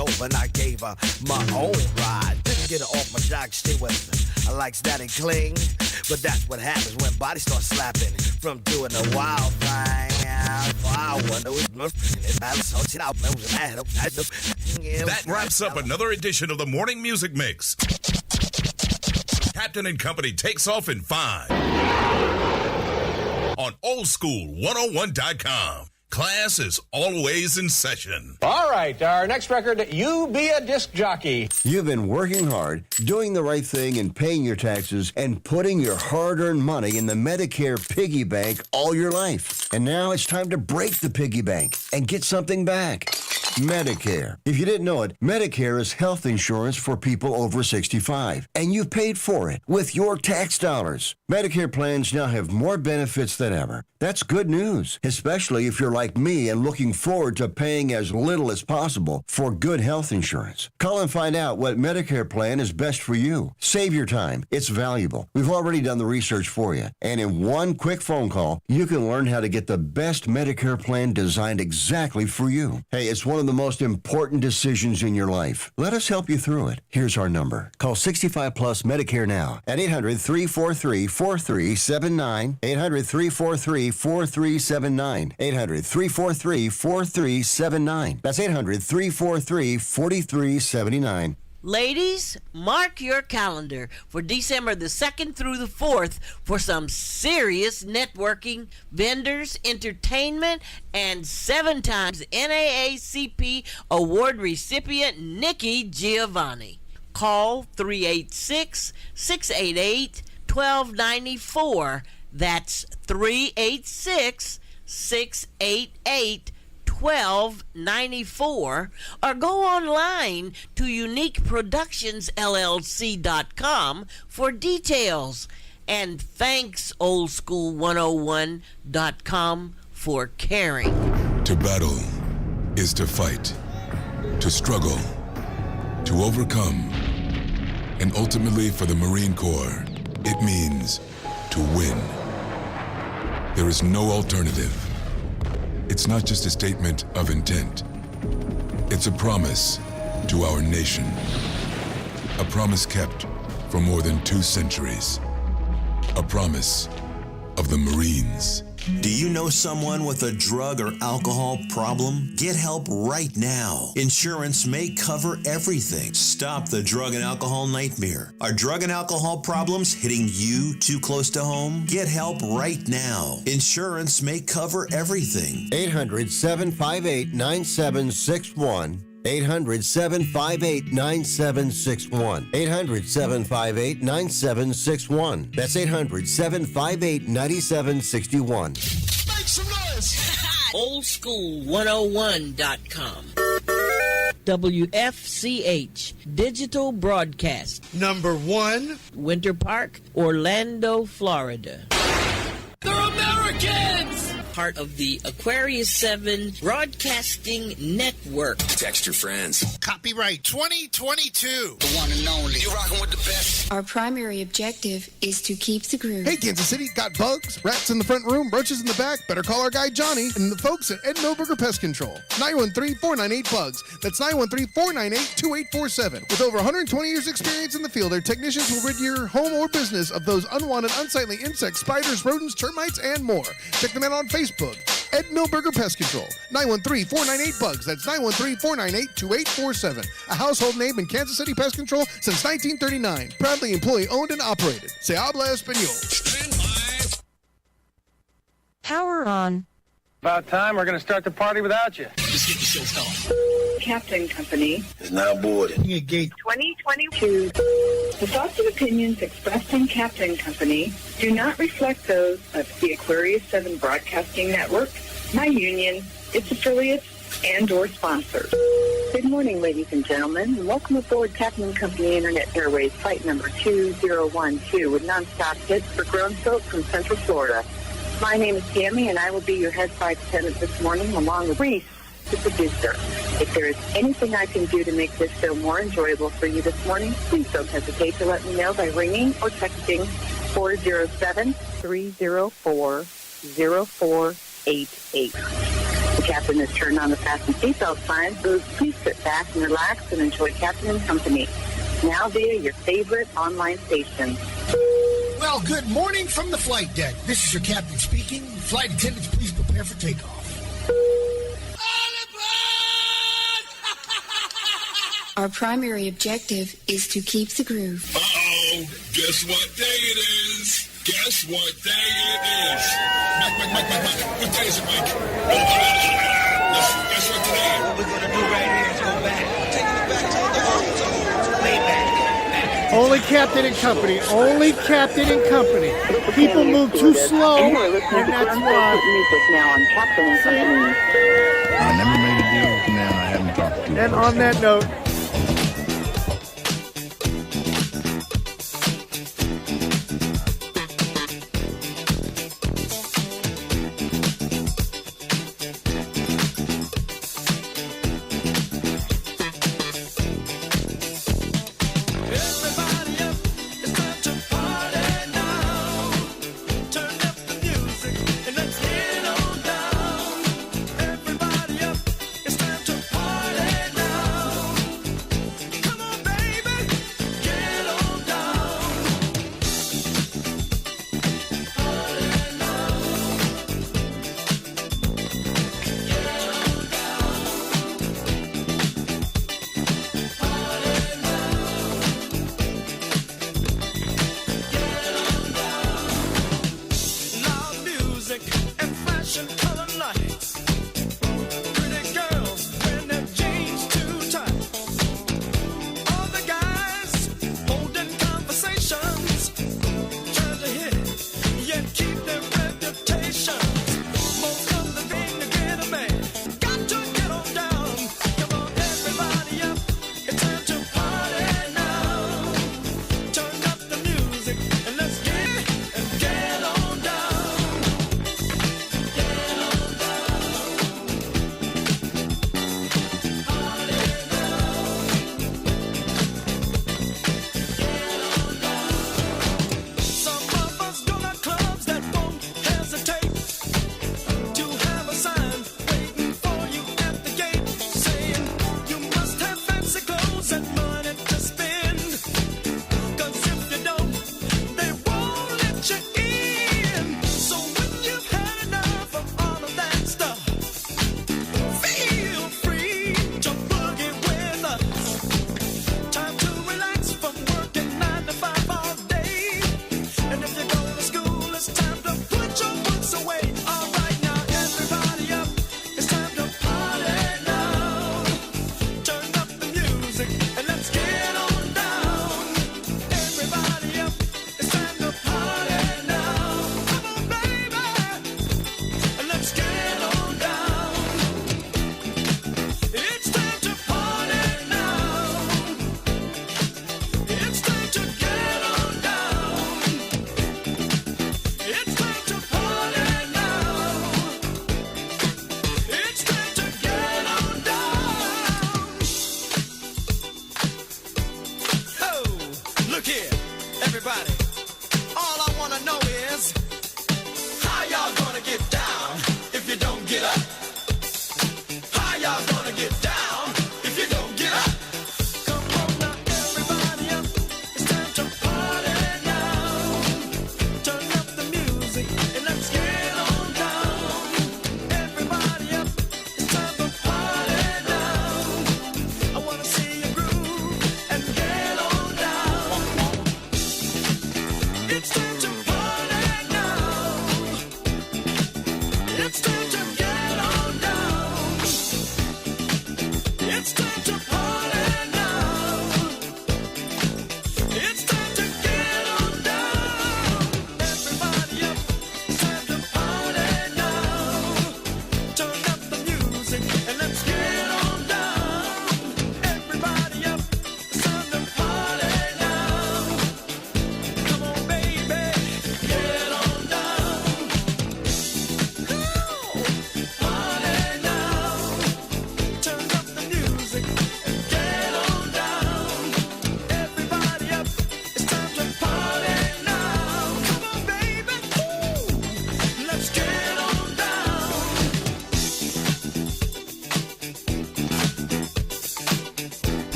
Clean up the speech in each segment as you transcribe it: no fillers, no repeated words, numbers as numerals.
over and I gave her my own ride. Didn't get her off my jock, stay with her. I like static cling, but that's what happens when bodies start slapping from doing a wild thing. That wraps up another edition of the Morning Music Mix. Captain and Company takes off in 5 on oldschool101.com. Class is always in session. All right, our next record, You Be a Disc Jockey. You've been working hard, doing the right thing and paying your taxes and putting your hard-earned money in the Medicare piggy bank all your life. And now it's time to break the piggy bank and get something back. Medicare. If you didn't know it, Medicare is health insurance for people over 65, and you paid for it with your tax dollars. Medicare plans now have more benefits than ever. That's good news, especially if you're like me and looking forward to paying as little as possible for good health insurance. Call and find out what Medicare plan is best for you. Save your time. It's valuable. We've already done the research for you, and in one quick phone call, you can learn how to get the best Medicare plan designed exactly for you. Hey, it's one of the most important decisions in your life. Let us help you through it. Here's our number. Call 65 Plus Medicare now at 800-343-4379, 800-343-4379, 800-343-4379. That's 800-343-4379. Ladies, mark your calendar for December the 2nd through the 4th for some serious networking, vendors, entertainment, and 7 times NAACP award recipient Nikki Giovanni. Call 386-688-1294. That's 386-688-1294, or go online to uniqueproductionsllc.com for details. And thanks oldschool101.com for caring. To battle is to fight, to struggle, to overcome, and ultimately for the Marine Corps, it means to win. There is no alternative. It's not just a statement of intent. It's a promise to our nation. A promise kept for more than 2 centuries. A promise of the Marines. Do you know someone with a drug or alcohol problem? Get help right now. Insurance may cover everything. Stop the drug and alcohol nightmare. Are drug and alcohol problems hitting you too close to home? Get help right now. Insurance may cover everything. 800-758-9761. 800-758-9761. 800-758-9761. That's 800-758-9761. Make some noise! oldschool101.com. WFCH Digital Broadcast. Number 1. Winter Park, Orlando, Florida. They're Americans! Part of the Aquarius 7 Broadcasting Network. Text your friends. Copyright 2022. The one and only. You're rocking with the best. Our primary objective is to keep the groove. Hey, Kansas City, got bugs, rats in the front room, roaches in the back? Better call our guy Johnny and the folks at Ed Milberger Pest Control. 913-498-BUGS. That's 913-498-2847. With over 120 years experience in the field, their technicians will rid your home or business of those unwanted, unsightly insects, spiders, rodents, termites, and more. Check them out on Facebook. Ed Milberger Pest Control. 913-498-BUGS. That's 913-498-2847. A household name in Kansas City Pest Control since 1939. Proudly employee-owned and operated. Se habla español. Power on. About time. We're going to start the party without you. Let's get the show started. Captain Company Is now boarded. Gate 2022. The thoughts and opinions expressed in Captain Company do not reflect those of the Aquarius 7 Broadcasting Network, my union, its affiliates, and or sponsors. Good morning, ladies and gentlemen, and welcome aboard Captain Company Internet Airways flight number 2012 with nonstop hits for grown folk from Central Florida. My name is Tammy, and I will be your head flight attendant this morning, along with Reese, the producer. If there is anything I can do to make this show more enjoyable for you this morning, please don't hesitate to let me know by ringing or texting 407-304-0488. The captain has turned on the fasten seatbelt sign, so please sit back and relax and enjoy Captain and Company. Now via your favorite online station. Well, good morning from the flight deck. This is your captain speaking. Flight attendants, please prepare for takeoff. Our primary objective is to keep the groove. Uh-oh, guess what day it is? Guess what day it is? Mike, what day is it, Mike? Guess what today is? What we're gonna do right here is go back. Taking it back to way back. Only Captain and Company. Only Captain and Company. People move too slow, and that's why. Music now on Captain and Company. I never made a deal with a man I hadn't talked to. And on that note,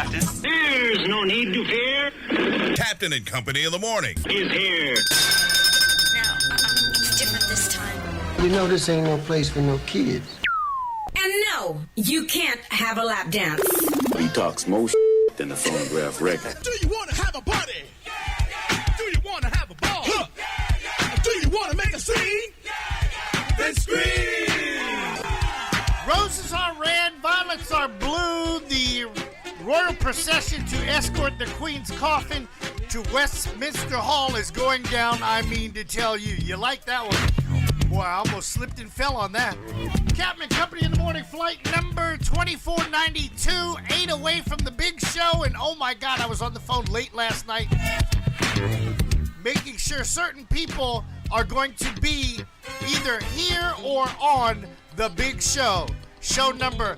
Captain. There's no need to fear. Captain and Company in the morning. Is here. No, it's different this time. You know this ain't no place for no kids. And no, you can't have a lap dance. He talks more than the phonograph record. Do you want to have a party? Do you want to have a ball? Do you want to make a scene? Then scream! Roses are red, violets are blue. The royal procession to escort the Queen's coffin to Westminster Hall is going down, I mean to tell you. You like that one? Boy, I almost slipped and fell on that. Captain Company in the morning, flight number 2492, 8 away from the big show. And oh my God, I was on the phone late last night making sure certain people are going to be either here or on the big show. Show number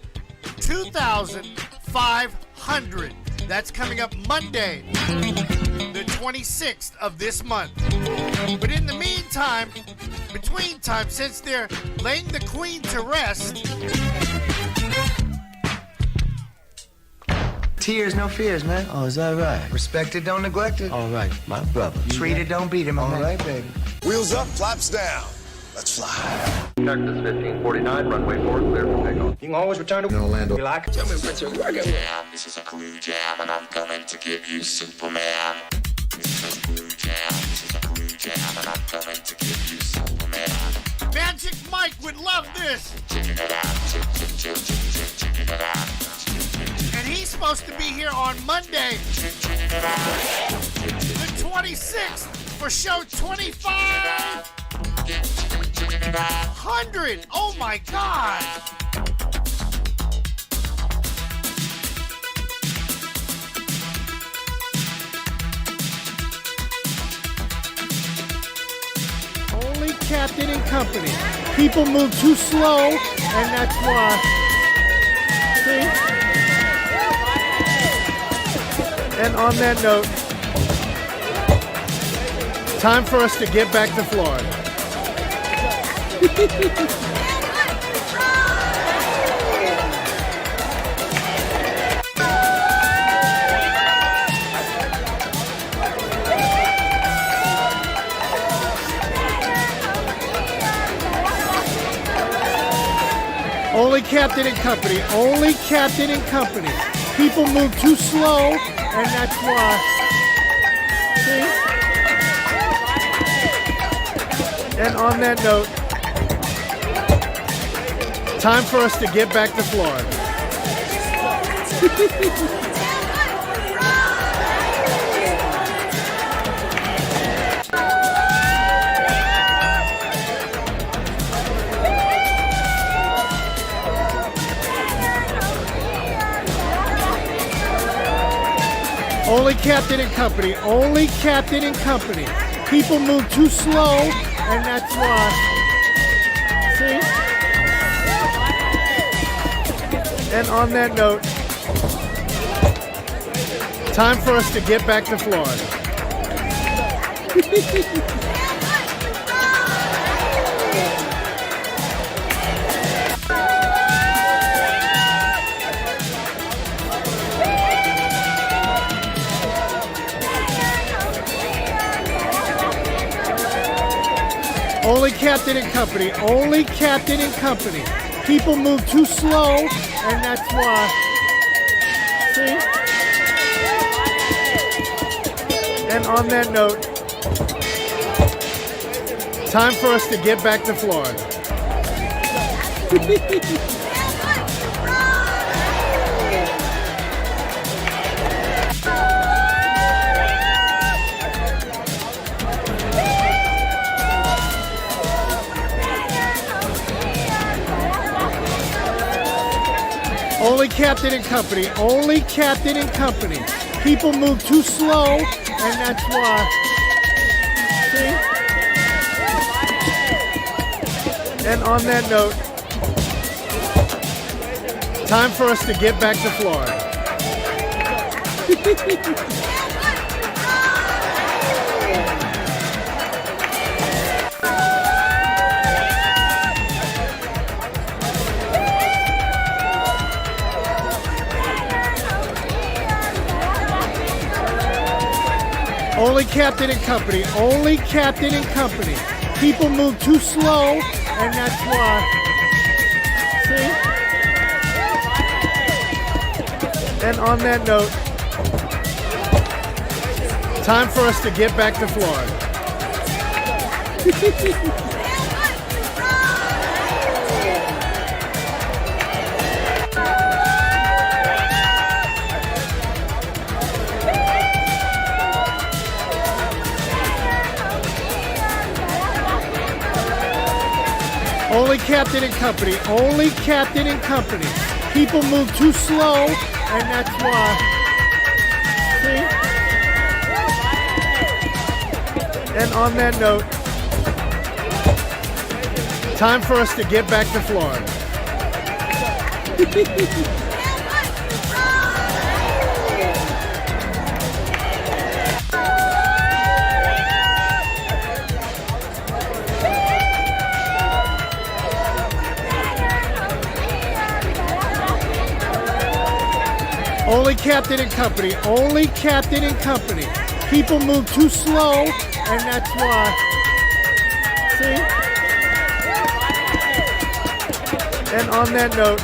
2500. That's coming up Monday, the 26th of this month. But in the meantime, between time, since they're laying the Queen to rest, Tears, no fears, man. Oh, is that right? Respect it, don't neglect it. All right, my brother. Treat it, don't beat him. All right, baby. Wheels up, flaps down. Let's fly. Texas 1549, runway 4, clear for takeoff. You can always return to Orlando. You like it? Tell me what you're working with. This is a Clue Jam, and I'm coming to give you Superman. This is a Clue Jam, this is a Clue Jam, and I'm coming to give you Superman. Magic Mike would love this. Chicken it out, chicken it out. And he's supposed to be here on Monday, the 26th, for show 2500. Oh my God. Only Captain and Company. People move too slow, and that's why. See? And on that note, time for us to get back to Florida. Only Captain and Company. Only Captain and Company. People move too slow, and that's why. See? And on that note, time for us to get back to Florida. Only Captain and Company. Only Captain and Company. People move too slow, and that's why. See? And on that note, time for us to get back to Florida. Only Captain and Company. Only Captain and Company. People move too slow, and that's why. See? And on that note, time for us to get back to Florida. Only Captain and Company. Only Captain and Company. People move too slow, and that's why. See? And on that note, time for us to get back to Florida. Captain and Company. Only Captain and Company. People move too slow, and that's why. See? And on that note, time for us to get back to Florida. Only Captain and Company. Only Captain and Company. People move too slow, and that's why. See? And on that note, time for us to get back to Florida. Only Captain and Company. Only Captain and Company. People move too slow, and that's why. See? And on that note,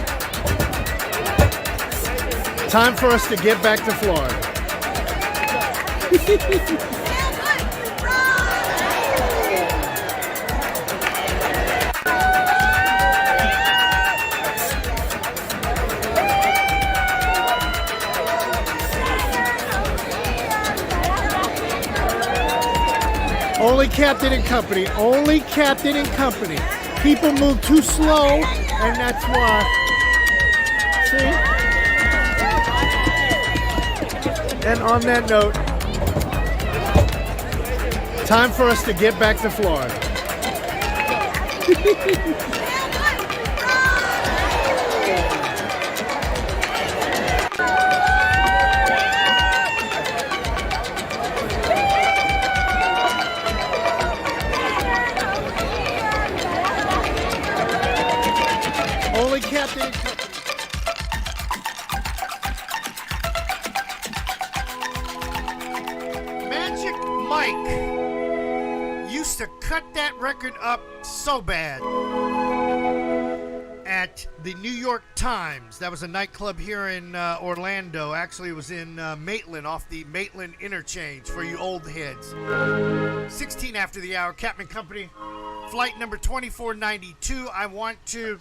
time for us to get back to Florida. Only Captain and Company. Only Captain and Company. People move too slow, and that's why. See? And on that note, time for us to get back to Florida. Only Captain and Company. Magic Mike used to cut that record up so bad at the New York Times. That was a nightclub here in Orlando. Actually, it was in Maitland, off the Maitland Interchange for you old heads. 16 after the hour, Captain Company, flight number 2492. I want to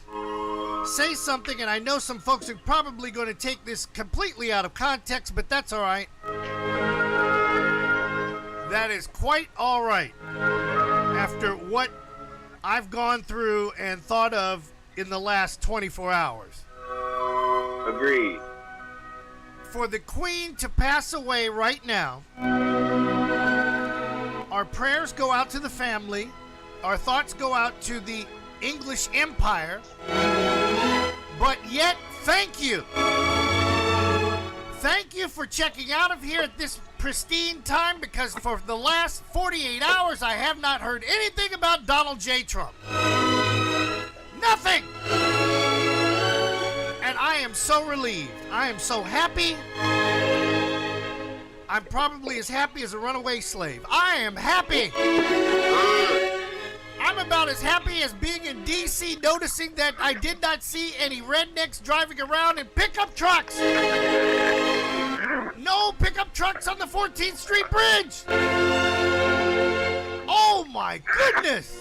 say something, and I know some folks are probably going to take this completely out of context, but that's all right. That is quite all right. After what I've gone through and thought of in the last 24 hours. Agreed. For the Queen to pass away right now, our prayers go out to the family. Our thoughts go out to the English Empire. But yet, thank you. Thank you for checking out of here at this pristine time, because for the last 48 hours, I have not heard anything about Donald J. Trump. Nothing. And I am so relieved. I am so happy. I'm probably as happy as a runaway slave. I am happy. I'm about as happy as being in D.C. noticing that I did not see any rednecks driving around in pickup trucks. No pickup trucks on the 14th Street Bridge. Oh my goodness.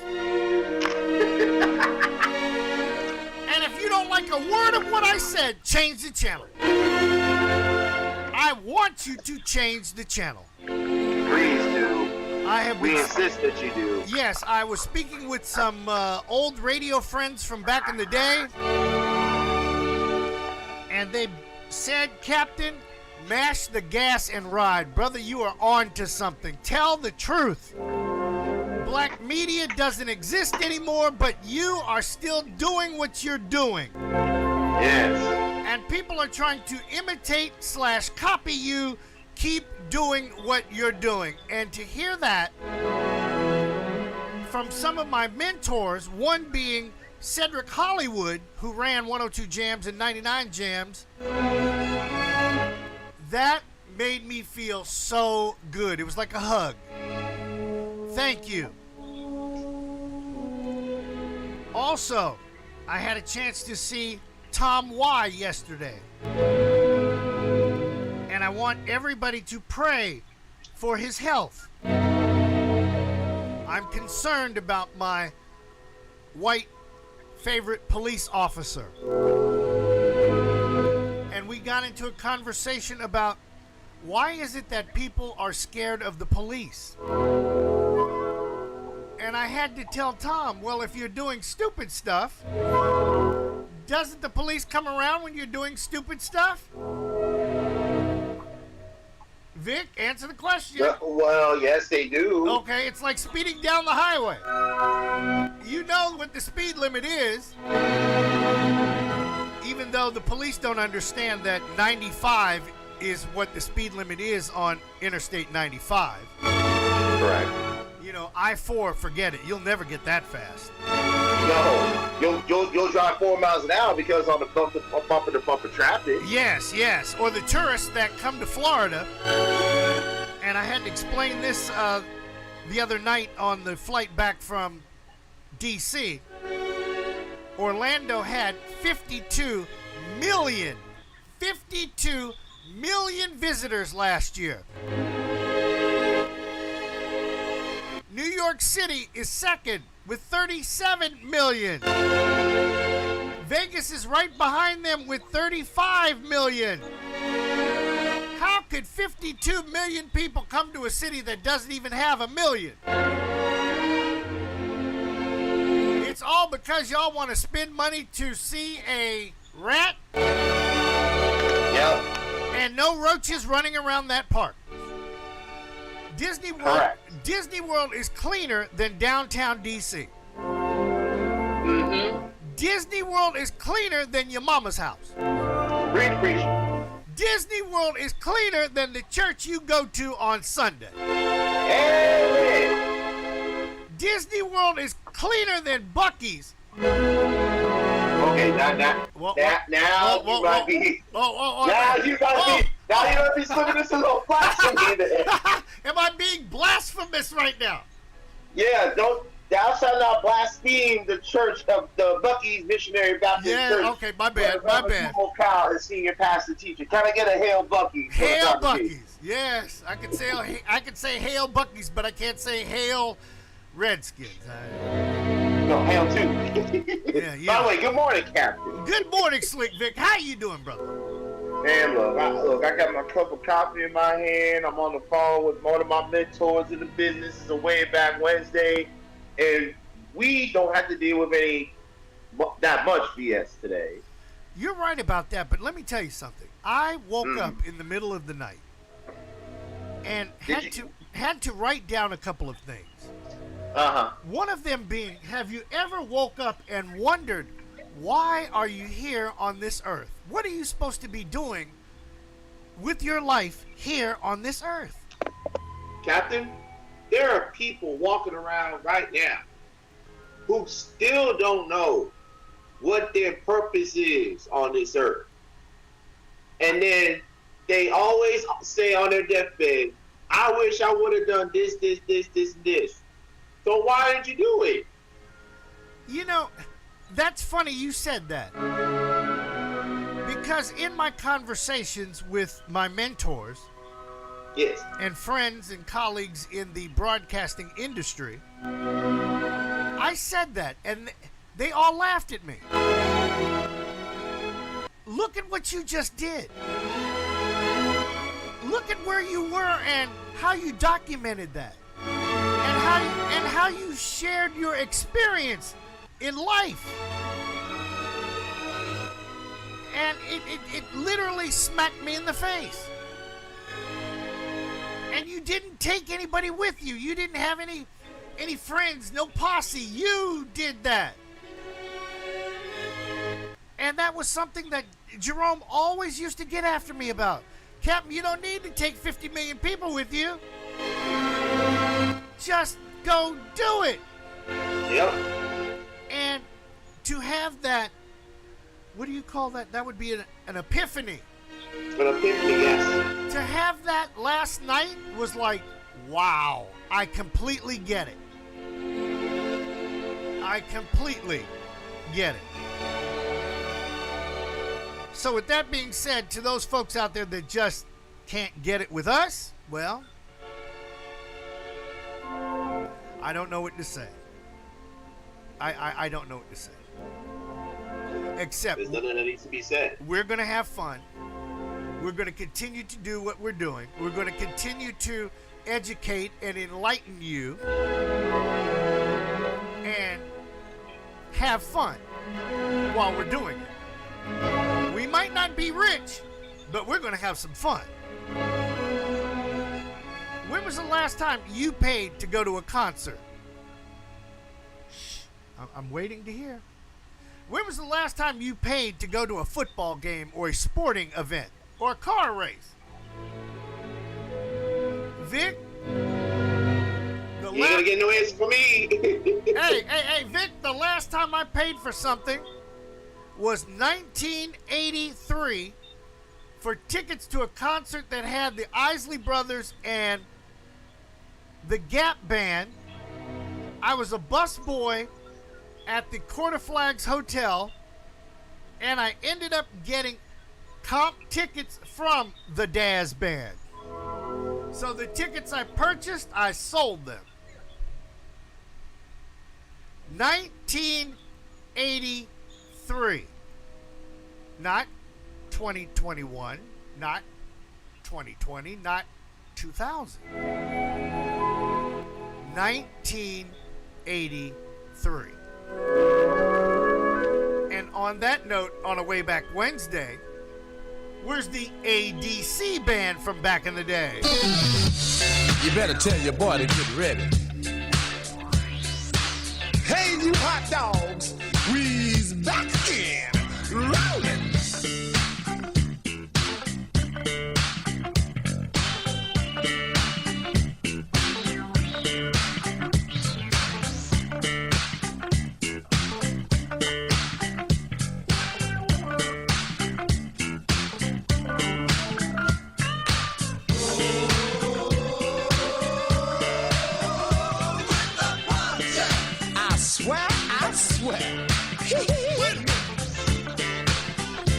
And if you don't like a word of what I said, change the channel. I want you to change the channel. Please do. We insist that you do. Yes, I was speaking with some old radio friends from back in the day, and they said, Captain, mash the gas and ride. Brother, you are on to something. Tell the truth. Black media doesn't exist anymore, but you are still doing what you're doing. Yes. And people are trying to imitate / copy you. Keep doing what you're doing. And to hear that from some of my mentors, one being Cedric Hollywood, who ran 102 Jams and 99 Jams, that made me feel so good. It was like a hug. Thank you. Also, I had a chance to see Tom Y yesterday. And I want everybody to pray for his health. I'm concerned about my white favorite police officer. And we got into a conversation about why is it that people are scared of the police? And I had to tell Tom, well, if you're doing stupid stuff, doesn't the police come around when you're doing stupid stuff? Vic, answer the question. Well, yes, they do. Okay, it's like speeding down the highway. You know what the speed limit is, even though the police don't understand that 95 is what the speed limit is on Interstate 95. Correct. You know, I-4, forget it. You'll never get that fast. No, you'll drive 4 miles an hour because on the bumper traffic. Yes, yes. Or the tourists that come to Florida. And I had to explain this the other night on the flight back from D.C. Orlando had 52 million visitors last year. New York City is second with 37 million. Vegas is right behind them with 35 million. How could 52 million people come to a city that doesn't even have a million? It's all because y'all want to spend money to see a rat? Yep. And no roaches running around that park. Disney World is cleaner than downtown D.C. Mm-hmm. Disney World is cleaner than your mama's house. Preach. Disney World is cleaner than the church you go to on Sunday. Amen. Disney World is cleaner than Buc-ee's. Okay, now you might be slipping this a little blasphemy there. Am I being blasphemous right now? Yeah, thou shalt not blaspheme the church of the Buc-ee's Missionary Baptist Church. Yeah, okay, my bad. Kyle is senior pastor teacher. Can I get a hail Buc-ee's? Hail Buc-ee's. Yes, I can say hail Buc-ee's, but I can't say hail Redskins. No, hail too. Yeah. By the way, good morning, Captain. Good morning, Slick Vic. How you doing, brother? Man, look, I got my cup of coffee in my hand. I'm on the phone with one of my mentors in the business. It's a Way Back Wednesday, and we don't have to deal with that much BS today. You're right about that, but let me tell you something. I woke up in the middle of the night and had to write down a couple of things. Uh-huh. One of them being, have you ever woke up and wondered, why are you here on this earth? What are you supposed to be doing with your life here on this earth? Captain, there are people walking around right now who still don't know what their purpose is on this earth. And then they always say on their deathbed, I wish I would have done this, and this. So why did you do it? You know, that's funny you said that. Because in my conversations with my mentors, yes, and friends and colleagues in the broadcasting industry, I said that, and they all laughed at me. Look at what you just did. Look at where you were and how you documented that. And how you shared your experience in life. And it literally smacked me in the face. And you didn't take anybody with you. You didn't have any friends, no posse. You did that. And that was something that Jerome always used to get after me about. Captain, you don't need to take 50 million people with you. Just go do it. Yep. And to have that, what do you call that? That would be an epiphany. An epiphany, yes. To have that last night was like, wow, I completely get it. I completely get it. So with that being said, to those folks out there that just can't get it with us, well, I don't know what to say. I don't know what to say. Except there's nothing that needs to be said. We're going to have fun. We're going to continue to do what we're doing. We're going to continue to educate and enlighten you and have fun while we're doing it. We might not be rich, but we're going to have some fun. When was the last time you paid to go to a concert? Shh, I'm waiting to hear. When was the last time you paid to go to a football game or a sporting event or a car race? Vic? You ain't gonna get no answer from me. Hey, Vic, the last time I paid for something was 1983 for tickets to a concert that had the Isley Brothers and the Gap Band. I was a busboy at the Court of Flags Hotel, and I ended up getting comp tickets from the Daz Band. So the tickets I purchased, I sold them. 1983. Not 2021, not 2020, not 2000. 1983. And on that note, on a Way Back Wednesday, where's the ADC band from back in the day? You better tell your boy to get ready. Hey, you hot dogs, we's back in, rolling. I swear.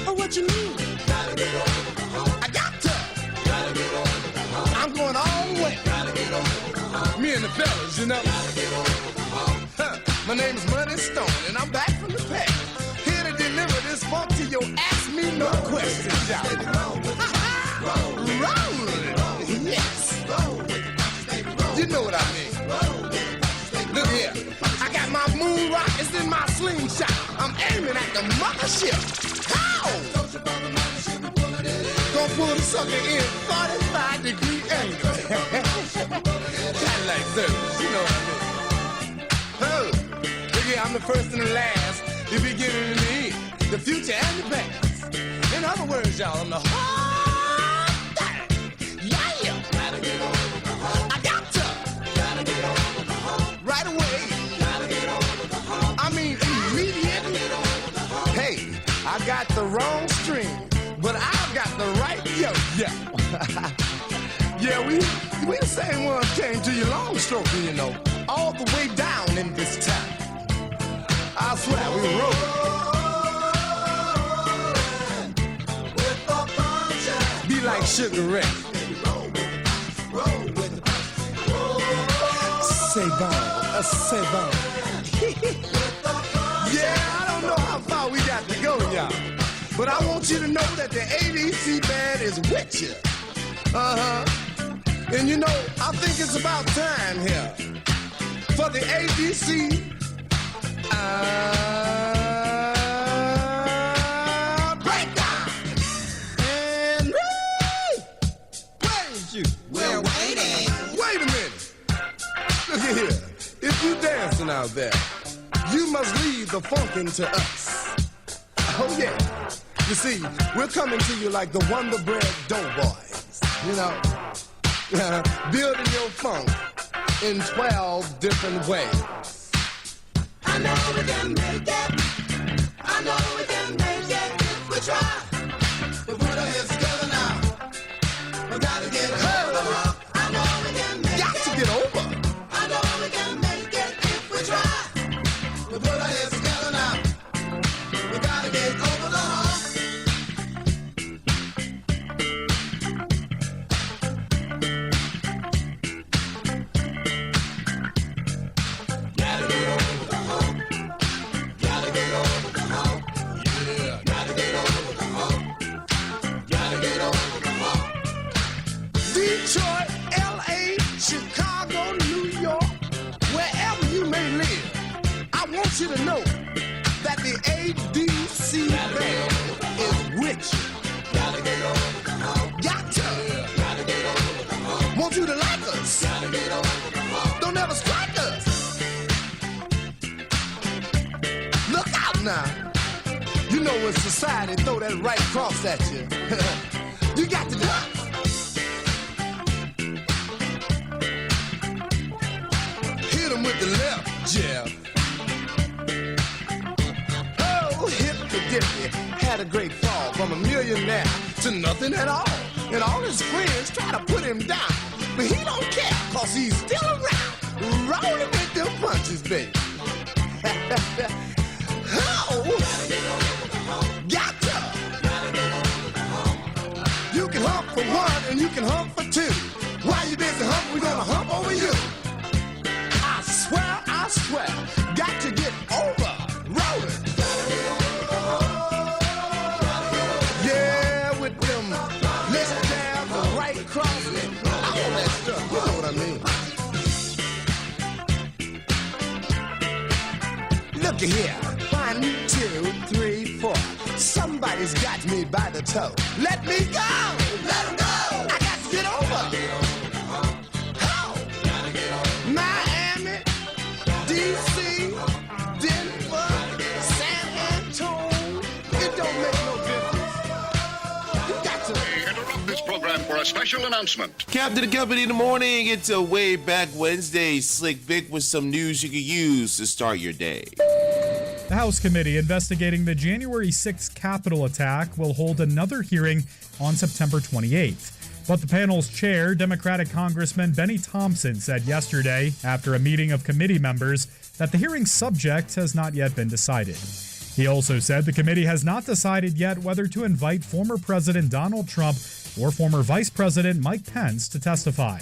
Oh, what you mean? Gotta get over the hump. I got to. Gotta get over the hump. I'm going all the way. Gotta get over the hump. Me and the fellas, you know. Gotta get over the hump. My name is Money Stone, and I'm back from the past. Here to deliver this funk to your Ask Me No Questions, y'all. Rolling. Yes. You know what I mean. Look here. I got my moon rockets in my slingshot. I'm aiming at the mothership. How? Gonna pull the sucker in 45-degree angle. Kind of like service, you know what I mean? Oh, look here, I'm the first and the last, the beginning and the end, the future and the past. In other words, y'all, I'm the hard thing. Yeah. Gotta get over the hump. I got to. Gotta get over the hump. Right away. I mean, immediately. Hey, I got the wrong string, but I've got the right yo. Yeah, we the same one came to you long stroking, you know, all the way down in this town. I swear we roll. Be like Sugar Ray. Say bon, say bon. Yeah, I don't know how far we got to go, y'all. But I want you to know that the ADC band is with you. And you know, I think it's about time here for the ADC breakdown. And where's you? We're waiting. Wait a minute. Look at here. If you dancing out there, you must leave the funkin' to us. Oh yeah. You see, we're coming to you like the Wonder Bread Doughboys. You know, building your funk in 12 different ways. I know we can make it. I know we can make it if we try. The Buddha is gonna want you to know that the ABC band is rich. Got to. Want you to like us. Don't ever strike us. Look out now. You know when society throw that right cross at you, you got to duck. Hit him with the left jab. Oh, hippy-dippy had a great fall from a millionaire to nothing at all. And all his friends try to put him down. But he don't care, cause he's still around. Rolling with them punches, baby. Oh, got to. You can hump for one and you can hump for two. While you busy humping, we're gonna hump over you. I swear, got to get over rolling. Yeah, with them left jabs, the right cross, and all that stuff. You know what I mean? Looky here. 1, 2, 3, 4. Somebody's got me by the toe. Let me go! Let him go! I got to get over! Oh! Miami, D.C., Denver, San Antonio. It don't make no difference. You got to interrupt this program for a special announcement. Captain of Company in the morning. It's a way back Wednesday. Slick Vic with some news you can use to start your day. The House committee investigating the January 6th Capitol attack will hold another hearing on September 28th. But the panel's chair, Democratic Congressman Benny Thompson, said yesterday, after a meeting of committee members, that the hearing's subject has not yet been decided. He also said the committee has not decided yet whether to invite former President Donald Trump or former Vice President Mike Pence to testify.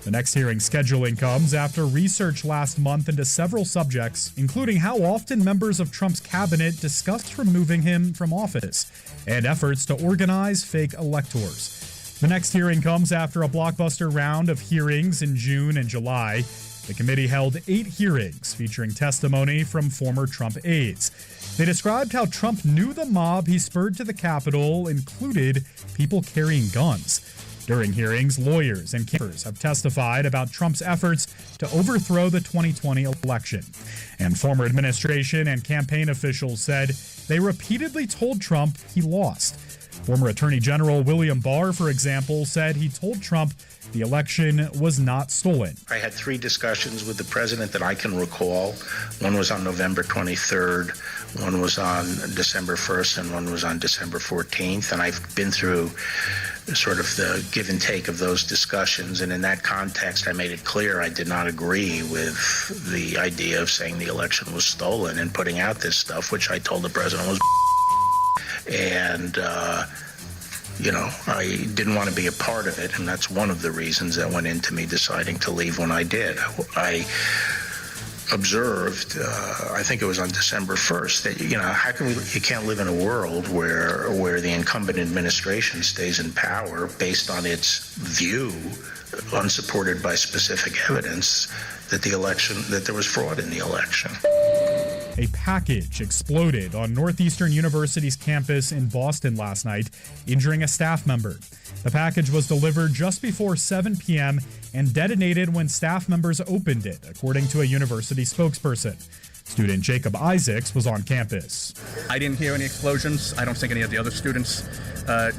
The next hearing scheduling comes after research last month into several subjects, including how often members of Trump's cabinet discussed removing him from office and efforts to organize fake electors. The next hearing comes after a blockbuster round of hearings in June and July. The committee held 8 hearings featuring testimony from former Trump aides. They described how Trump knew the mob he spurred to the Capitol included people carrying guns. During hearings, lawyers and campaigners have testified about Trump's efforts to overthrow the 2020 election. And former administration and campaign officials said they repeatedly told Trump he lost. Former Attorney General William Barr, for example, said he told Trump the election was not stolen. I had 3 discussions with the president that I can recall. One was on November 23rd, one was on December 1st, and one was on December 14th. And I've been through sort of the give and take of those discussions. And in that context, I made it clear I did not agree with the idea of saying the election was stolen and putting out this stuff, which I told the president was and I didn't want to be a part of it, and that's one of the reasons that went into me deciding to leave when I did. I observed, I think it was on December 1st, that how can you can't live in a world where the incumbent administration stays in power based on its view, unsupported by specific evidence, that there was fraud in the election. A package exploded on Northeastern University's campus in Boston last night, injuring a staff member. The package was delivered just before 7 p.m. and detonated when staff members opened it, according to a university spokesperson. Student Jacob Isaacs was on campus. I didn't hear any explosions. I don't think any of the other students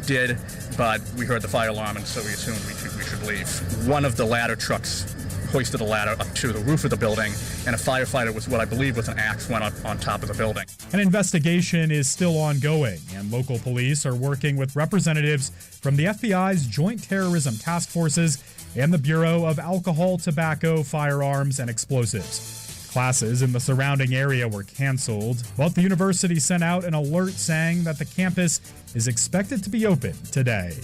did, but we heard the fire alarm, and so we assumed we should leave. One of the ladder trucks hoisted a ladder up to the roof of the building, and a firefighter with what I believe was an axe went up on top of the building. An investigation is still ongoing, and local police are working with representatives from the FBI's Joint Terrorism Task Forces and the Bureau of Alcohol, Tobacco, Firearms, and Explosives. Classes in the surrounding area were canceled, but the university sent out an alert saying that the campus is expected to be open today.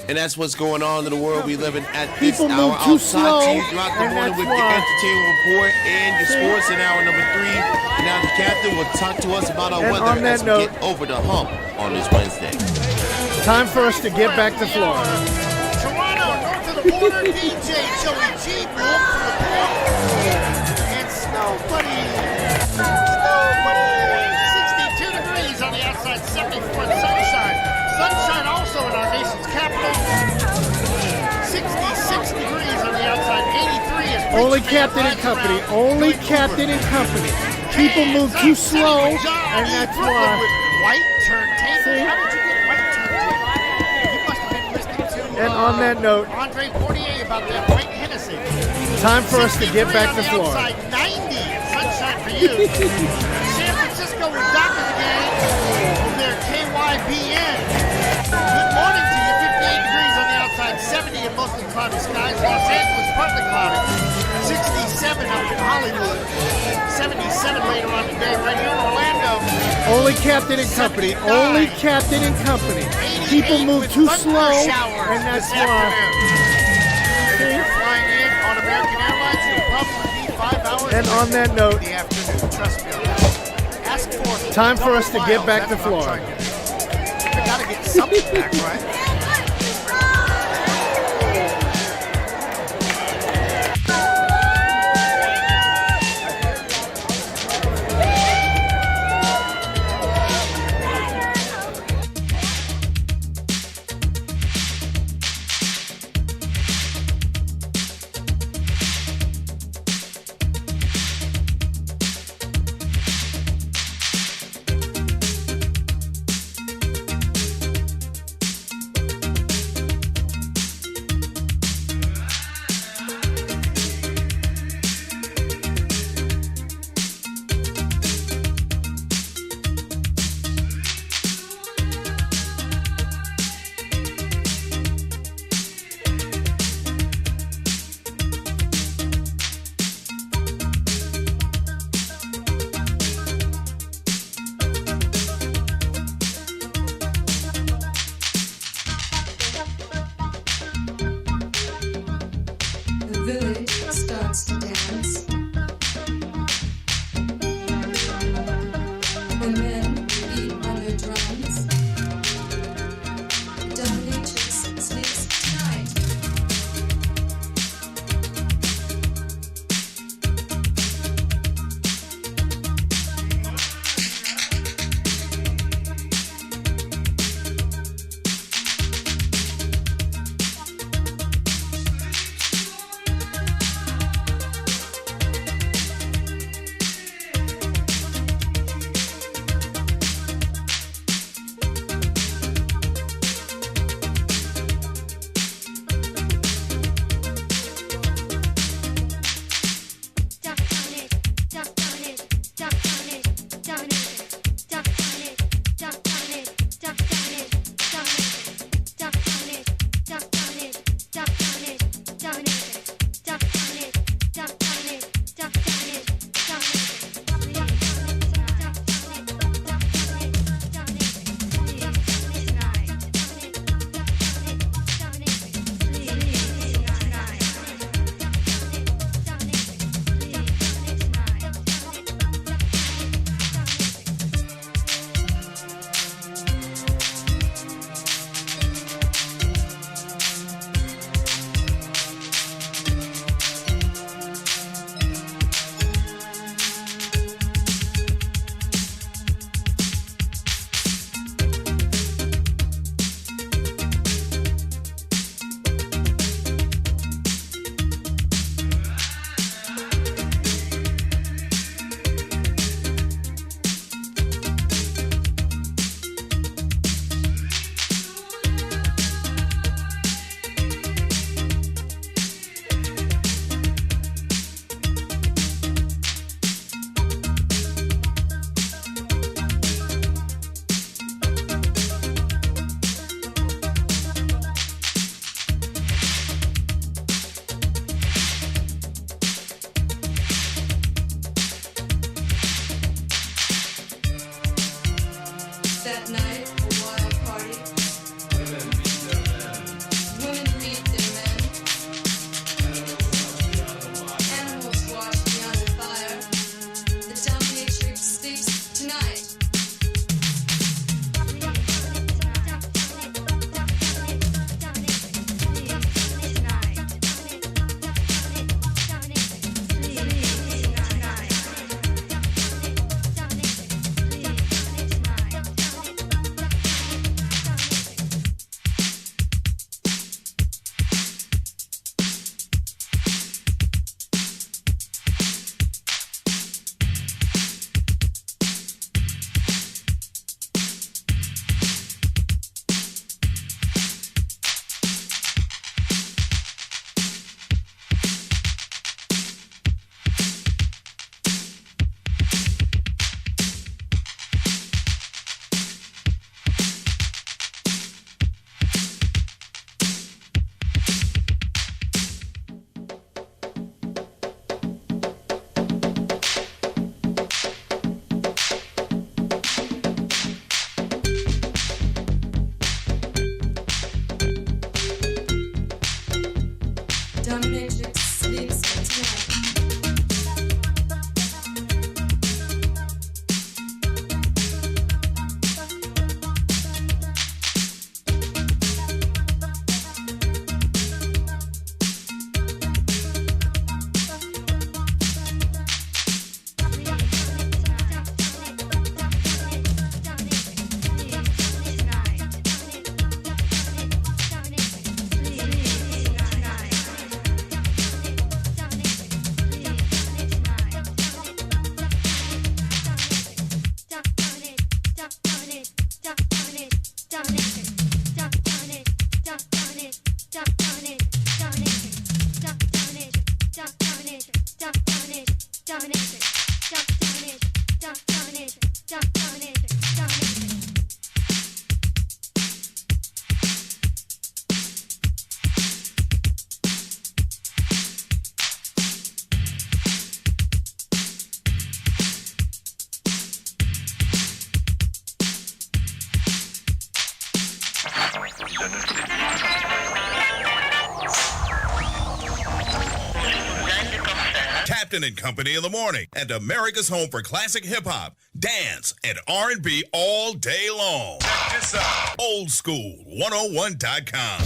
And that's what's going on in the world we live in at this People hour. move too slow, To you throughout the morning with the entertainment report and your sports in hour number 3. And now the captain will talk to us about our weather as we get over the hump on this Wednesday. Time for us to get back to Florida. Toronto, north of the border, DJ Joey G, north of the border, and Snow Buddy. Only Captain and Company. Only Captain and Company. People move too slow, and that's why. White turntable. How did you get white turntable? You must have been listening to. And on that note, Andre Portier about that white Hennessy. Time for us to get back to Florida. 90 and sunshine for you. San Francisco with Doctor again with their KYBN. Good morning to you. 58 degrees on the outside, 70 and mostly cloudy skies. Los Angeles partly cloudy. 67 up in Hollywood. 77 later on today. Right here in Orlando. Only Captain and Company. Only Captain and Company. People move too slow, and that's why. You're flying in on American Airlines. You'll probably be 5 hours. And on that note, the afternoon. Trust me on that. Ask for time for us to get back to Florida. I gotta get something back, right? Captain and Company in the morning, and America's home for classic hip-hop, dance, and R&B all day long. Check this out. Oldschool101.com.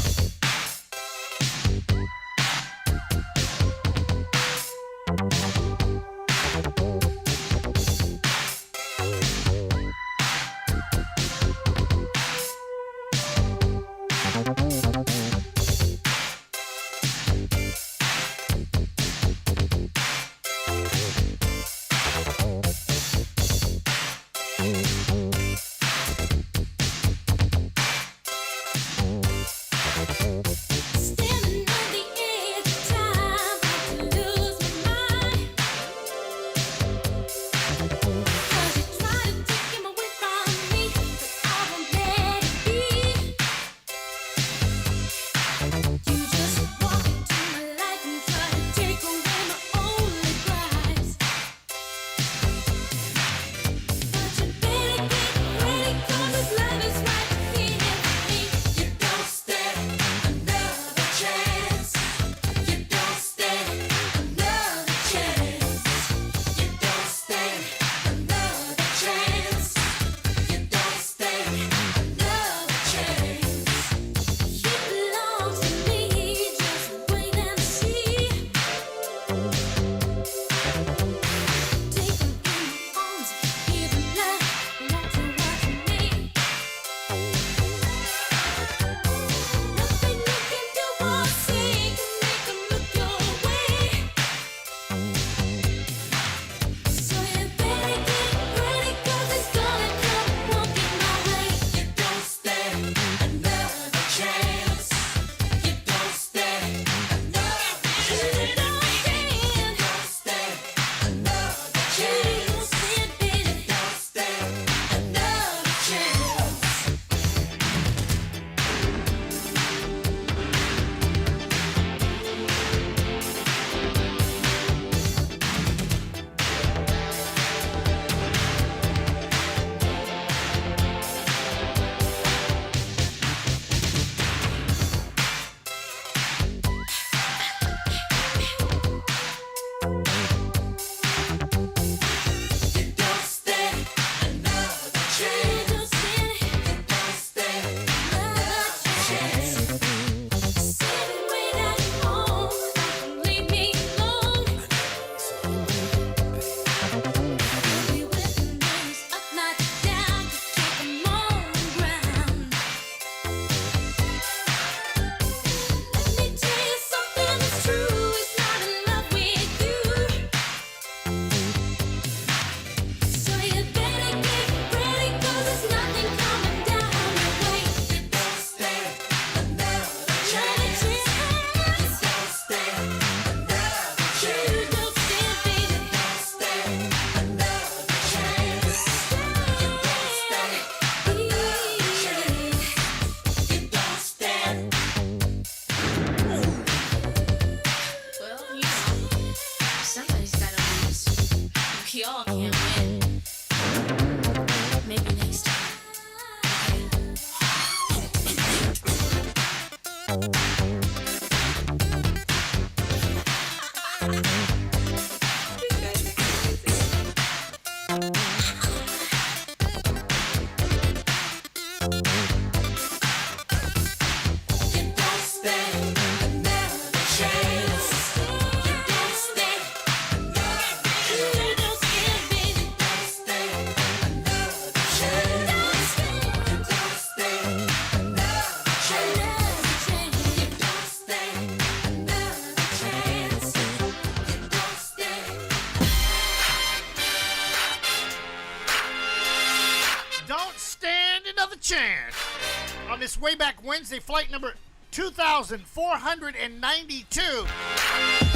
On this way back Wednesday, flight number 2,492.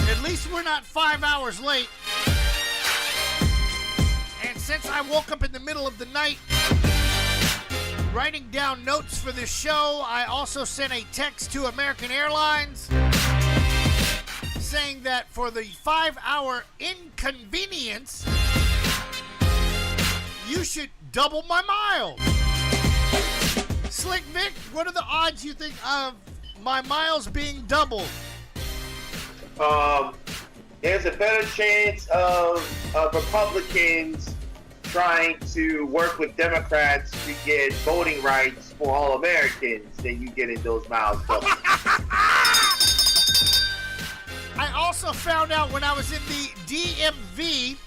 At least we're not 5 hours late. And since I woke up in the middle of the night writing down notes for this show, I also sent a text to American Airlines saying that for the 5-hour inconvenience, you should double my miles. Slick Vic, what are the odds you think of my miles being doubled? there's a better chance of Republicans trying to work with Democrats to get voting rights for all Americans than you getting those miles doubled. I also found out when I was in the DMV,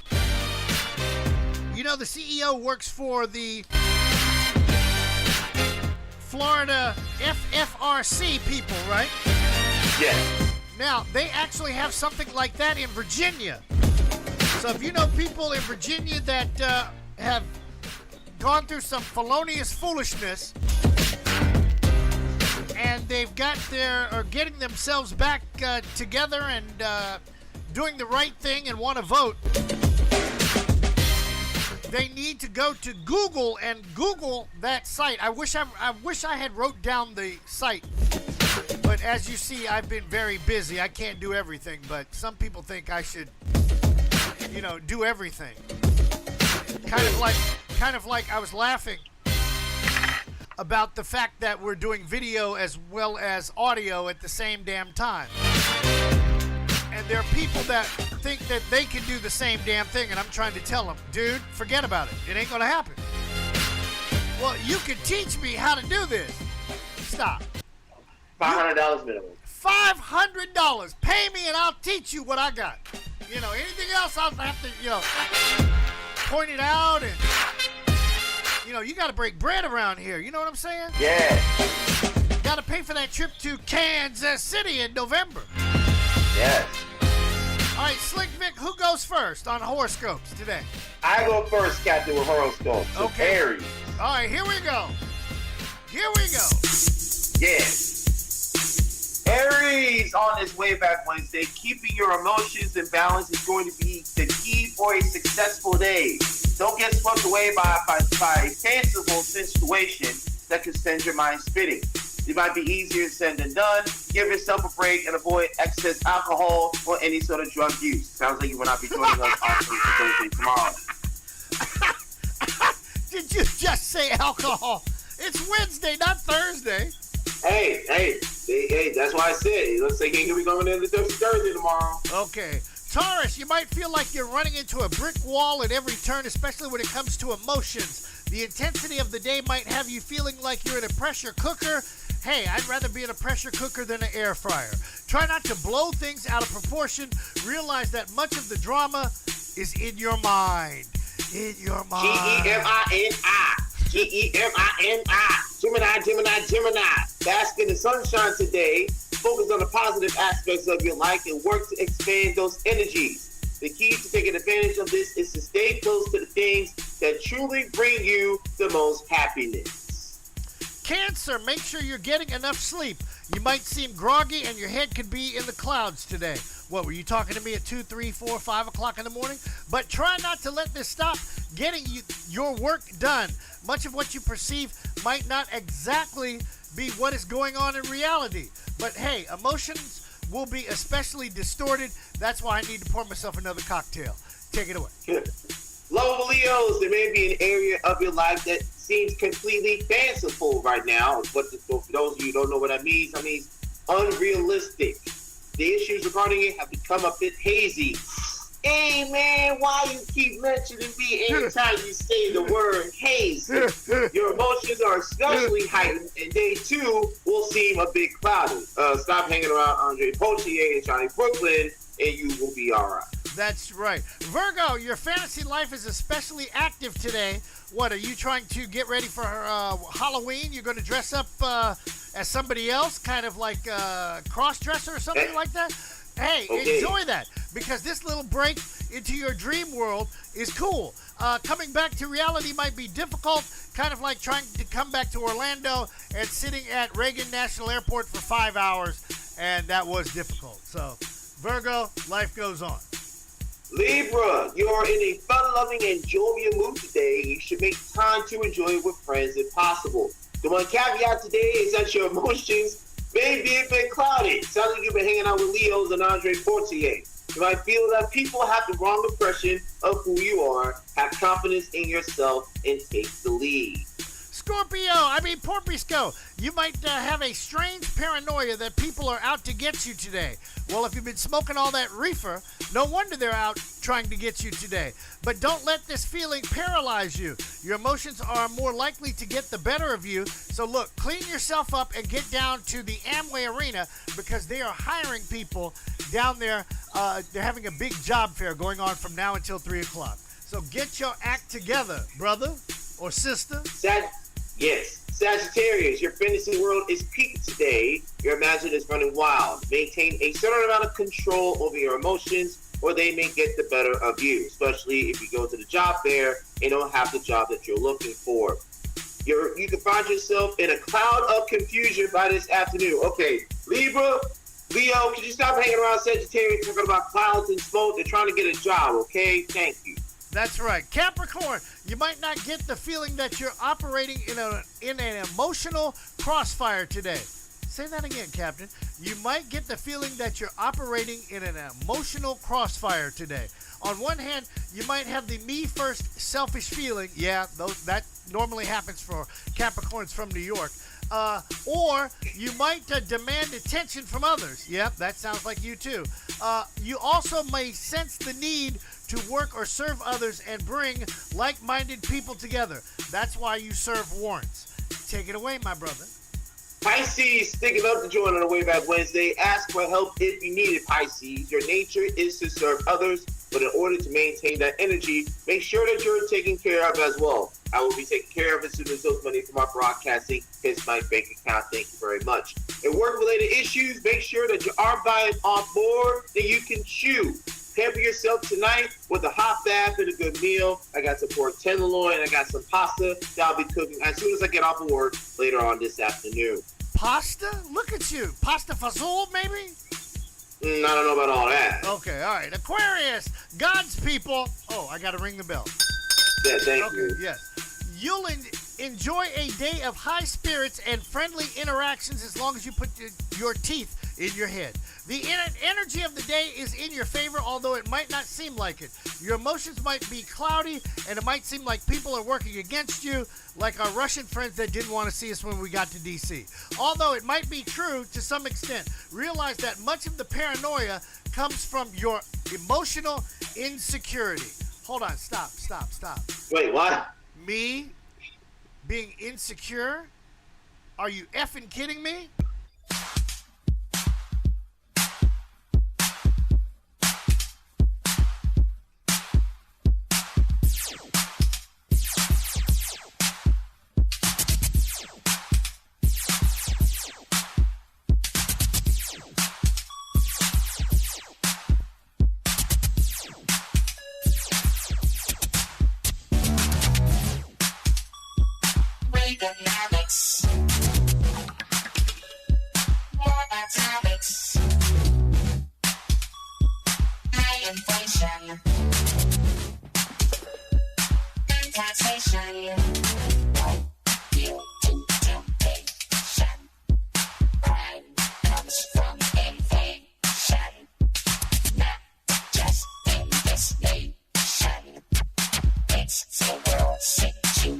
you know, the CEO works for the Florida FFRC people, right? Yes. Now, they actually have something like that in Virginia. So if you know people in Virginia that have gone through some felonious foolishness and they've got or getting themselves back together and doing the right thing and want to vote, they need to go to Google and Google that site. I wish I had wrote down the site. But as you see, I've been very busy. I can't do everything, but some people think I should, do everything. Kind of like I was laughing about the fact that we're doing video as well as audio at the same damn time. And there are people that think that they can do the same damn thing, and I'm trying to tell them, dude, forget about it. It ain't gonna happen. Well, you can teach me how to do this. Stop. $500 minimum. $500. Pay me and I'll teach you what I got. Anything else I'll have to, point it out and, you got to break bread around here. You know what I'm saying? Yeah. Got to pay for that trip to Kansas City in November. Yes. All right, Slick Vic, who goes first on horoscopes today? I go first, Captain, with horoscopes. So Okay. Aries. All right, here we go. Yes. Aries, on this Way Back Wednesday, keeping your emotions in balance is going to be the key for a successful day. Don't get swept away by a fanciful situation that can send your mind spinning. It might be easier said than done. Give yourself a break and avoid excess alcohol or any sort of drug use. Sounds like you will not be joining us on Thursday tomorrow. Did you just say alcohol? It's Wednesday, not Thursday. Hey, that's why I said it looks like he ain't gonna be going into Thursday tomorrow. Okay. Taurus, you might feel like you're running into a brick wall at every turn, especially when it comes to emotions. The intensity of the day might have you feeling like you're in a pressure cooker. Hey, I'd rather be in a pressure cooker than an air fryer. Try not to blow things out of proportion. Realize that much of the drama is in your mind. In your mind. Gemini. Bask in the sunshine today. Focus on the positive aspects of your life and work to expand those energies. The key to taking advantage of this is to stay close to the things that truly bring you the most happiness. Cancer, make sure you're getting enough sleep. You might seem groggy and your head could be in the clouds today. What, were you talking to me at 2, 3, 4, 5 o'clock in the morning? But try not to let this stop getting your work done. Much of what you perceive might not exactly be what is going on in reality. But hey, emotions will be especially distorted. That's why I need to pour myself another cocktail. Take it away. Lovable Leos, there may be an area of your life that seems completely fanciful right now. But for those of you who don't know what that means unrealistic. The issues regarding it have become a bit hazy. Hey man, why you keep mentioning me anytime you say the word hazy? Your emotions are especially heightened, and they too will seem a bit cloudy. Stop hanging around Andre Potier and Johnny Brooklyn, and you will be all right. That's right. Virgo, your fantasy life is especially active today. What, are you trying to get ready for Halloween? You're going to dress up as somebody else, kind of like a cross-dresser or something like that? Hey, enjoy that, because this little break into your dream world is cool. Coming back to reality might be difficult, kind of like trying to come back to Orlando and sitting at Reagan National Airport for 5 hours, and that was difficult. So, Virgo, life goes on. Libra, you're in a fun-loving and jovial mood today. You should make time to enjoy it with friends if possible. The one caveat today is that your emotions may be a bit cloudy. Sounds like you've been hanging out with Leos and Andre Fortier. You might feel that people have the wrong impression of who you are. Have confidence in yourself and take the lead. Porpisco, you might have a strange paranoia that people are out to get you today. Well, if you've been smoking all that reefer, no wonder they're out trying to get you today. But don't let this feeling paralyze you. Your emotions are more likely to get the better of you. So look, clean yourself up and get down to the Amway Arena because they are hiring people down there. They're having a big job fair going on from now until 3 o'clock. So get your act together, brother or sister. Yes. Sagittarius, your fantasy world is peaked today. Your imagination is running wild. Maintain a certain amount of control over your emotions, or they may get the better of you, especially if you go to the job fair and don't have the job that you're looking for. You can find yourself in a cloud of confusion by this afternoon. Okay, Leo, can you stop hanging around Sagittarius talking about clouds and smoke? They're trying to get a job, okay? Thank you. That's right. Capricorn, you might not get the feeling that you're operating in an emotional crossfire today. Say that again, Captain. You might get the feeling that you're operating in an emotional crossfire today. On one hand, you might have the me first selfish feeling. Yeah, that normally happens for Capricorns from New York. Or you might demand attention from others. Yep, that sounds like you too. You also may sense the need to work or serve others and bring like-minded people together. That's why you serve warrants. Take it away, my brother. Pisces, sticking up to join on a Way Back Wednesday. Ask for help if you need it, Pisces. Your nature is to serve others, but in order to maintain that energy, make sure that you're taken care of as well. I will be taking care of as soon as those money from our broadcasting hits my bank account. Thank you very much. In work-related issues, make sure that you are buying on board that you can chew. Pamper yourself tonight with a hot bath and a good meal. I got some pork tenderloin. I got some pasta that I'll be cooking as soon as I get off of work later on this afternoon. Pasta? Look at you. Pasta fazool, maybe? I don't know about all that. Okay, all right. Aquarius, God's people. Oh, I got to ring the bell. Yeah, thank you. Yes. You'll enjoy a day of high spirits and friendly interactions as long as you put your teeth in your head. The energy of the day is in your favor, although it might not seem like it. Your emotions might be cloudy, and it might seem like people are working against you, like our Russian friends that didn't want to see us when we got to D.C. Although it might be true to some extent, realize that much of the paranoia comes from your emotional insecurity. Hold on, stop. Wait, what? Me being insecure? Are you effing kidding me? Reaganomics. More atomics. High inflation. And taxation. Due to temptation. Crime comes from inflation. Not just in this nation. It's the world situation.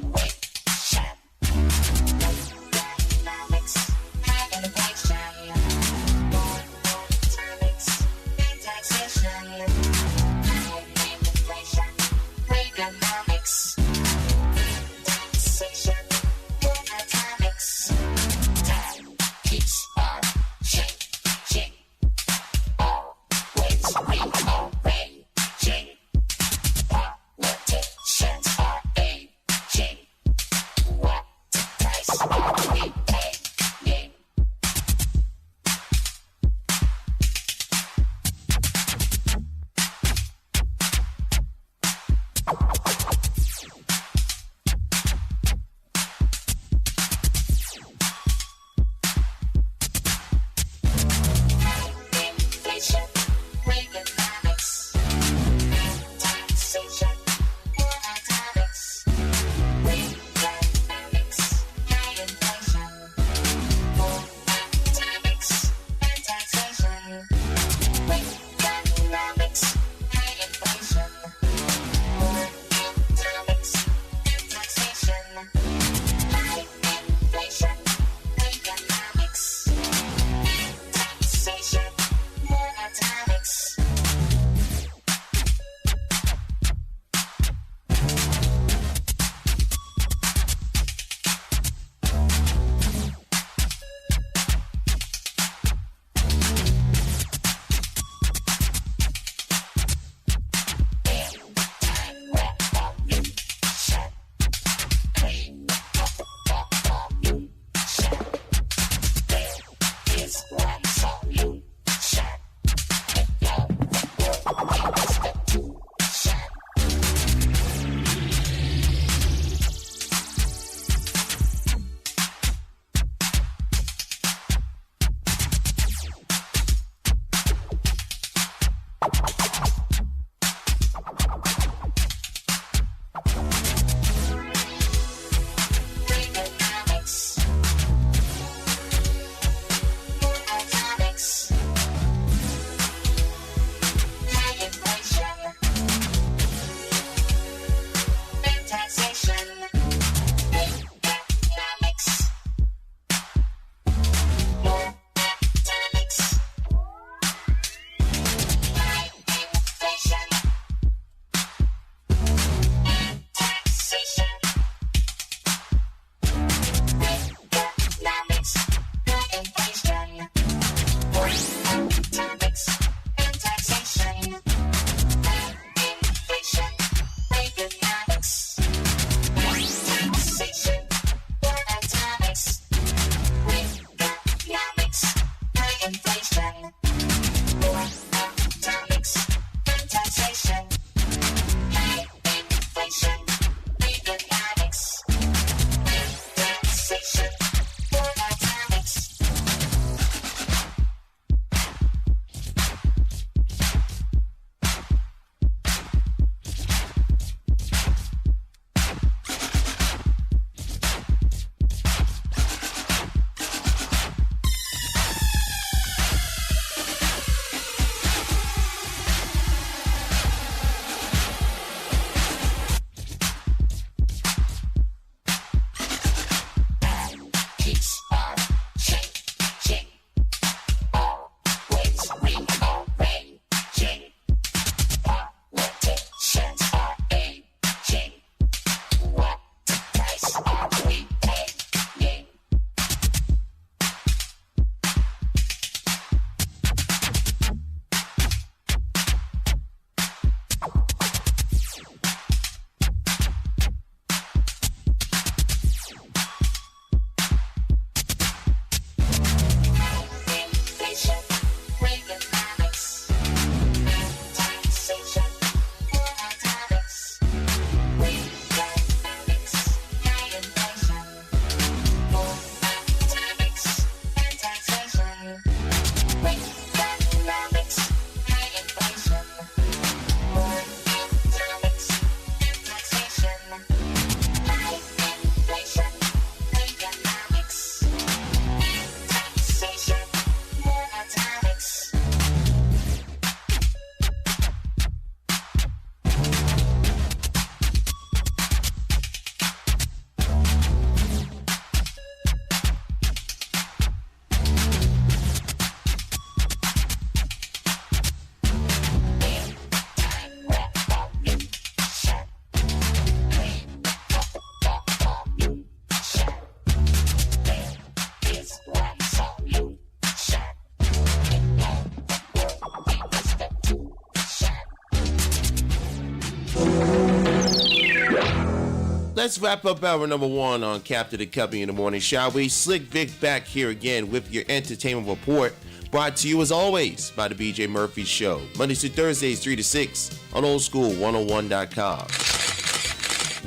let's wrap up hour number 1 on Captain the Company in the morning, shall we? Slick Vic back here again with your entertainment report, brought to you as always by the BJ Murphy Show, Mondays to Thursdays 3 to 6 on oldschool101.com.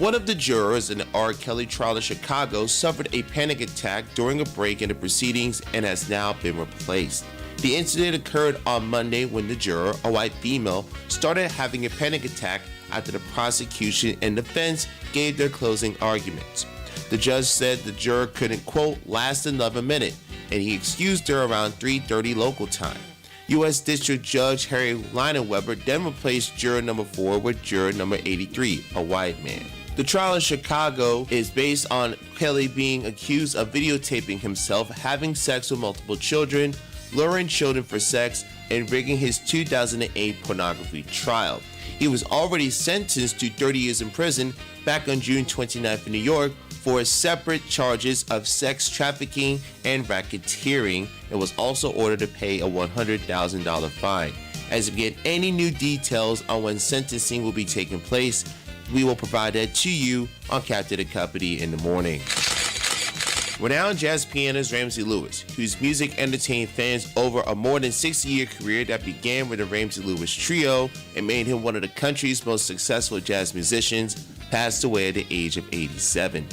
One of the jurors in the R. Kelly trial in Chicago suffered a panic attack during a break in the proceedings and has now been replaced. The incident occurred on Monday when the juror, a white female, started having a panic attack after the prosecution and defense gave their closing arguments. The judge said the juror couldn't, quote, last another minute, and he excused her around 3:30 local time. U.S. District Judge Harry Leinenweber then replaced juror number 4 with juror number 83, a white man. The trial in Chicago is based on Kelly being accused of videotaping himself having sex with multiple children, luring children for sex, and rigging his 2008 pornography trial. He was already sentenced to 30 years in prison back on June 29th in New York for separate charges of sex trafficking and racketeering, and was also ordered to pay a $100,000 fine. As we get any new details on when sentencing will be taking place, we will provide that to you on Captain the Company in the morning. Renowned jazz pianist Ramsey Lewis, whose music entertained fans over a more than 60-year career that began with the Ramsey Lewis Trio and made him one of the country's most successful jazz musicians, passed away at the age of 87.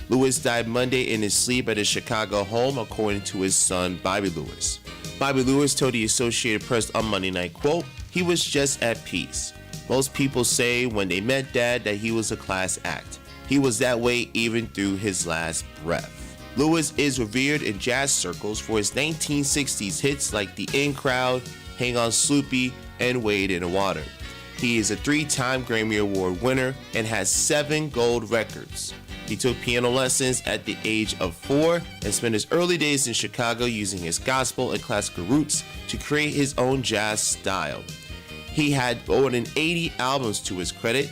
Lewis died Monday in his sleep at his Chicago home, according to his son, Bobby Lewis. Bobby Lewis told the Associated Press on Monday night, quote, "He was just at peace. Most people say when they met Dad that he was a class act. He was that way even through his last breath." Lewis is revered in jazz circles for his 1960s hits like The In Crowd, Hang On Sloopy, and Wade in the Water. He is a 3-time Grammy Award winner and has 7 gold records. He took piano lessons at the age of 4 and spent his early days in Chicago using his gospel and classical roots to create his own jazz style. He had more than 80 albums to his credit,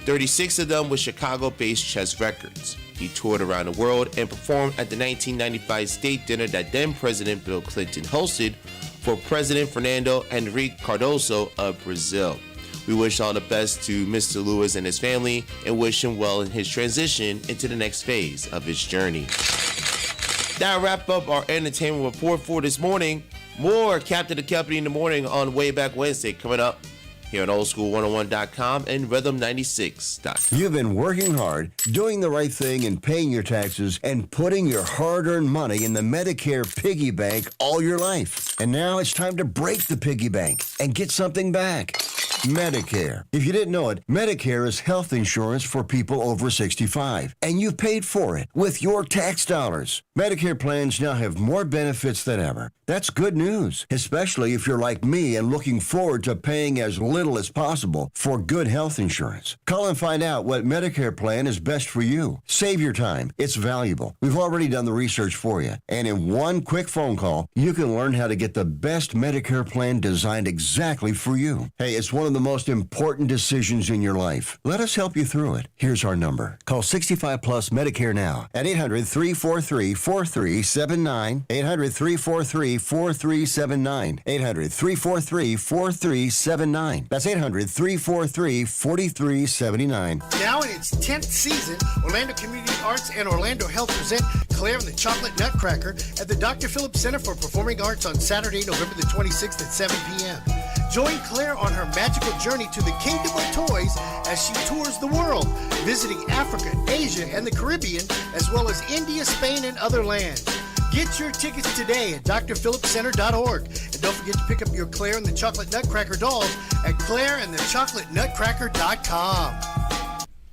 36 of them with Chicago-based Chess Records. He toured around the world and performed at the 1995 state dinner that then-President Bill Clinton hosted for President Fernando Henrique Cardoso of Brazil. We wish all the best to Mr. Lewis and his family and wish him well in his transition into the next phase of his journey. That'll wrap up our entertainment report for this morning. More Captain the Company in the morning on Way Back Wednesday coming up here on oldschool101.com and rhythm96.com. You've been working hard, doing the right thing and paying your taxes and putting your hard-earned money in the Medicare piggy bank all your life. And now it's time to break the piggy bank and get something back. Medicare. If you didn't know it, Medicare is health insurance for people over 65, and you've paid for it with your tax dollars. Medicare plans now have more benefits than ever. That's good news, especially if you're like me and looking forward to paying as little as possible for good health insurance. Call and find out what Medicare plan is best for you. Save your time. It's valuable. We've already done the research for you, and in one quick phone call, you can learn how to get the best Medicare plan designed exactly for you. Hey, it's one of the most important decisions in your life. Let us help you through it. Here's our number. Call 65 Plus Medicare now at 800-343-4379, 800-343-4379, 800-343-4379. That's 800-343-4379. Now in its 10th season, Orlando Community Arts and Orlando Health present Claire and the Chocolate Nutcracker at the Dr. Phillips Center for Performing Arts on Saturday, November the 26th at 7 p.m. Join Claire on her magical journey to the Kingdom of Toys as she tours the world, visiting Africa, Asia, and the Caribbean, as well as India, Spain, and other lands. Get your tickets today at drphillipscenter.org. And don't forget to pick up your Claire and the Chocolate Nutcracker dolls at claireandthechocolatenutcracker.com.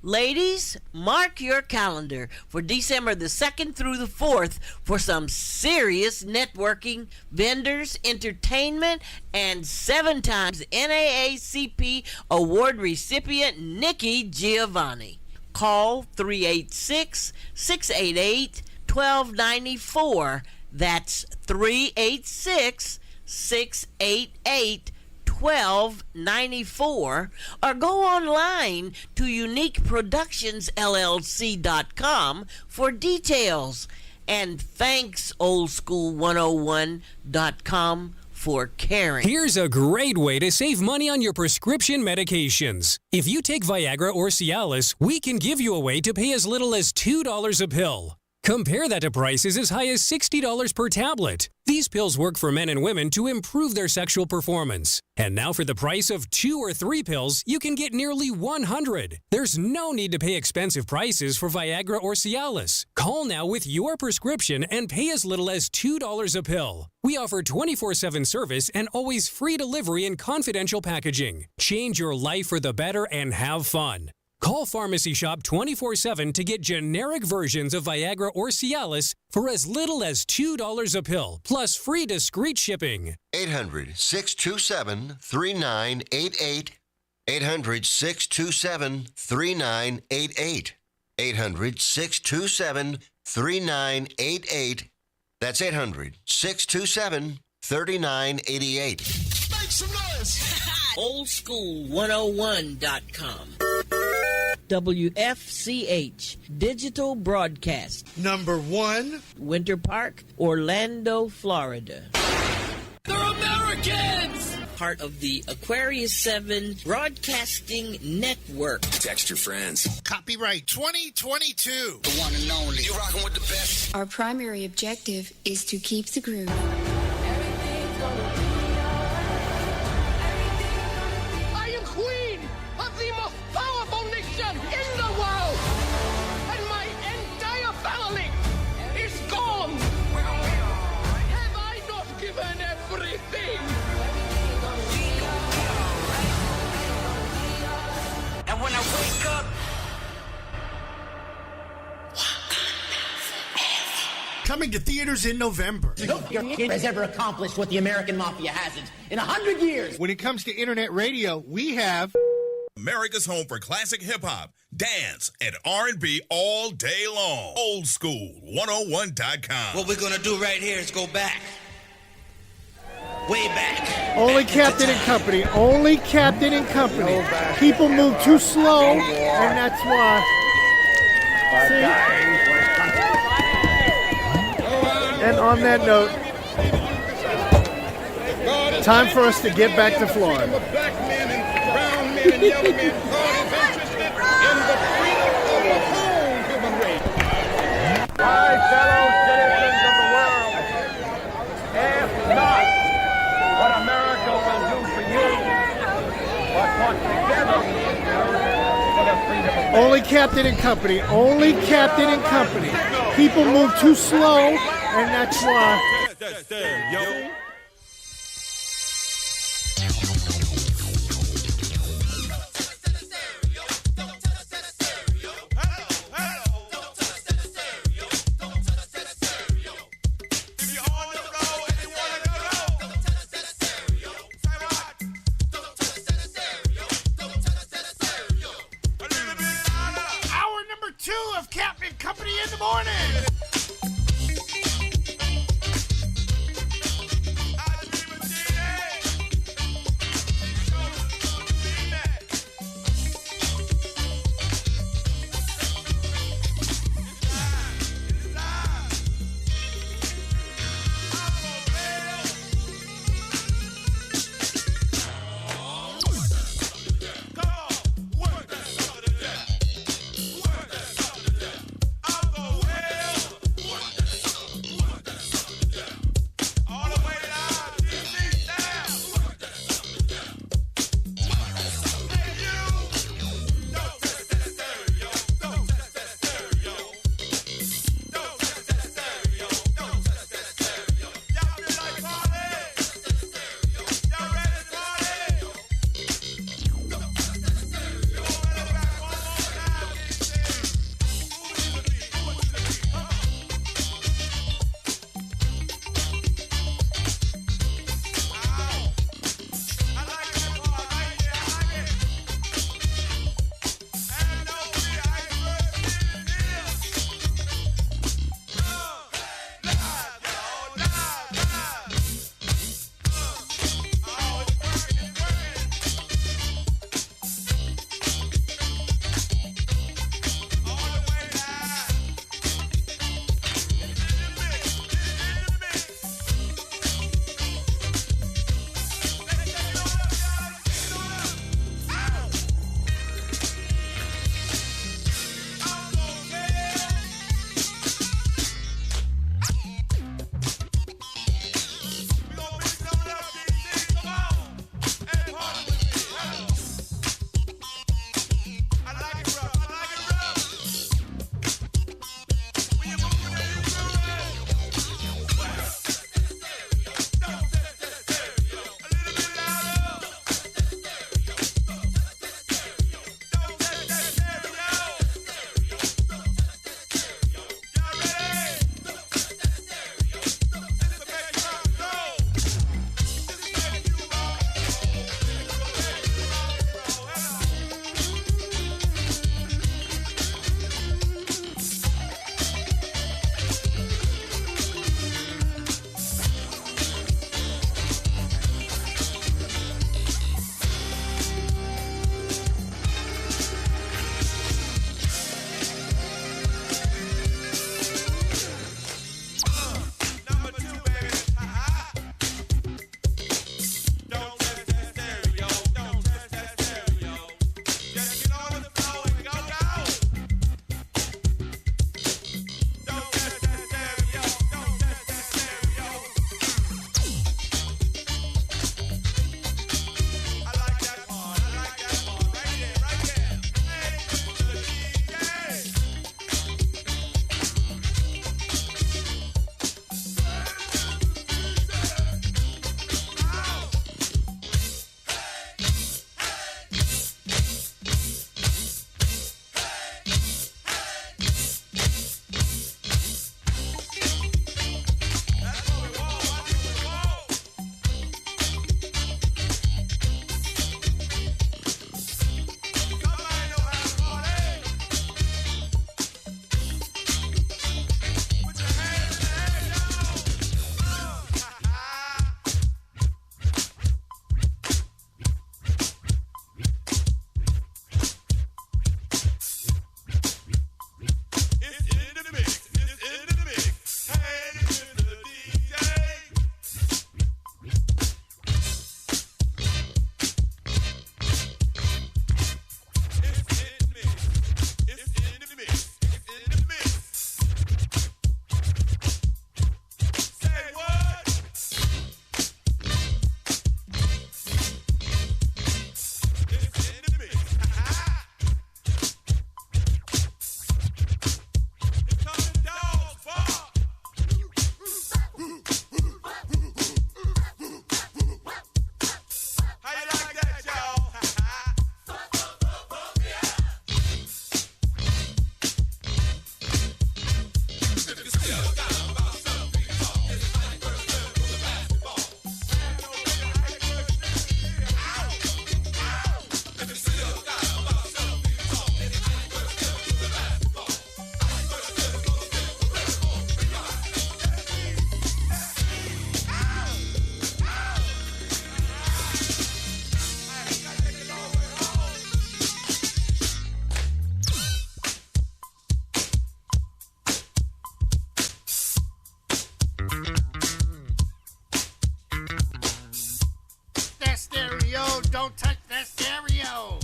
Ladies, mark your calendar for December the 2nd through the 4th for some serious networking, vendors, entertainment, and 7 times NAACP award recipient Nikki Giovanni. Call 386-688-1294. That's 386-688-1294, or go online to uniqueproductionsllc.com for details. And thanks oldschool101.com for caring. Here's a great way to save money on your prescription medications. If you take Viagra or Cialis, we can give you a way to pay as little as $2 a pill. Compare that to prices as high as $60 per tablet. These pills work for men and women to improve their sexual performance. And now for the price of 2 or 3 pills, you can get nearly 100. There's no need to pay expensive prices for Viagra or Cialis. Call now with your prescription and pay as little as $2 a pill. We offer 24/7 service and always free delivery and confidential packaging. Change your life for the better and have fun. Call Pharmacy Shop 24/7 to get generic versions of Viagra or Cialis for as little as $2 a pill, plus free discreet shipping. 800-627-3988. 800-627-3988. 800-627-3988. That's 800-627-3988. Make some noise! Oldschool101.com. WFCH Digital Broadcast. Number 1, Winter Park, Orlando, Florida. They're Americans! Part of the Aquarius 7 Broadcasting Network. Text your friends. copyright 2022. The one and only. You're rocking with the best. Our primary objective is to keep the groove. I am queen of the most powerful nation in the world, and my entire family is gone. Have I not given everything? And when I wake up, Coming to theaters in November. No kid has ever accomplished what the American Mafia hasn't in 100 years. When it comes to internet radio, we have America's home for classic hip-hop, dance, and R&B all day long. Oldschool101.com. What we're going to do right here is go back. Way back. Only Captain and Company. Only Captain and Company. People move too slow, and that's why. See? And on that note, time for us to get back to Florida. black men and brown men and yellow men God is interested in the freedom of the whole human race. My fellow citizens of the world, ask not what America will do for you, but what together we will do for the freedom of Only Captain and Company. Only Captain and Company. People move too slow, and that's why. Hour number 2 of Captain and Company in the morning. stereo.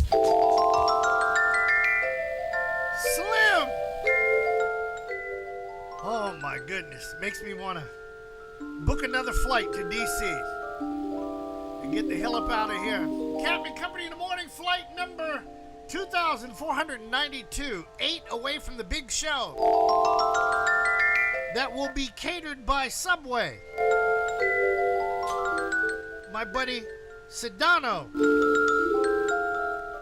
Slim. Oh my goodness. Makes me want to book another flight to D.C. and get the hell up out of here. Captain Company in the Morning, flight number 2,492, 8 away from the big show. That will be catered by Subway. My buddy Sedano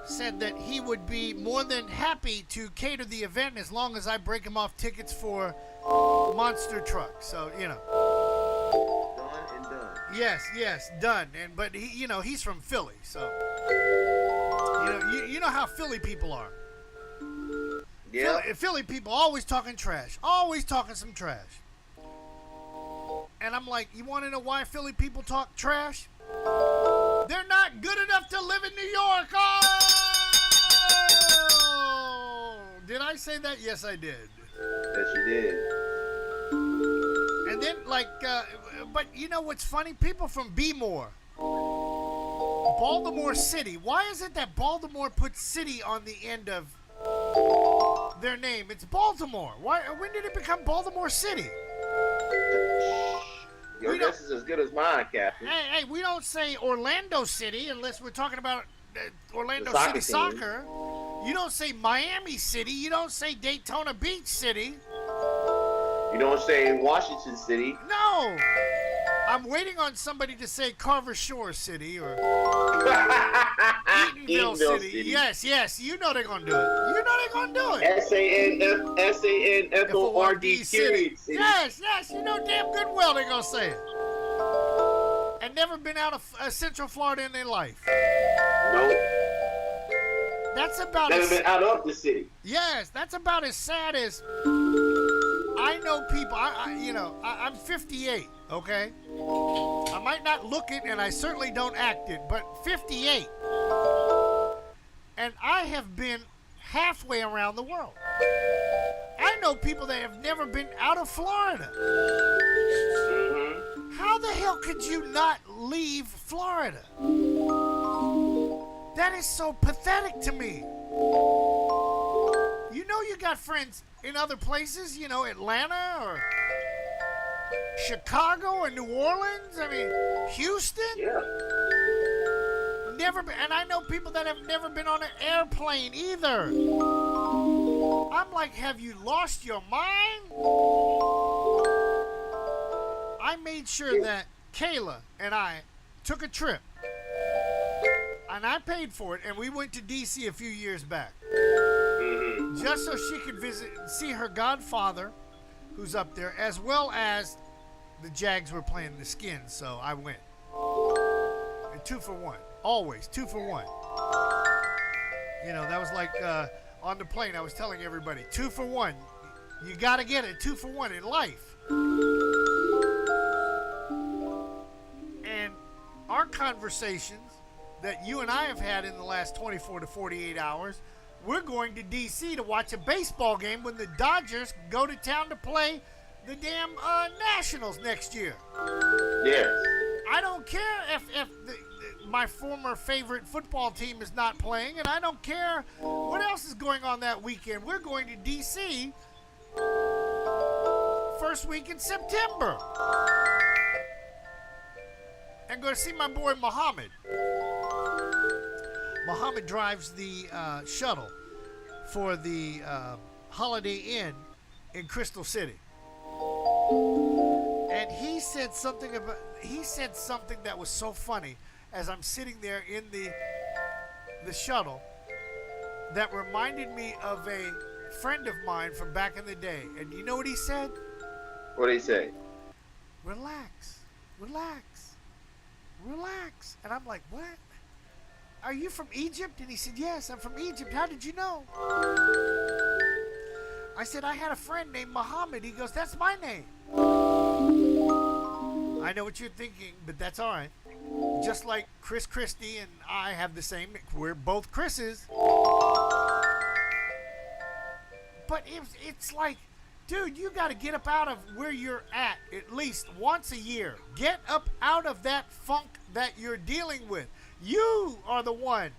said that he would be more than happy to cater the event as long as I break him off tickets for Monster Truck. So, you know. Done and done. Yes, done. But he, you know, he's from Philly, so you know how Philly people are. Yeah. Philly people always talking trash, always talking some trash. And I'm like, you want to know why Philly people talk trash? They're not good enough to live in New York. Oh! Did I say that? Yes, I did. Yes, you did. And then, but you know what's funny? People from Bmore, Baltimore City. Why is it that Baltimore puts city on the end of their name? It's Baltimore. Why? When did it become Baltimore City? Your guess is as good as mine, Captain. Hey, we don't say Orlando City unless we're talking about Orlando soccer City team. soccer. You don't say Miami City. You don't say Daytona Beach City. You don't say Washington City. No. I'm waiting on somebody to say Carver Shore City or Eatonville City. Yes. You know they're going to do it. You know they're going to do it. SANFORD City. Yes. You know damn good well they're going to say it. And never been out of Central Florida in their life. Nope. That's about Never been out of the city. Yes, that's about as sad as I know people. I'm 58, okay? I might not look it, and I certainly don't act it, but 58. And I have been halfway around the world. I know people that have never been out of Florida. Mm-hmm. How the hell could you not leave Florida? That is so pathetic to me. You know you got friends in other places, you know, Atlanta or Chicago or New Orleans. I mean, Houston. Yeah. Never been, and I know people that have never been on an airplane either. I'm like, have you lost your mind? I made sure that Kayla and I took a trip. And I paid for it, and we went to D.C. a few years back. Mm-hmm. Just so she could visit and see her godfather, who's up there, as well as the Jags were playing the Skins, so I went. And 2 for 1. Always 2 for 1. You know, that was like on the plane, I was telling everybody, 2 for 1. You got to get it, 2 for 1 in life. And our conversations that you and I have had in the last 24 to 48 hours, we're going to D.C. to watch a baseball game when the Dodgers go to town to play the damn Nationals next year. Yes. I don't care if my former favorite football team is not playing, and I don't care what else is going on that weekend. We're going to D.C. first week in September. And going to see my boy Muhammad. Muhammad drives the shuttle for the Holiday Inn in Crystal City. And he said something that was so funny as I'm sitting there in the shuttle that reminded me of a friend of mine from back in the day. And you know what he said? What did he say? Relax. And I'm like, what? Are you from Egypt? And he said, yes, I'm from Egypt. How did you know? I said, I had a friend named Muhammad. He goes, that's my name. I know what you're thinking, but that's all right. Just like Chris Christie and I have the same, we're both Chris's. But it's like, dude, you got to get up out of where you're at least once a year. Get up out of that funk that you're dealing with. You are the one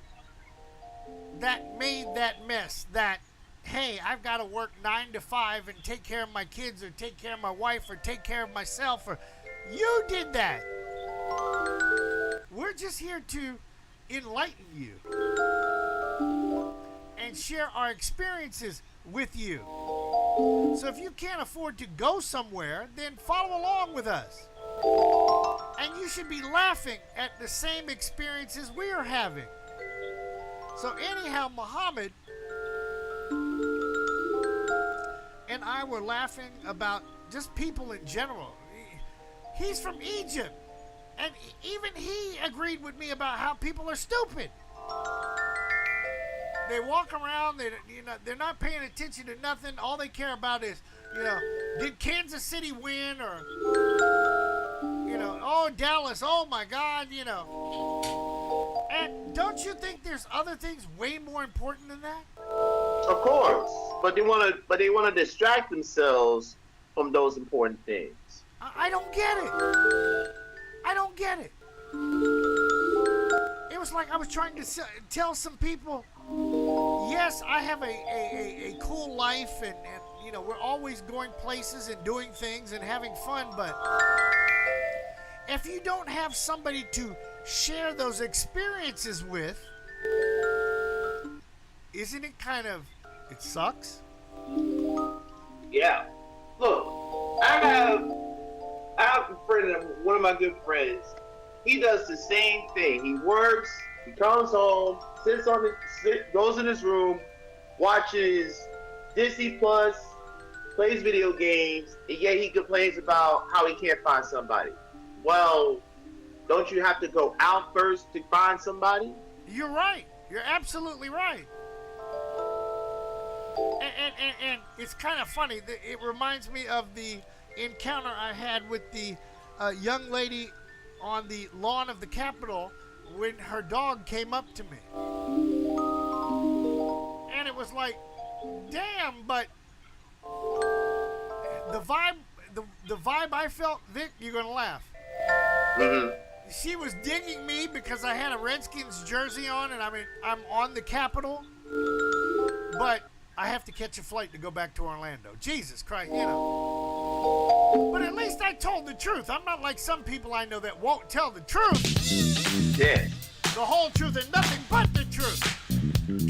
that made that mess, that, hey, I've got to work 9 to 5 and take care of my kids or take care of my wife or take care of myself, or you did that. We're just here to enlighten you and share our experiences with you. So if you can't afford to go somewhere, then follow along with us. And you should be laughing at the same experiences we are having. So anyhow, Muhammad and I were laughing about just people in general. He's from Egypt, and even he agreed with me about how people are stupid. They walk around, they're not paying attention to nothing. All they care about is, did Kansas City win, or, oh, Dallas, oh my God, And don't you think there's other things way more important than that? Of course, but they want to distract themselves from those important things. I don't get it. I don't get it. It was like I was trying to tell some people, yes, I have a cool life, and we're always going places and doing things and having fun, but if you don't have somebody to share those experiences with, isn't it it sucks? Yeah. Look, I have a friend, one of my good friends. He does the same thing. He works, he comes home, goes in his room, watches Disney Plus, plays video games, and yet he complains about how he can't find somebody. Well, don't you have to go out first to find somebody? You're right. You're absolutely right. And it's kind of funny. It reminds me of the encounter I had with the young lady on the lawn of the Capitol when her dog came up to me. And it was like, damn, but the vibe I felt, Vic, you're going to laugh. Mm-hmm. She was digging me because I had a Redskins jersey on, and I'm on the Capitol, but I have to catch a flight to go back to Orlando. Jesus Christ, But at least I told the truth. I'm not like some people I know that won't tell the truth. Yeah. The whole truth and nothing but the truth.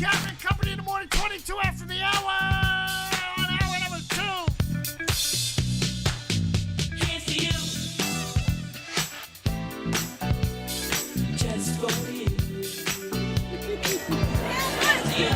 Captain Company in the morning, 22 after the hour. On hour number 2. Here's to you. Just for you. Here's to you.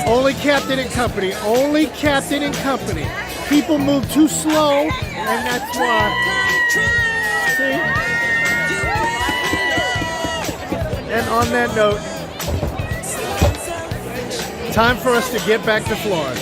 Only Captain and Company. Only Captain and Company. People move too slow, and that's why. See? And on that note, time for us to get back to Florida.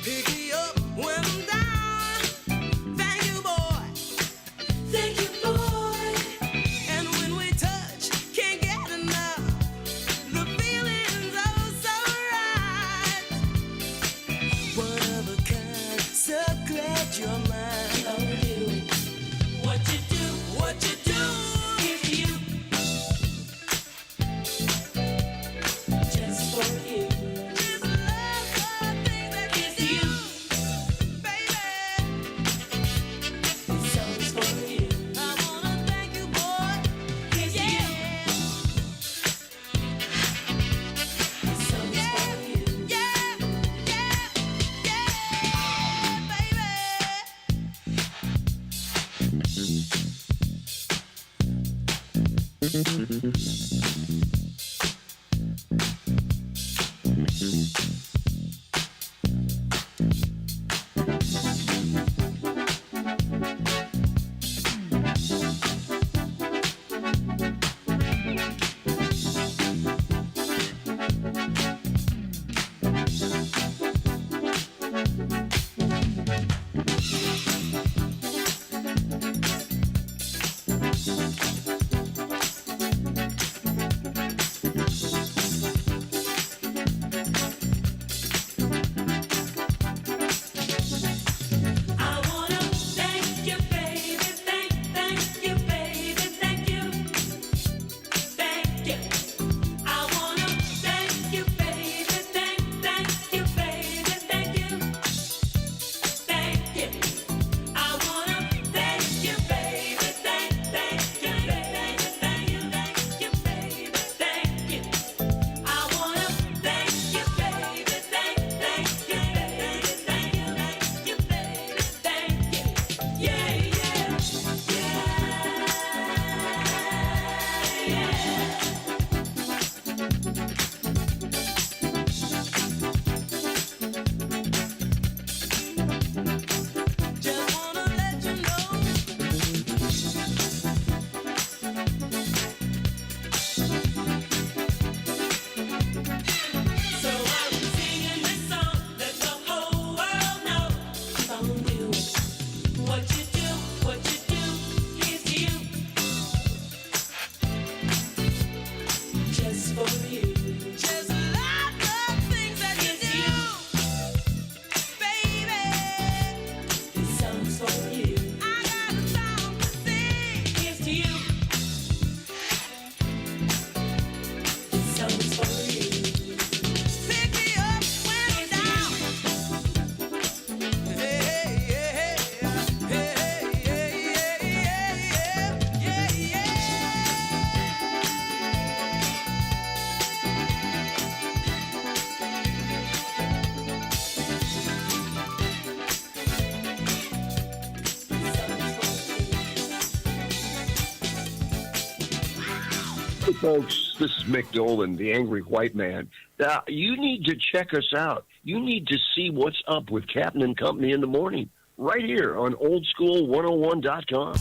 Pick me up when I'm down. Hey, folks, this is Mick Dolan, the Angry White Man. You need to check us out. You need to see what's up with Captain and Company in the morning, right here on oldschool101.com.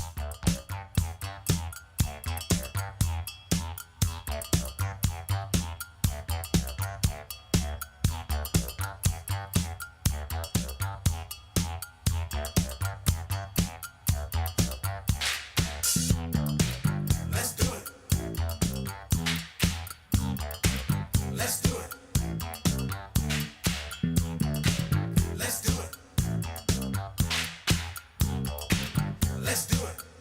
Let's do it.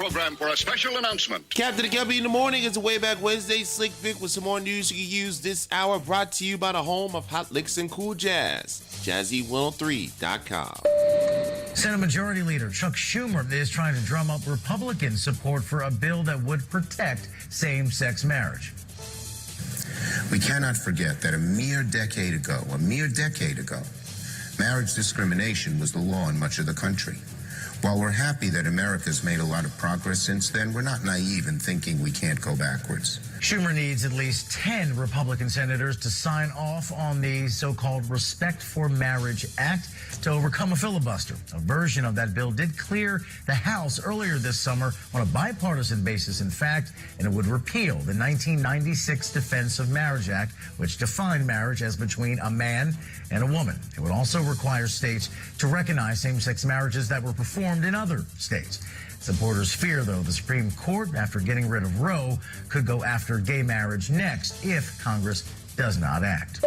Program for a special announcement. Captain Kelby in the Morning is a way back Wednesday. Slick Vic with some more news you can use this hour, brought to you by the home of Hot Licks and Cool Jazz, Jazzy103.com. Senate Majority Leader Chuck Schumer is trying to drum up Republican support for a bill that would protect same-sex marriage. We cannot forget that a mere decade ago, marriage discrimination was the law in much of the country. While we're happy that America's made a lot of progress since then, we're not naive in thinking we can't go backwards. Schumer needs at least 10 Republican senators to sign off on the so-called Respect for Marriage Act to overcome a filibuster. A version of that bill did clear the House earlier this summer on a bipartisan basis, in fact, and it would repeal the 1996 Defense of Marriage Act, which defined marriage as between a man and a woman. It would also require states to recognize same-sex marriages that were performed in other states. Supporters fear, though, the Supreme Court, after getting rid of Roe, could go after gay marriage next if Congress does not act.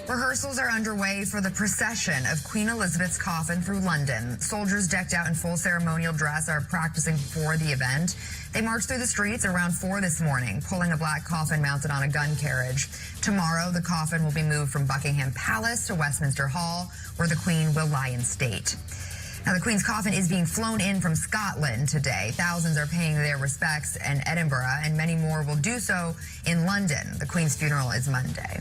Rehearsals are underway for the procession of Queen Elizabeth's coffin through London. Soldiers decked out in full ceremonial dress are practicing for the event. They marched through the streets around 4 this morning, pulling a black coffin mounted on a gun carriage. Tomorrow, the coffin will be moved from Buckingham Palace to Westminster Hall, where the Queen will lie in state. Now, the Queen's coffin is being flown in from Scotland today. Thousands are paying their respects in Edinburgh, and many more will do so in London. The Queen's funeral is Monday.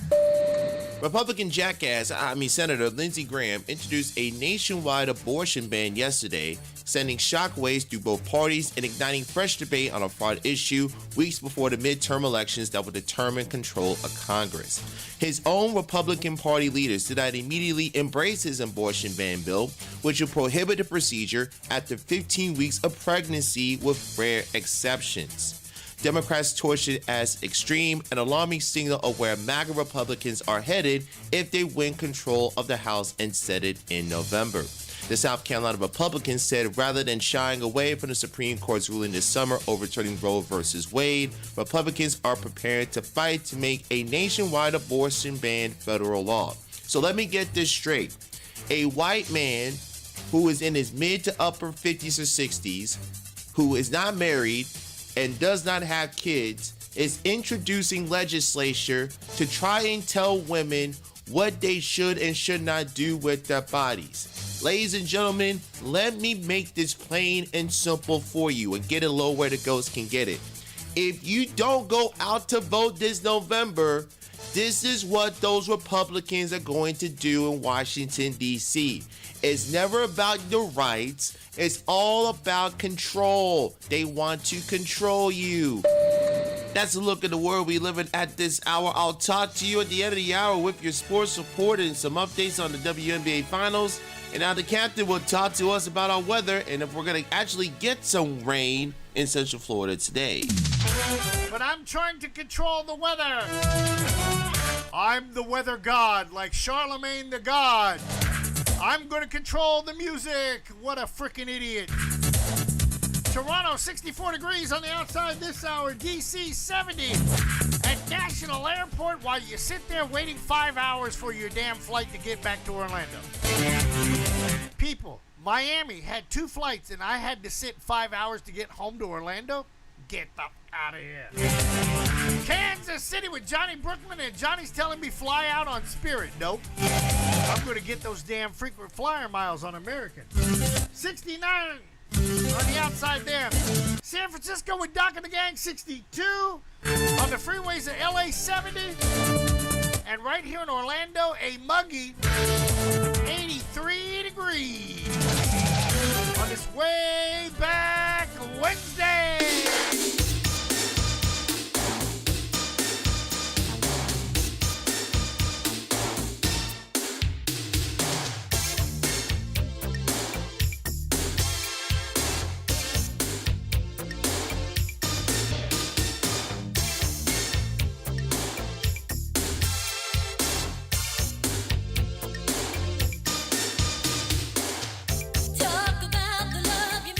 Republican Senator Lindsey Graham introduced a nationwide abortion ban yesterday, sending shockwaves through both parties and igniting fresh debate on a fraud issue weeks before the midterm elections that will determine control of Congress. His own Republican Party leaders did not immediately embrace his abortion ban bill, which will prohibit the procedure after 15 weeks of pregnancy with rare exceptions. Democrats torched it as extreme, an alarming signal of where MAGA Republicans are headed if they win control of the House and set it in November. The South Carolina Republicans said rather than shying away from the Supreme Court's ruling this summer overturning Roe v. Wade, Republicans are prepared to fight to make a nationwide abortion ban federal law. So let me get this straight. A white man who is in his mid to upper 50s or 60s, who is not married and does not have kids, is introducing legislation to try and tell women what they should and should not do with their bodies. Ladies and gentlemen, let me make this plain and simple for you and get it low where the ghost can get it. If you don't go out to vote this November, this is what those Republicans are going to do in Washington, D.C. It's never about your rights. It's all about control. They want to control you. That's a look at the world we live in at this hour. I'll talk to you at the end of the hour with your sports report and some updates on the WNBA Finals. And now the captain will talk to us about our weather and if we're going to actually get some rain in Central Florida today. But I'm trying to control the weather. I'm the weather god, like Charlemagne the God. I'm going to control the music. What a freaking idiot. Toronto, 64 degrees on the outside this hour. DC, 70 at National Airport while you sit there waiting 5 hours for your damn flight to get back to Orlando. People, Miami had 2 flights and I had to sit 5 hours to get home to Orlando. Get the out of here. Kansas City with Johnny Brookman, and Johnny's telling me fly out on Spirit. Nope. I'm going to get those damn frequent flyer miles on American. 69 on the outside there. San Francisco with Doc and the Gang, 62 on the freeways of LA, 70. And right here in Orlando, a muggy 83 degrees on this way back Wednesday. Talk about the love you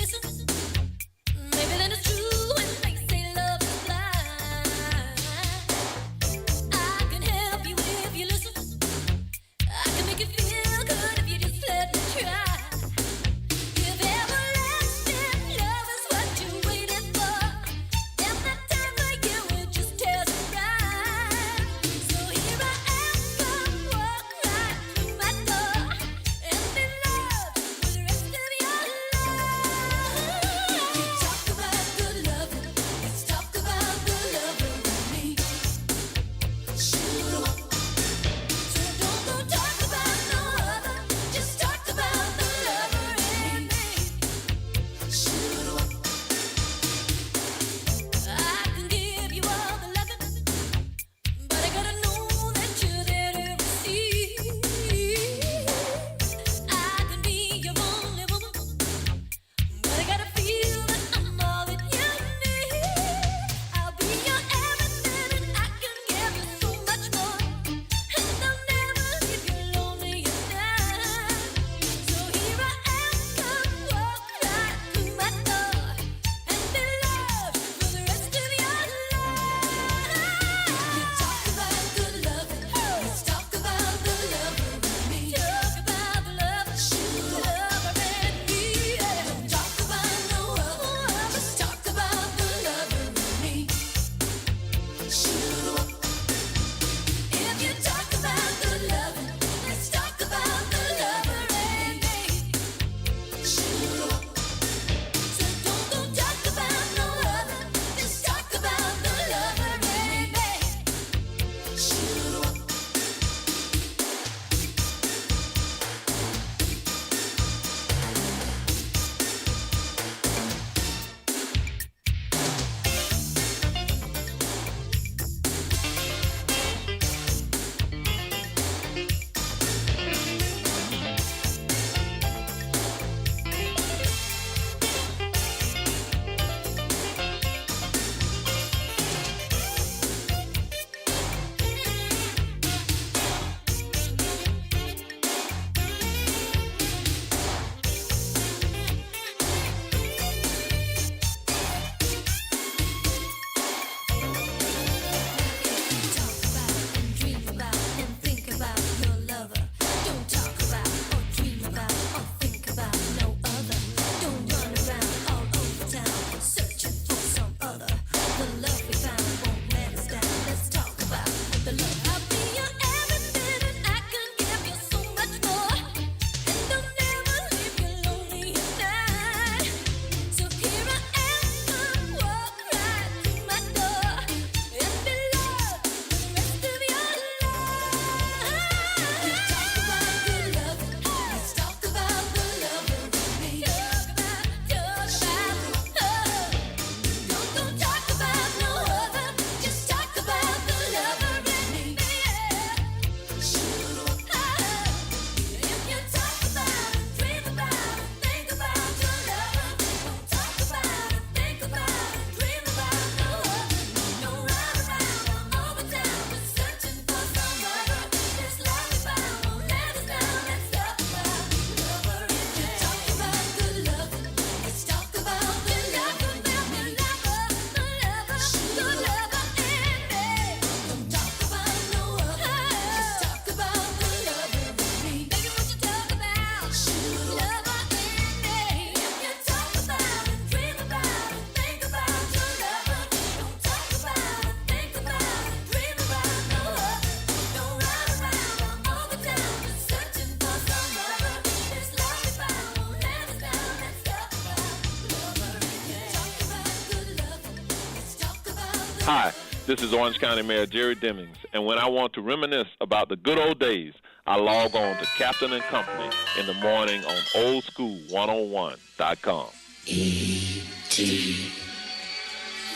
Hi, this is Orange County Mayor Jerry Demings, and when I want to reminisce about the good old days, I log on to Captain and Company in the morning on oldschool101.com. E.T.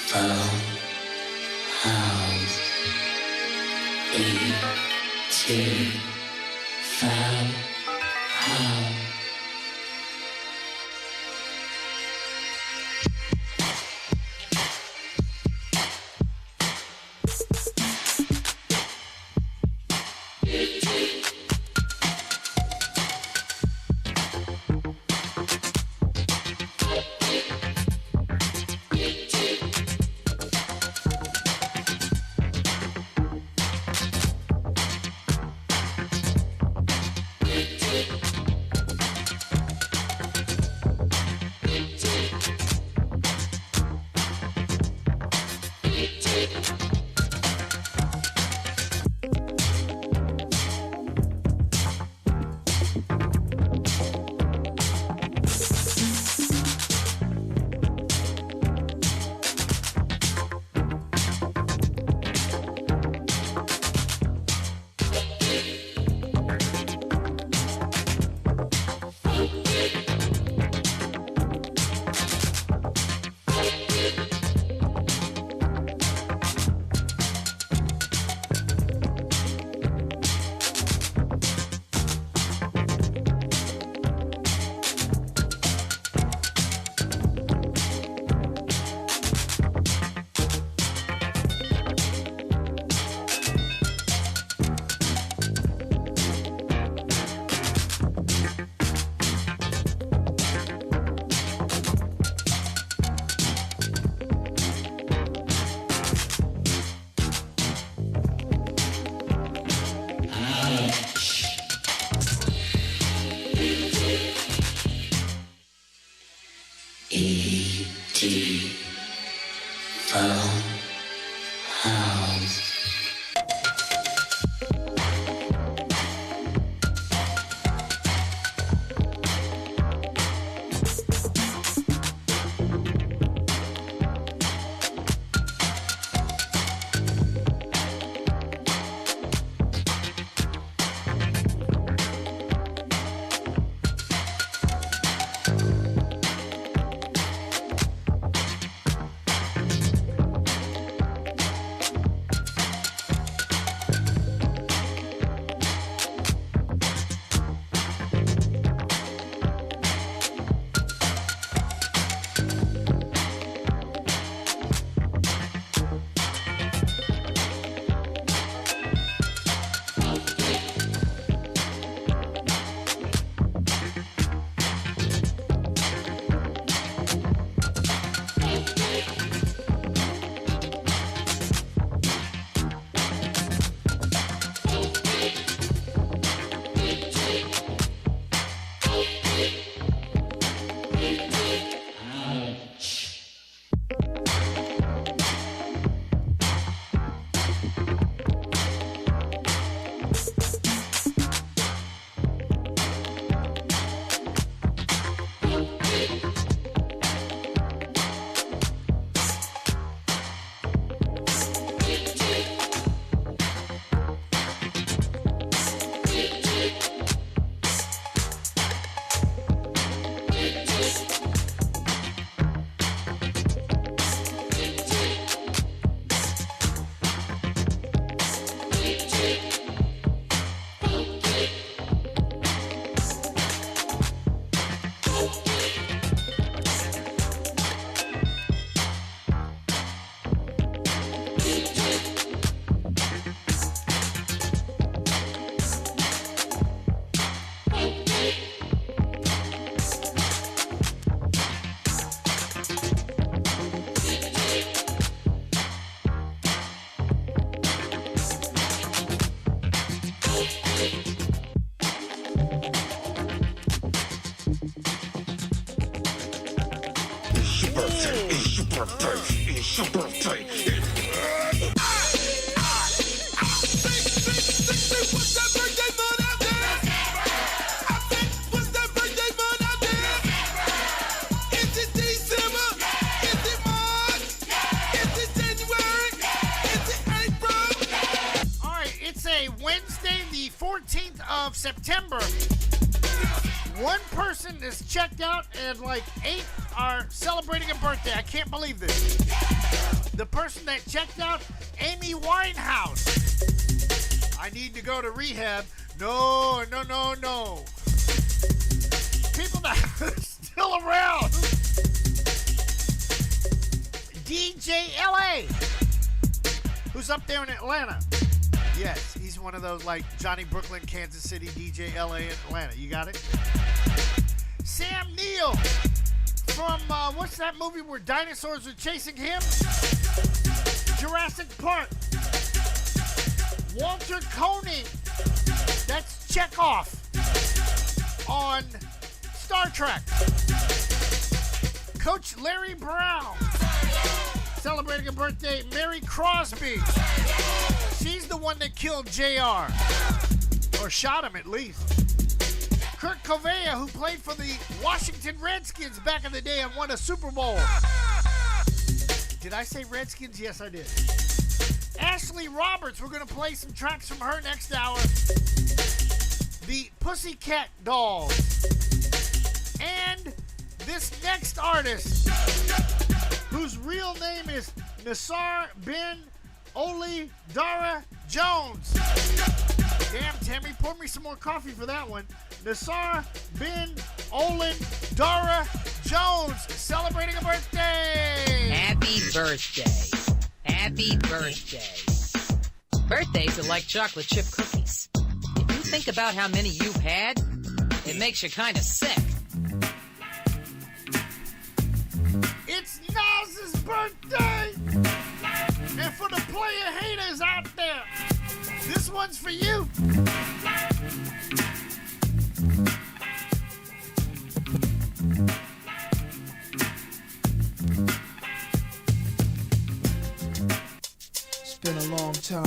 Phone House. E.T. Phone House. E.T. Phone House. September, one person is checked out and like 8 are celebrating a birthday. I can't believe this. The person that checked out, Amy Winehouse. I need to go to rehab. No. People that are still around. DJ LA, who's up there in Atlanta. Yes, he's one of those like Johnny Brooklyn, Kansas City, DJ LA in Atlanta. You got it? Sam Neill from, what's that movie where dinosaurs are chasing him? Jurassic Park. Walter Koenig. That's Chekhov on Star Trek. Coach Larry Brown. Celebrating a birthday, Mary Crosby. She's the one that killed JR. Or shot him at least. Kurt Covea, who played for the Washington Redskins back in the day and won a Super Bowl. Did I say Redskins? Yes, I did. Ashley Roberts, we're going to play some tracks from her next hour. The Pussycat Dolls. And this next artist, whose real name is Nassar bin Oli Dara Jones. Damn, Tammy, pour me some more coffee for that one. Nassar bin Olin Dara Jones celebrating a birthday. Happy birthday. Happy birthday. Birthdays are like chocolate chip cookies. If you think about how many you've had, it makes you kind of sick. It's Nas's birthday! And for the player haters out there, this one's for you. It's been a long time.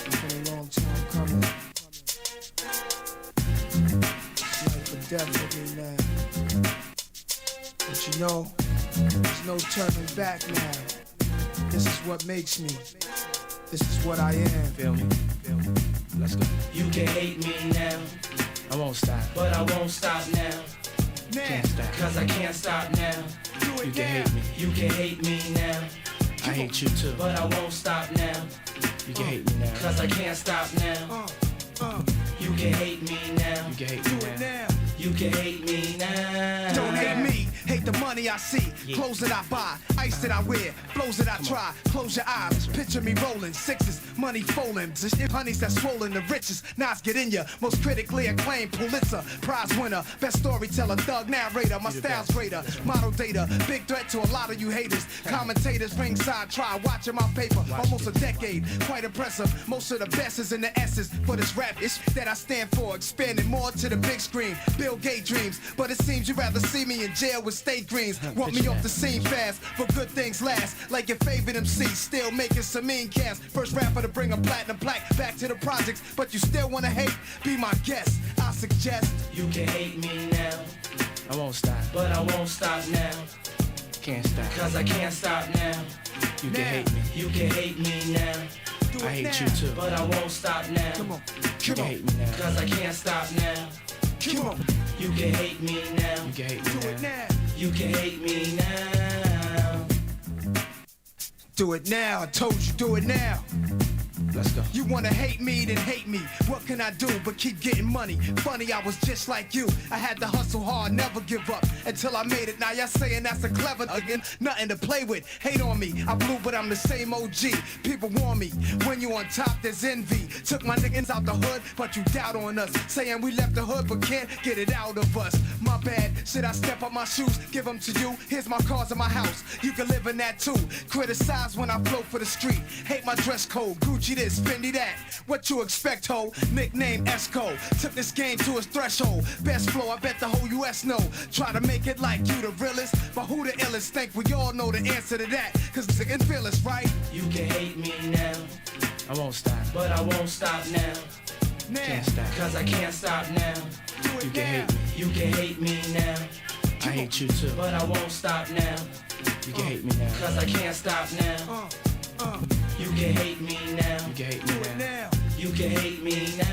It's been a long time coming. It's life or death with me now. But you know, there's no turning back now. This is what makes me. This is what I am. Feel me? Let's go. You can hate me now, I won't stop. but I won't stop now. Can't stop. Cause I can't stop now. You can hate me. You can hate me now, I hate you too. but I won't stop now. You can hate me now. Cause I can't stop now. You can hate me now. You can hate me now. You can hate me now. Don't hate me. Hate the money I see, clothes that I buy, ice that I wear, flows that I try. Close your eyes, picture me rolling, sixes, money folding, honeys that swollen, the richest. Nas get in ya, most critically acclaimed Pulitzer Prize winner, best storyteller, thug narrator, my style's greater, model data, big threat to a lot of you haters. Commentators ringside try watching my paper, almost a decade, quite impressive. Most of the best is in the S's for this rap ish that I stand for, expanding more to the big screen. Bill Gates dreams, but it seems you'd rather see me in jail with state greens. Want me off the scene fast, for good things last. Like your favorite MC, still making some mean cast. First rapper to bring a platinum plaque back to the projects, but you still wanna hate? Be my guest, I suggest. You can hate me now, I won't stop, but I won't stop now. Can't stop. Cause I can't stop now. You can hate me. You can hate me now, I hate you too. but I won't stop now. Come on. You can hate me now. Cause I can't stop now. Come on. You can hate me now. You can hate me now. You can hate me now. Do it now, I told you, do it now. Let's go. You wanna hate me, then hate me. What can I do but keep getting money? Funny, I was just like you. I had to hustle hard, never give up until I made it. Now y'all saying that's a clever again. Nothing to play with. Hate on me. I blew, but I'm the same OG. People warn me. When you on top, there's envy. Took my niggas out the hood, but you doubt on us. Saying we left the hood, but can't get it out of us. My bad. Should I step up my shoes? Give them to you. Here's my cars in my house. You can live in that too. Criticize when I flow for the street. Hate my dress code. Gucci this, Fendi that. What you expect, ho? Nickname Esco. Took this game to its threshold. Best flow, I bet the whole US know. Try to make it like you the realest, but who the illest? Think we all know the answer to that. Cause it's and fearless, right? You can hate me now, I won't stop, but I won't stop now. can't stop. Cause I can't stop now. You can hate me. You can hate me now, I hate you too. but I won't stop now. You can hate me now. Cause I can't stop now. You can hate me now. You can hate me now. You You can hate me now.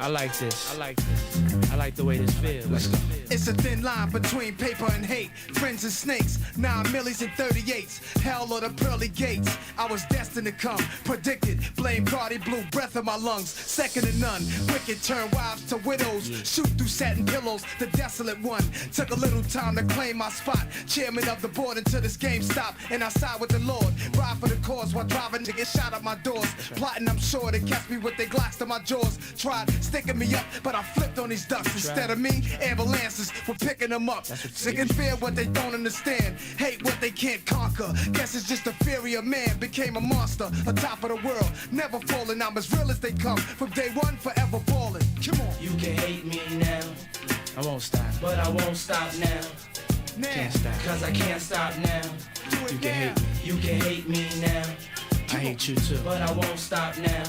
I like this. I like this. I like the way this feels. Let's go. It's a thin line between paper and hate. Friends and snakes, 9 millies and 38s. Hell or the pearly gates. I was destined to come, predicted. Blame Cardi, blew breath in my lungs. Second to none. Wicked turn wives to widows. Shoot through satin pillows, the desolate one. Took a little time to claim my spot. Chairman of the board until this game stopped. And I side with the Lord. Ride for the cause while driving to get shot at my doors. Plotting, I'm sure they catch me with their Glocks to my jaws. Tried sticking me up, but I flipped on these ducks. Instead of me, ambulances were picking them up. Sick and fear what they don't understand. Hate what they can't conquer. Guess it's just the fury of man. Became a monster, on top of the world. Never falling, I'm as real as they come. From day one, forever balling. Come on. You can hate me now. I won't stop. But I won't stop now. Can't stop. Cause I can't stop now. You can hate me. You can hate me now. I hate you too. But I won't stop now.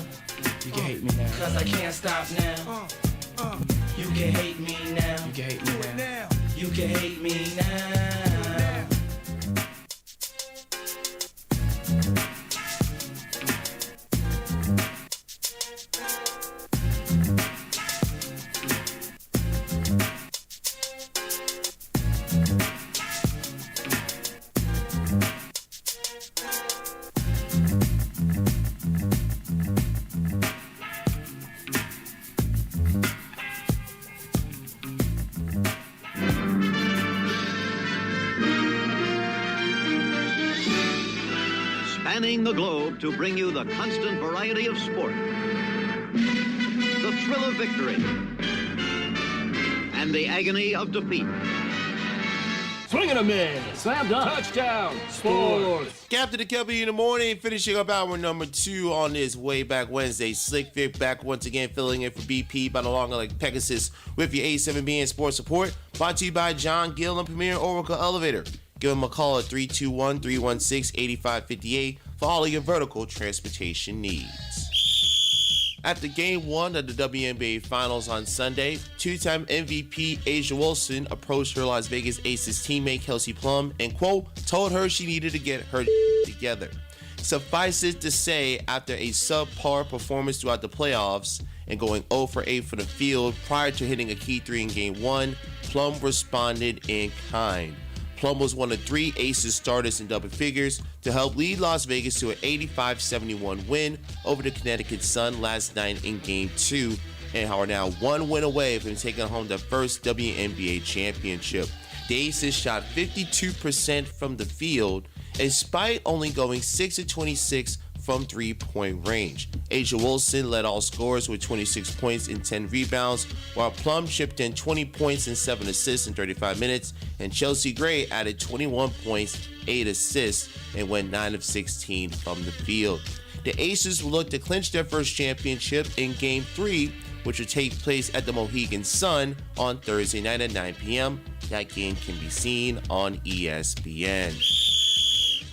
You can hate me now. Cause I can't stop now. You can hate me now. You can hate me now. You can hate me now. Spanning the globe to bring you the constant variety of sport, the thrill of victory, and the agony of defeat. Swing and a miss. Slam dunk. Touchdown. Sports. Captain and Kelby in the morning, finishing up hour number 2 on this way back Wednesday. Slick Vic back once again, filling in for BP by the long like Pegasus with your A7BN sports support. Brought to you by John Gill and Premier Oracle Elevator. Give them a call at 321-316-8558 for all of your vertical transportation needs. After Game 1 of the WNBA Finals on Sunday, two-time MVP A'ja Wilson approached her Las Vegas Aces teammate Kelsey Plum and, quote, told her she needed to get her together. Suffice it to say, after a subpar performance throughout the playoffs and going 0 for 8 from the field prior to hitting a key 3 in Game 1, Plum responded in kind. Plum was one of 3 Aces starters in double figures to help lead Las Vegas to an 85-71 win over the Connecticut Sun last night in Game 2, and are now 1 win away from taking home their first WNBA championship. The Aces shot 52% from the field, despite only going 6-26 from three-point range. A'ja Wilson led all scorers with 26 points and 10 rebounds, while Plum chipped in 20 points and 7 assists in 35 minutes, and Chelsea Gray added 21 points, 8 assists, and went 9 of 16 from the field. The Aces will look to clinch their first championship in Game 3, which will take place at the Mohegan Sun on Thursday night at 9 p.m. That game can be seen on ESPN.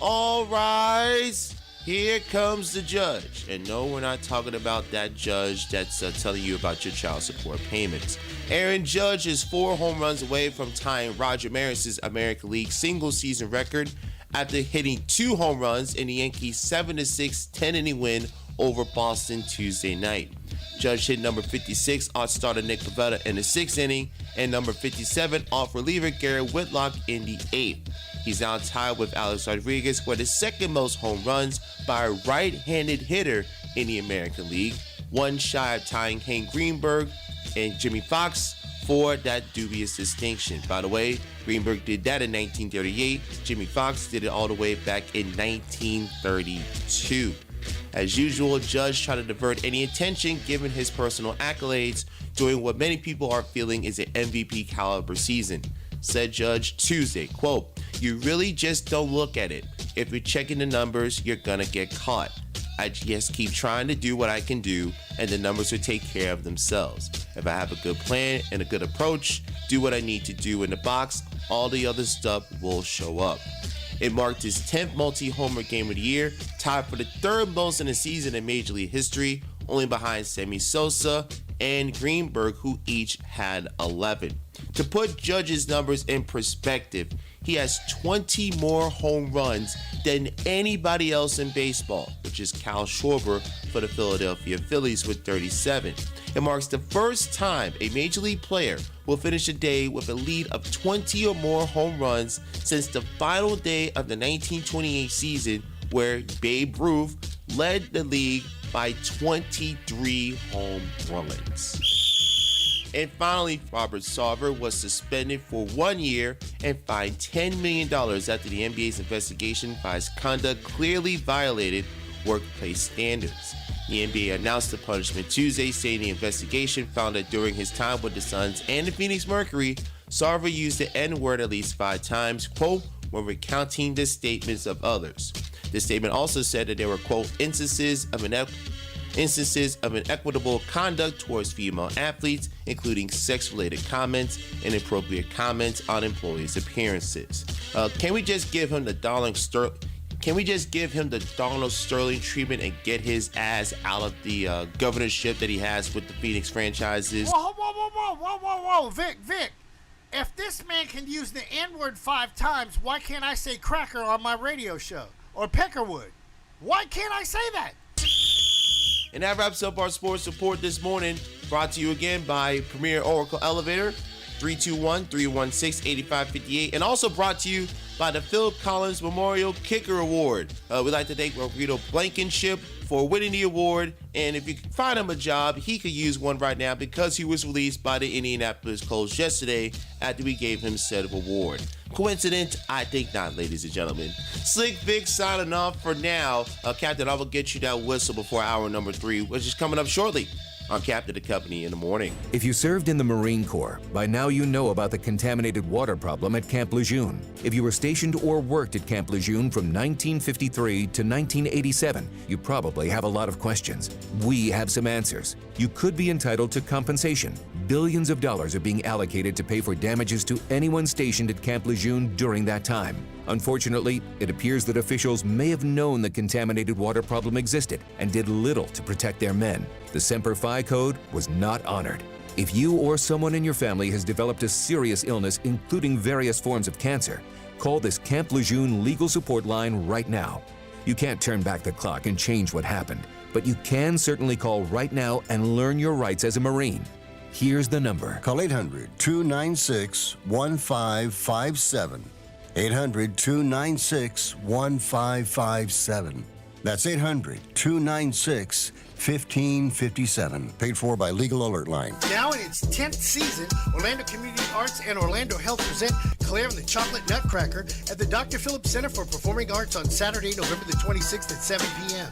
All rise. Here comes the judge. And no, we're not talking about that judge that's telling you about your child support payments. Aaron Judge is 4 home runs away from tying Roger Maris's American League single season record after hitting 2 home runs in the Yankees' 7-6 10-inning win over Boston Tuesday night. Judge hit number 56 off starter Nick Pivetta in the 6th inning and number 57 off reliever Garrett Whitlock in the 8th. He's now tied with Alex Rodriguez for the second most home runs by a right-handed hitter in the American League, one shy of tying Hank Greenberg and Jimmy Fox for that dubious distinction. By the way, Greenberg did that in 1938. Jimmy Fox did it all the way back in 1932. As usual, Judge tried to divert any attention given his personal accolades during what many people are feeling is an MVP caliber season. Said Judge Tuesday, quote, "You really just don't look at it. If you're checking the numbers, you're gonna get caught. I just keep trying to do what I can do, and the numbers will take care of themselves. If I have a good plan and a good approach, do what I need to do in the box, all the other stuff will show up." It marked his 10th multi-homer game of the year, tied for the third most in a season in Major League history, only behind Sammy Sosa and Greenberg, who each had 11. To put Judge's numbers in perspective, he has 20 more home runs than anybody else in baseball, which is Kyle Schwarber for the Philadelphia Phillies with 37. It marks the first time a Major League player will finish a day with a lead of 20 or more home runs since the final day of the 1928 season, where Babe Ruth led the league by 23 home runs. And finally, Robert Sarver was suspended for 1 year and fined $10 million after the NBA's investigation for his conduct clearly violated workplace standards. The NBA announced the punishment Tuesday, saying the investigation found that during his time with the Suns and the Phoenix Mercury, Sarver used the N-word at least 5 times, quote, when recounting the statements of others. The statement also said that there were, quote, instances of inequitable conduct towards female athletes, including sex-related comments and inappropriate comments on employees' appearances. Can we just give him the Donald Sterling treatment and get his ass out of the governorship that he has with the Phoenix franchises? Whoa, Vic. If this man can use the N-word 5 times, why can't I say cracker on my radio show? Or peckerwood? Why can't I say that? And that wraps up our sports report this morning, brought to you again by Premier Oracle Elevator, 321-316-8558, and also brought to you by the Phil Collins Memorial Kicker Award. We'd like to thank Rodrigo Blankenship for winning the award, and if you can find him a job, he could use one right now because he was released by the Indianapolis Colts yesterday after we gave him said award. Coincidence? I think not, ladies and gentlemen. Slick Vic signing off for now. Captain, I will get you that whistle before hour number 3, which is coming up shortly. I'm Captain of the Company in the Morning. If you served in the Marine Corps, by now you know about the contaminated water problem at Camp Lejeune. If you were stationed or worked at Camp Lejeune from 1953 to 1987, you probably have a lot of questions. We have some answers. You could be entitled to compensation. Billions of dollars are being allocated to pay for damages to anyone stationed at Camp Lejeune during that time. Unfortunately, it appears that officials may have known the contaminated water problem existed and did little to protect their men. The Semper Fi code was not honored. If you or someone in your family has developed a serious illness, including various forms of cancer, call this Camp Lejeune legal support line right now. You can't turn back the clock and change what happened, but you can certainly call right now and learn your rights as a Marine. Here's the number. Call 800-296-1557. 800-296-1557. That's 800-296-1557. Paid for by Legal Alert Line. Now in its 10th season, Orlando Community Arts and Orlando Health present Claire and the Chocolate Nutcracker at the Dr. Phillips Center for Performing Arts on Saturday, November the 26th at 7 p.m.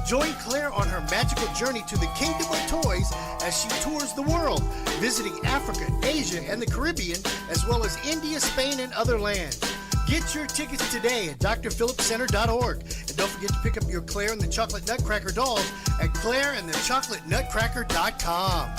Join Claire on her magical journey to the Kingdom of Toys as she tours the world, visiting Africa, Asia, and the Caribbean, as well as India, Spain, and other lands. Get your tickets today at drphillipscenter.org. And don't forget to pick up your Claire and the Chocolate Nutcracker dolls at claireandthechocolatenutcracker.com.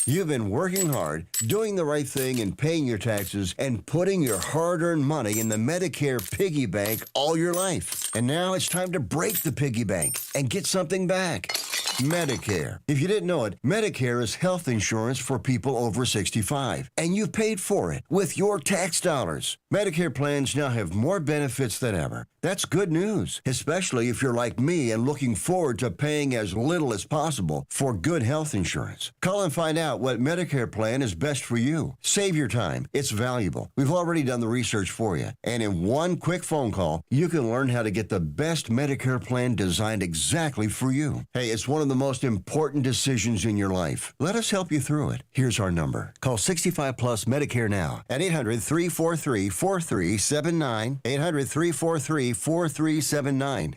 You've been working hard, doing the right thing, and paying your taxes, and putting your hard-earned money in the Medicare piggy bank all your life. And now it's time to break the piggy bank and get something back. Medicare. If you didn't know it, Medicare is health insurance for people over 65, and you've paid for it with your tax dollars. Medicare plans now have more benefits than ever. That's good news, especially if you're like me and looking forward to paying as little as possible for good health insurance. Call and find out what Medicare plan is best for you. Save your time. It's valuable. We've already done the research for you, and in one quick phone call, you can learn how to get the best Medicare plan designed exactly for you. Hey, it's one of the most important decisions in your life. Let us help you through it. Here's our number. Call 65 Plus Medicare now at 800-343-4379, 800-343-4379,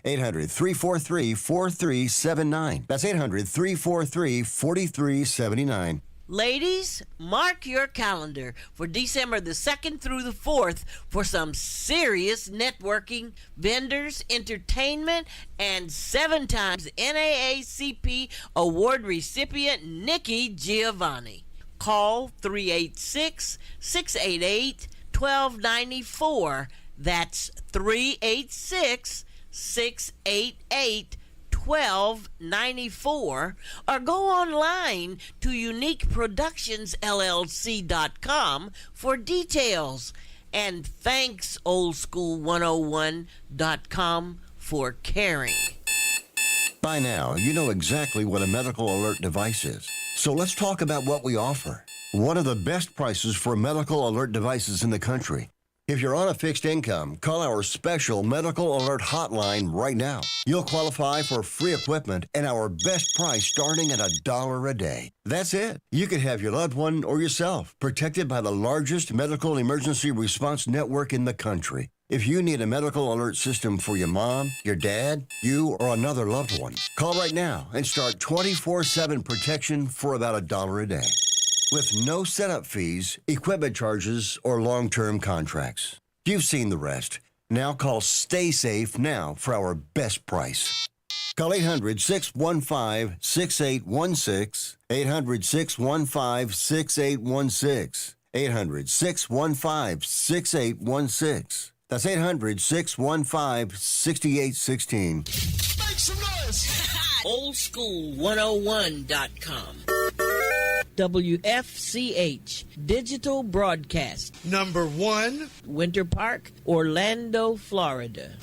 800-343-4379. That's 800-343-4379. Ladies, mark your calendar for December the 2nd through the 4th for some serious networking, vendors, entertainment, and 7 times NAACP award recipient Nikki Giovanni. Call 386-688-1294 That's 386-688-1294, or go online to uniqueproductionsllc.com for details. And thanks oldschool101.com for caring. By now, you know exactly what a medical alert device is. So let's talk about what we offer. One of the best prices for medical alert devices in the country. If you're on a fixed income, call our special medical alert hotline right now. You'll qualify for free equipment and our best price starting at $1 a day. That's it. You could have your loved one or yourself protected by the largest medical emergency response network in the country. If you need a medical alert system for your mom, your dad, you, or another loved one, call right now and start 24/7 protection for about $1 a day. With no setup fees, equipment charges, or long-term contracts. You've seen the rest. Now call Stay Safe now for our best price. Call 800-615-6816, 800-615-6816, 800-615-6816. That's 800-615-6816. Make some noise! Oldschool101.com. WFCH Digital Broadcast. Number 1, Winter Park, Orlando, Florida.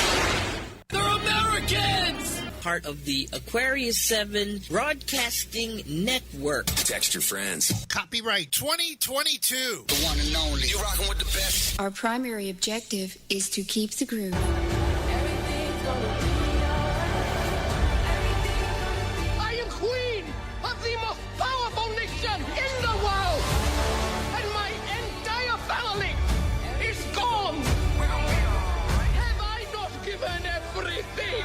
They're Americans! Part of the Aquarius 7 Broadcasting Network. Text your friends. Copyright 2022. The one and only. You rockin' with the best. Our primary objective is to keep the groove. I am queen of the most powerful nation in the world! And my entire family is gone! Have I not given everything?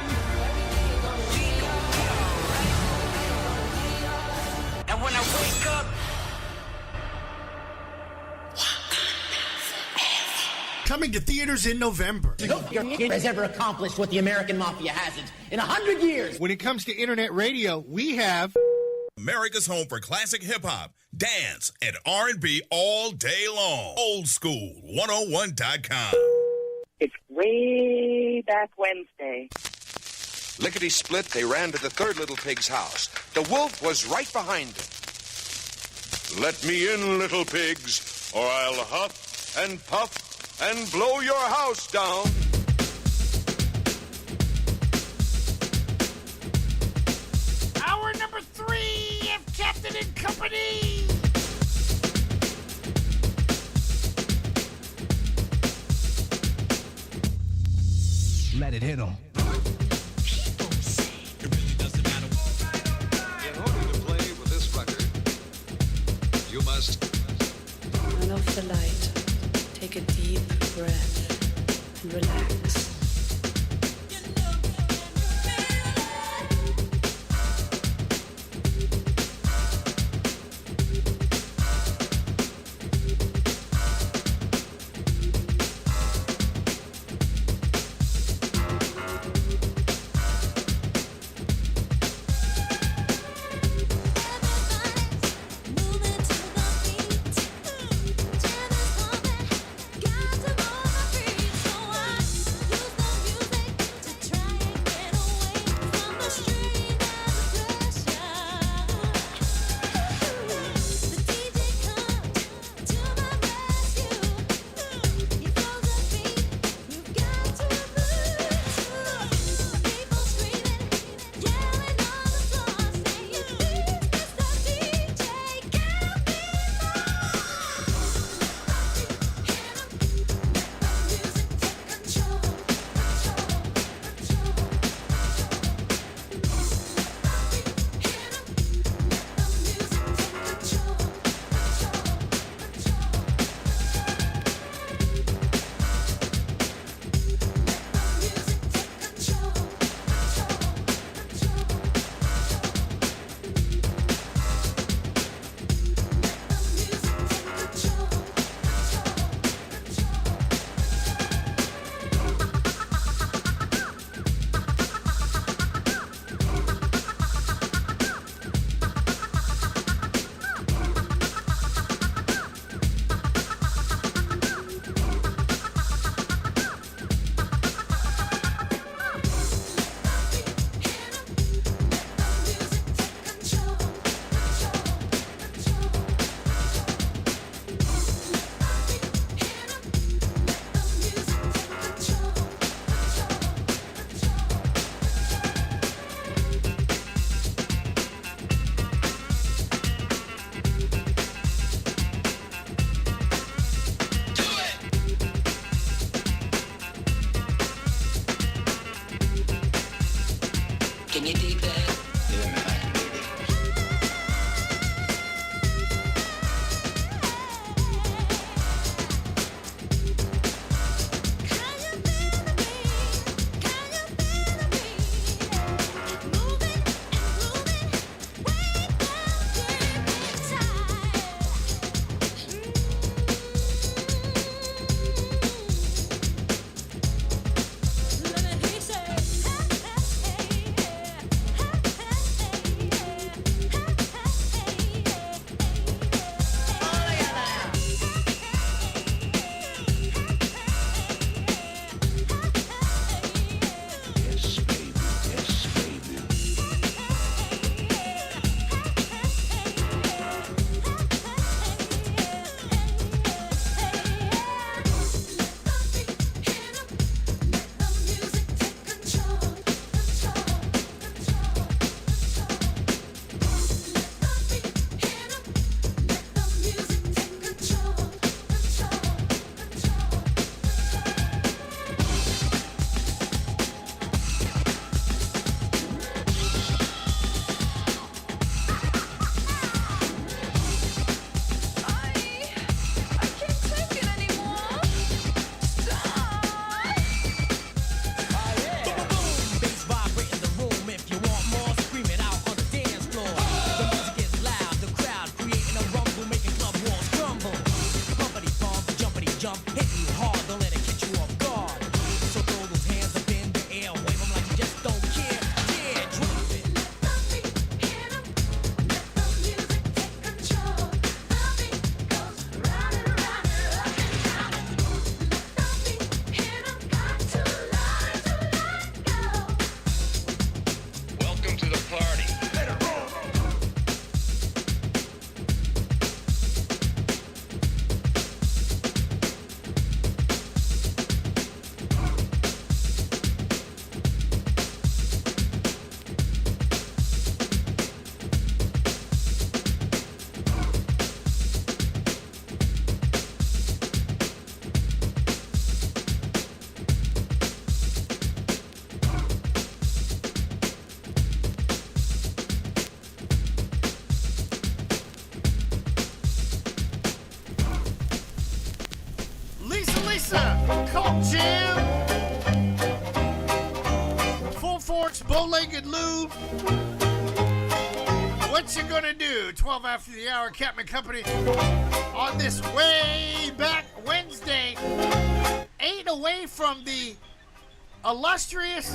And when I wake up, Coming to theaters in November. Your kid has ever accomplished what the American Mafia hasn't in 100 years. When it comes to internet radio, we have America's home for classic hip-hop, dance, and R&B all day long. Oldschool101.com. It's way back Wednesday. Lickety-split, they ran to the third little pig's house. The wolf was right behind them. Let me in, little pigs, or I'll huff and puff and blow your house down. hour number 3 of Captain and Company. Let it hit him. In order to play with this record, you must Turn off the light. Take a deep breath and relax. Got to move my feet, so I Jam, Full Force, Bow-Legged Lou. What you gonna do? 12 after the hour, Captain Company on this way back Wednesday. 8 away from the illustrious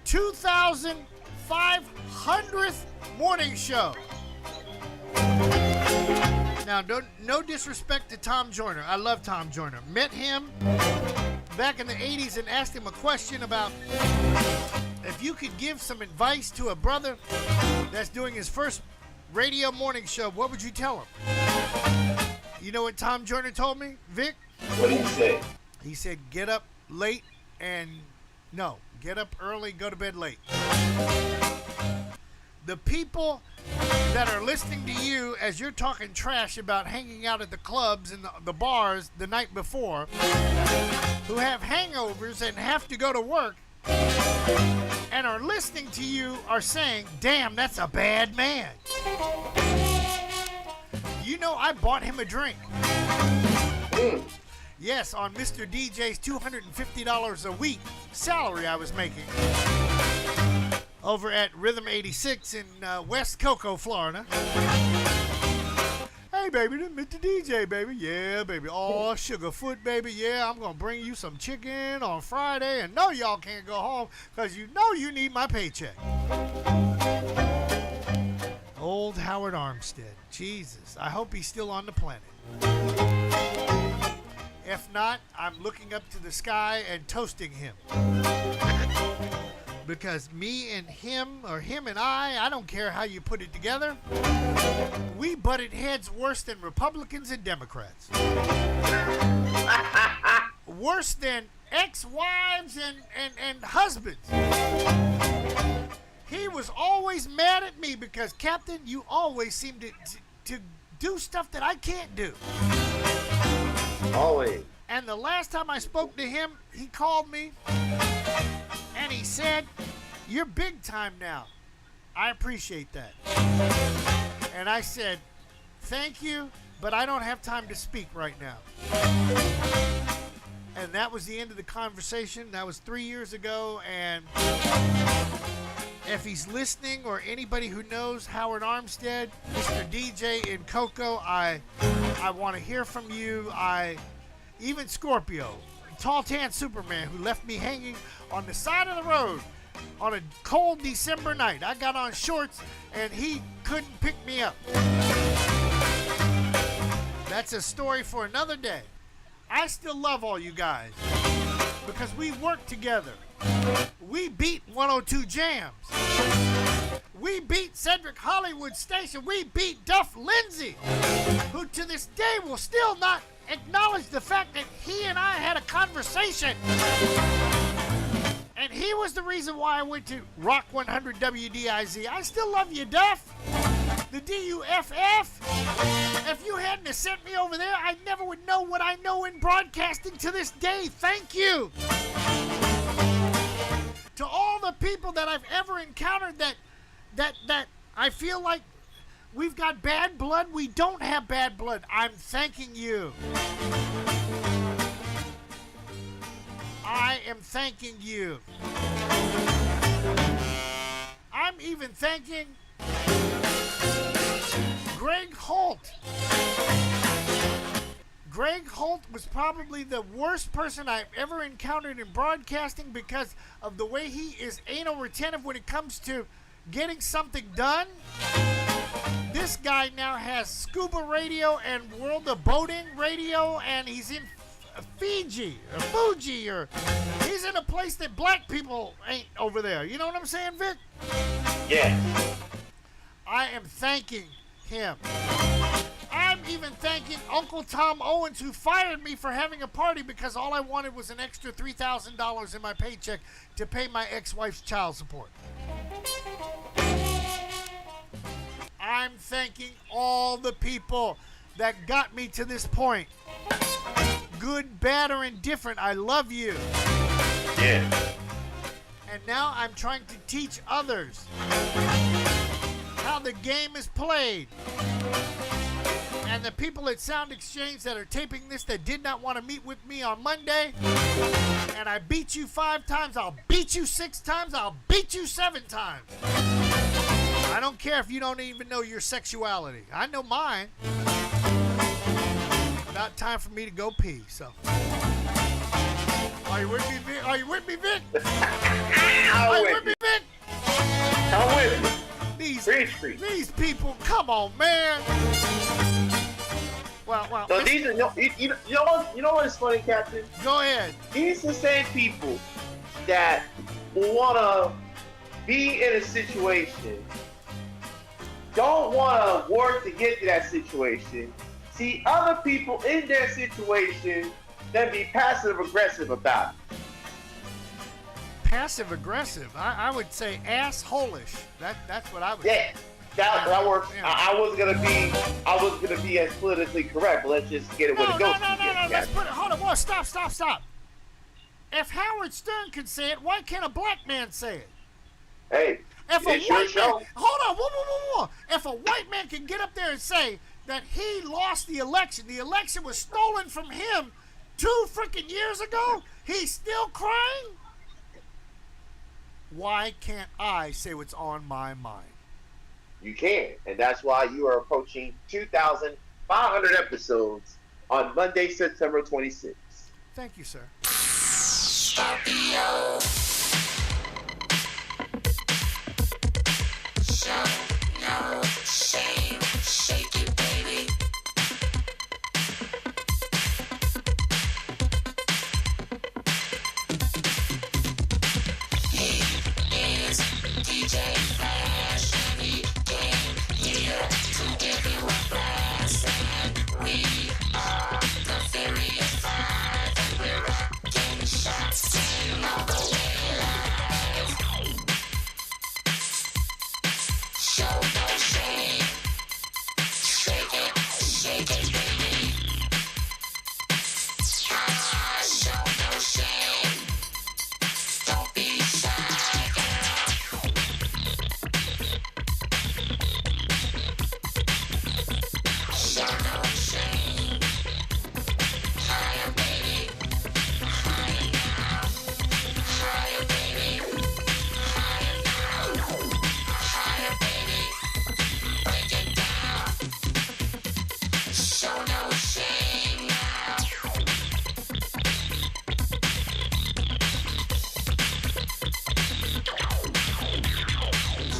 2,500th morning show. Now, no disrespect to Tom Joyner. I love Tom Joyner. Met him back in the 80s and asked him a question about if you could give some advice to a brother that's doing his first radio morning show, what would you tell him? You know what Tom Joyner told me, Vic? What did he say? He said, get up late get up early, go to bed late. The people that are listening to you as you're talking trash about hanging out at the clubs and the bars the night before, who have hangovers and have to go to work and are listening to you, are saying, damn, that's a bad man. You know, I bought him a drink. Yes, on Mr. DJ's $250 a week salary I was making over at Rhythm 86 in West Cocoa, Florida. Hey, baby, this is Mr. DJ, baby. Yeah, baby. Oh, Sugarfoot, baby. Yeah, I'm going to bring you some chicken on Friday. And no, y'all can't go home because you know you need my paycheck. Old Howard Armstead. Jesus. I hope he's still on the planet. If not, I'm looking up to the sky and toasting him. Because me and him, or him and I don't care how you put it together, we butted heads worse than Republicans and Democrats. Worse than ex-wives and husbands. He was always mad at me because, Captain, you always seem to do stuff that I can't do. Always. And the last time I spoke to him, he called me and he said, you're big time now. I appreciate that. And I said, thank you, but I don't have time to speak right now. And that was the end of the conversation. That was 3 years ago. And if he's listening, or anybody who knows Howard Armstead, Mr. DJ in Cocoa, I want to hear from you. Even Scorpio, Tall Tan Superman, who left me hanging on the side of the road on a cold December night. I got on shorts and he couldn't pick me up. That's a story for another day. I still love all you guys because we work together. We beat 102 Jams. We beat Cedric Hollywood Station. We beat Duff Lindsay, who to this day will still not acknowledge the fact that he and I had a conversation. And he was the reason why I went to Rock 100 WDIZ. I still love you, Duff. The DUFF. If you hadn't have sent me over there, I never would know what I know in broadcasting to this day. Thank you. To all the people that I've ever encountered that I feel like we've got bad blood, we don't have bad blood. I'm thanking you. I am thanking you. I'm even thanking Greg Holt. Greg Holt was probably the worst person I've ever encountered in broadcasting because of the way he is anal retentive when it comes to getting something done. This guy now has scuba radio and World of Boating radio, and he's in Fiji or Fuji, or he's in a place that black people ain't over there. You know what I'm saying, Vic? Yeah. I am thanking him. I'm even thanking Uncle Tom Owens, who fired me for having a party because all I wanted was an extra $3,000 in my paycheck to pay my ex-wife's child support. I'm thanking all the people that got me to this point. Good, bad, or indifferent, I love you. Yeah. And now I'm trying to teach others how the game is played. And the people at Sound Exchange that are taping this that did not want to meet with me on Monday, and I beat you 5 times, I'll beat you 6 times, I'll beat you 7 times. I don't care if you don't even know your sexuality. I know mine. About time for me to go pee, so. Are you with me, Vic? Are you with me, Vic? Are you with me, Vic? I'm with you. These people, come on, man. Well. So these are you know what is funny, Captain? Go ahead. These are the same people that wanna be in a situation, don't wanna work to get to that situation. See other people in their situation, then be passive aggressive about it. Passive aggressive. I would say assholish. That's what I would say. That works. Yeah. I was gonna be as politically correct, but let's just get it with a ghost. No. Let's put it. Hold on. Whoa, stop. If Howard Stern can say it, why can't a black man say it? Hey, if it's your show. Hold on. Whoa. If a white man can get up there and say that he lost the election was stolen from him 2 freaking years ago, he's still crying. Why can't I say what's on my mind? You can, and that's why you are approaching 2,500 episodes on Monday, September 26th. Thank you, sir. Show no shame, shake it, baby. He is DJ Flash, and he came here to give you a blast, and we are the Furious Five, and we're rocking shots till all the way live. Show no shame, shake it, baby. Show no shame, don't be shy, girl. Show no shame, higher, baby, higher now, higher, baby, higher now, higher, baby, break it down. Show no shame now.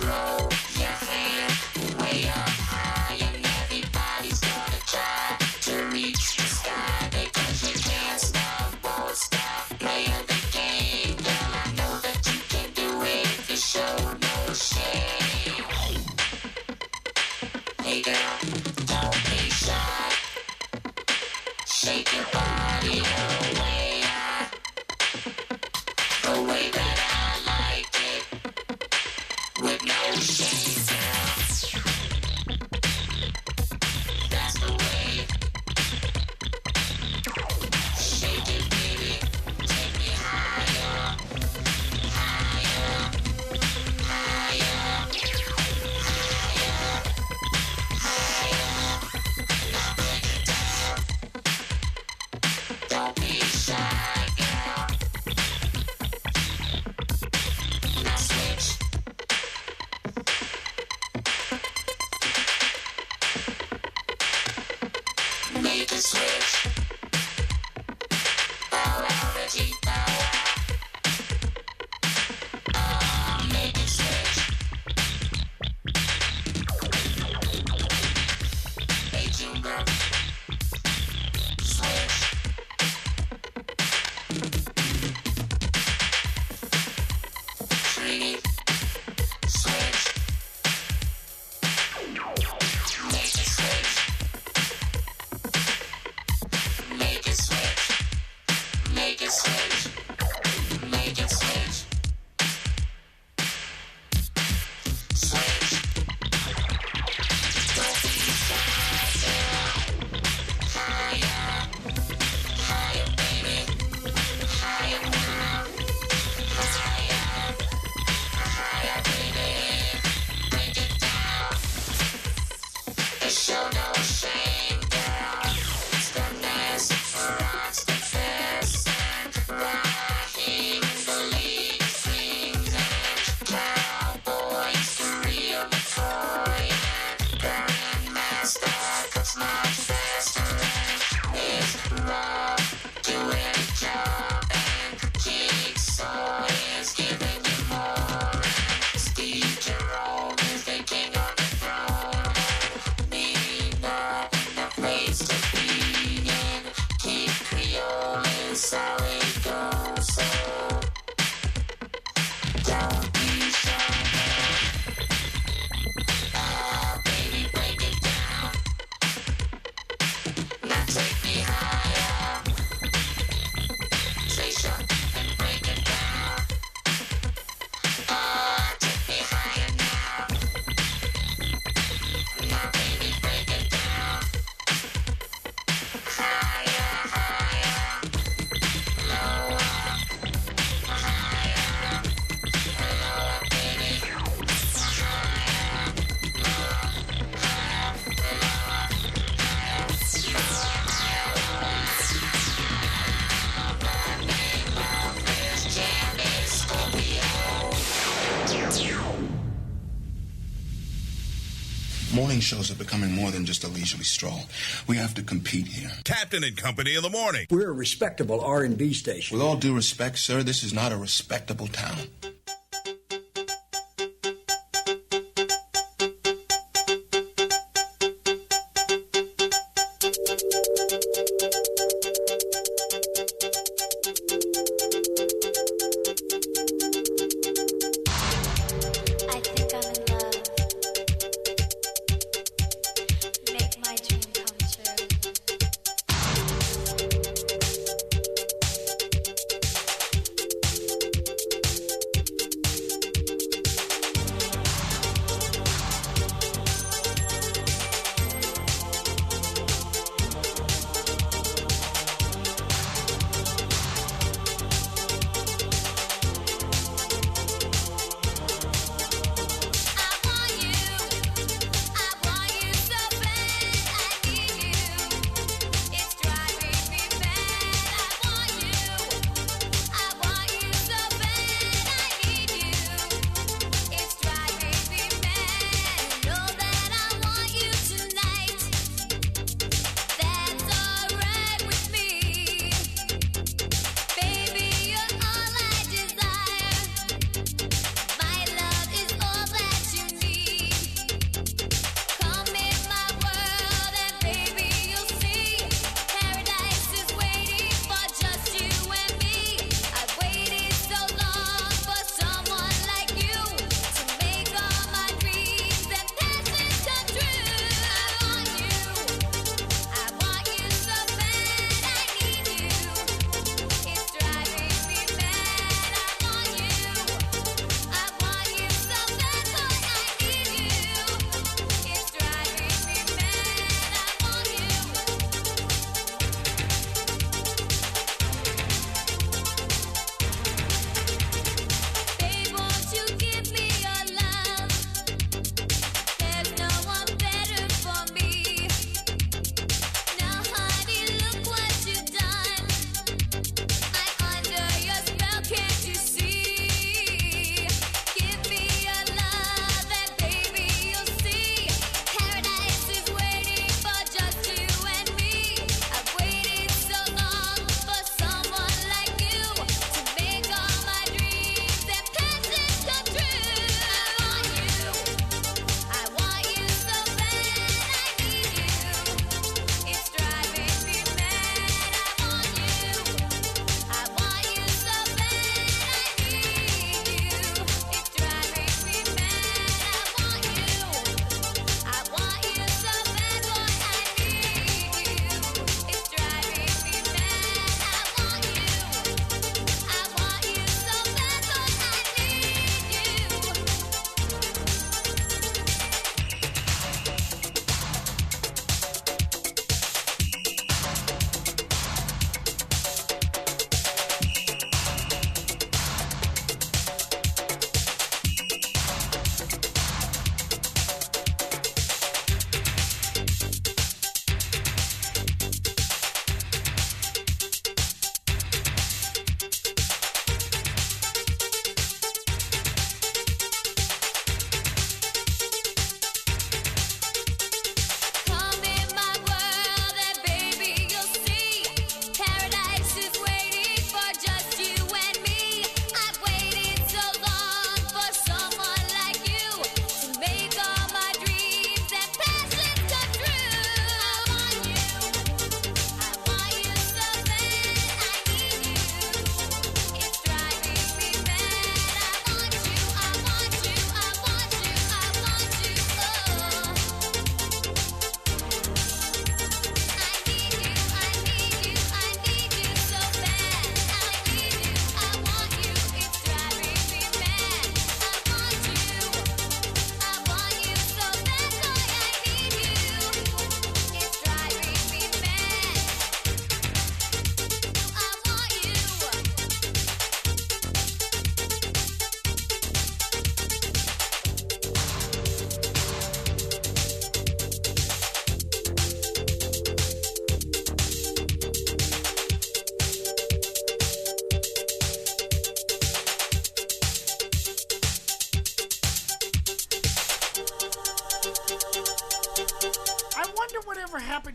Roll your hand way up high, and everybody's gonna try to reach the sky, because you can't stop, won't stop playing the game. Girl, I know that you can do it if you show no shame. Hey girl, don't be shy. Shake your body the way that I like it, with no shame, girl. That's the way. Shake it, baby. Take me higher, higher, higher, higher. Now break it down. Don't be shy, girl. Now switch. Make a switch. Polarity, power. Make a switch. Hey, Junior. Switch. Treat. Switch. Make a switch. Morning shows are becoming more than just a leisurely stroll. We have to compete here. Captain and Company in the morning. We're a respectable R&B station. With all due respect, sir, this is not a respectable town.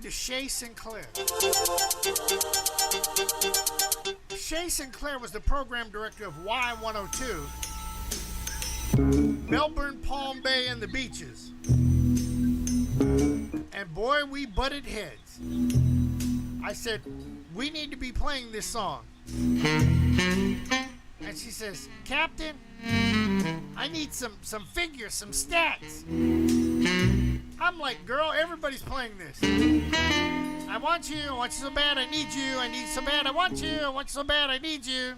to Shay Sinclair. Shay Sinclair was the program director of Y102, Melbourne, Palm Bay, and the beaches. And boy, we butted heads. I said, we need to be playing this song. And she says, Captain, I need some figures, some stats. I'm like, girl, everybody's playing this. I want you so bad, I need you so bad, I want you so bad, I need you.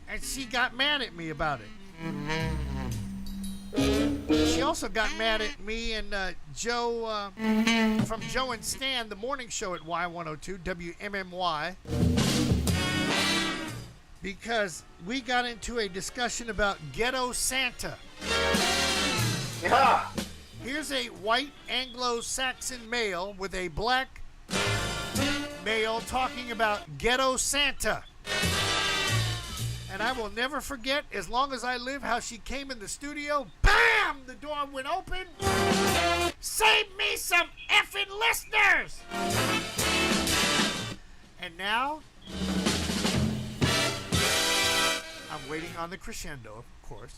And she got mad at me about it. She also got mad at me and Joe, from Joe and Stan, the morning show at Y102, WMMY, because we got into a discussion about ghetto Santa. Yeah. Here's a white Anglo-Saxon male with a black male talking about ghetto Santa. And I will never forget, as long as I live, how she came in the studio. BAM! The door went open. Save me some effing listeners! And now, I'm waiting on the crescendo, of course.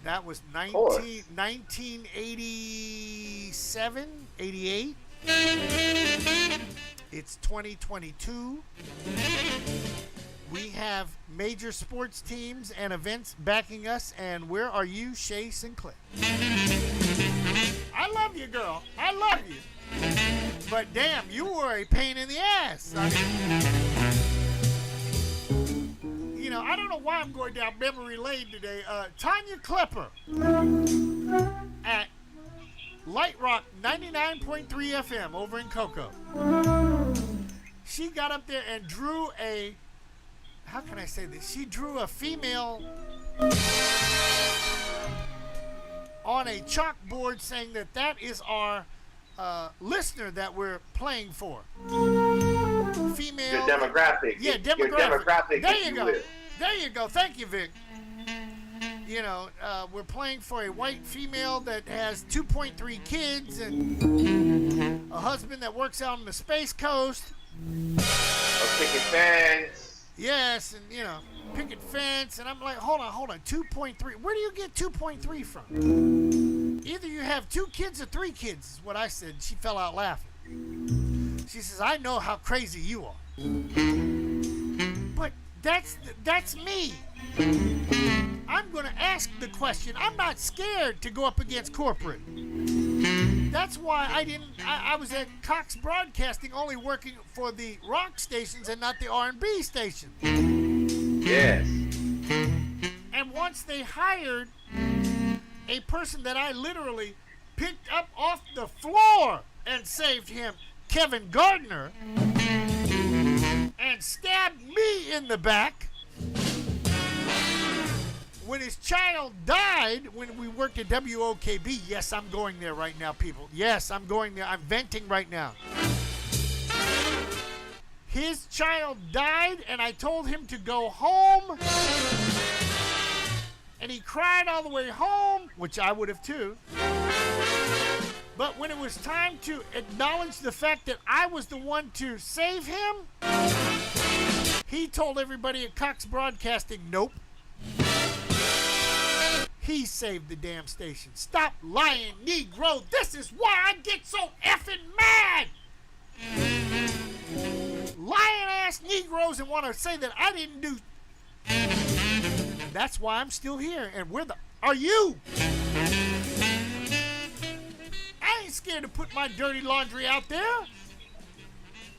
That was 1987, 88. It's 2022. We have major sports teams and events backing us, and where are you, Shay Sinclair? I love you, girl. I love you. But damn, you were a pain in the ass. I mean, you know, I don't know why I'm going down memory lane today. Tanya Klepper at Light Rock 99.3 FM over in Cocoa. She got up there and drew a, how can I say this? She drew a female on a chalkboard saying that is our listener that we're playing for. Female. Your demographic. Yeah, demographic. Your demographic. There you go. There you go. Thank you, Vic. You know, we're playing for a white female that has 2.3 kids and a husband that works out on the Space Coast. A picket fence. Yes, and you know, picket fence. And I'm like, hold on. 2.3. Where do you get 2.3 from? Either you have 2 kids or 3 kids, is what I said. She fell out laughing. She says, I know how crazy you are. But that's me. I'm going to ask the question. I'm not scared to go up against corporate. That's why I was at Cox Broadcasting only working for the rock stations and not the R&B stations. Yes. And once they hired a person that I literally picked up off the floor and saved him, Kevin Gardner, and stabbed me in the back. When his child died, when we worked at WOKB, yes, I'm going there right now, people. Yes, I'm going there. I'm venting right now. His child died, and I told him to go home. And he cried all the way home, which I would have too. But when it was time to acknowledge the fact that I was the one to save him, he told everybody at Cox Broadcasting, nope. He saved the damn station. Stop lying, Negro. This is why I get so effing mad. Lying ass Negroes and want to say that I didn't do. That's why I'm still here. And where the are you? I ain't scared to put my dirty laundry out there.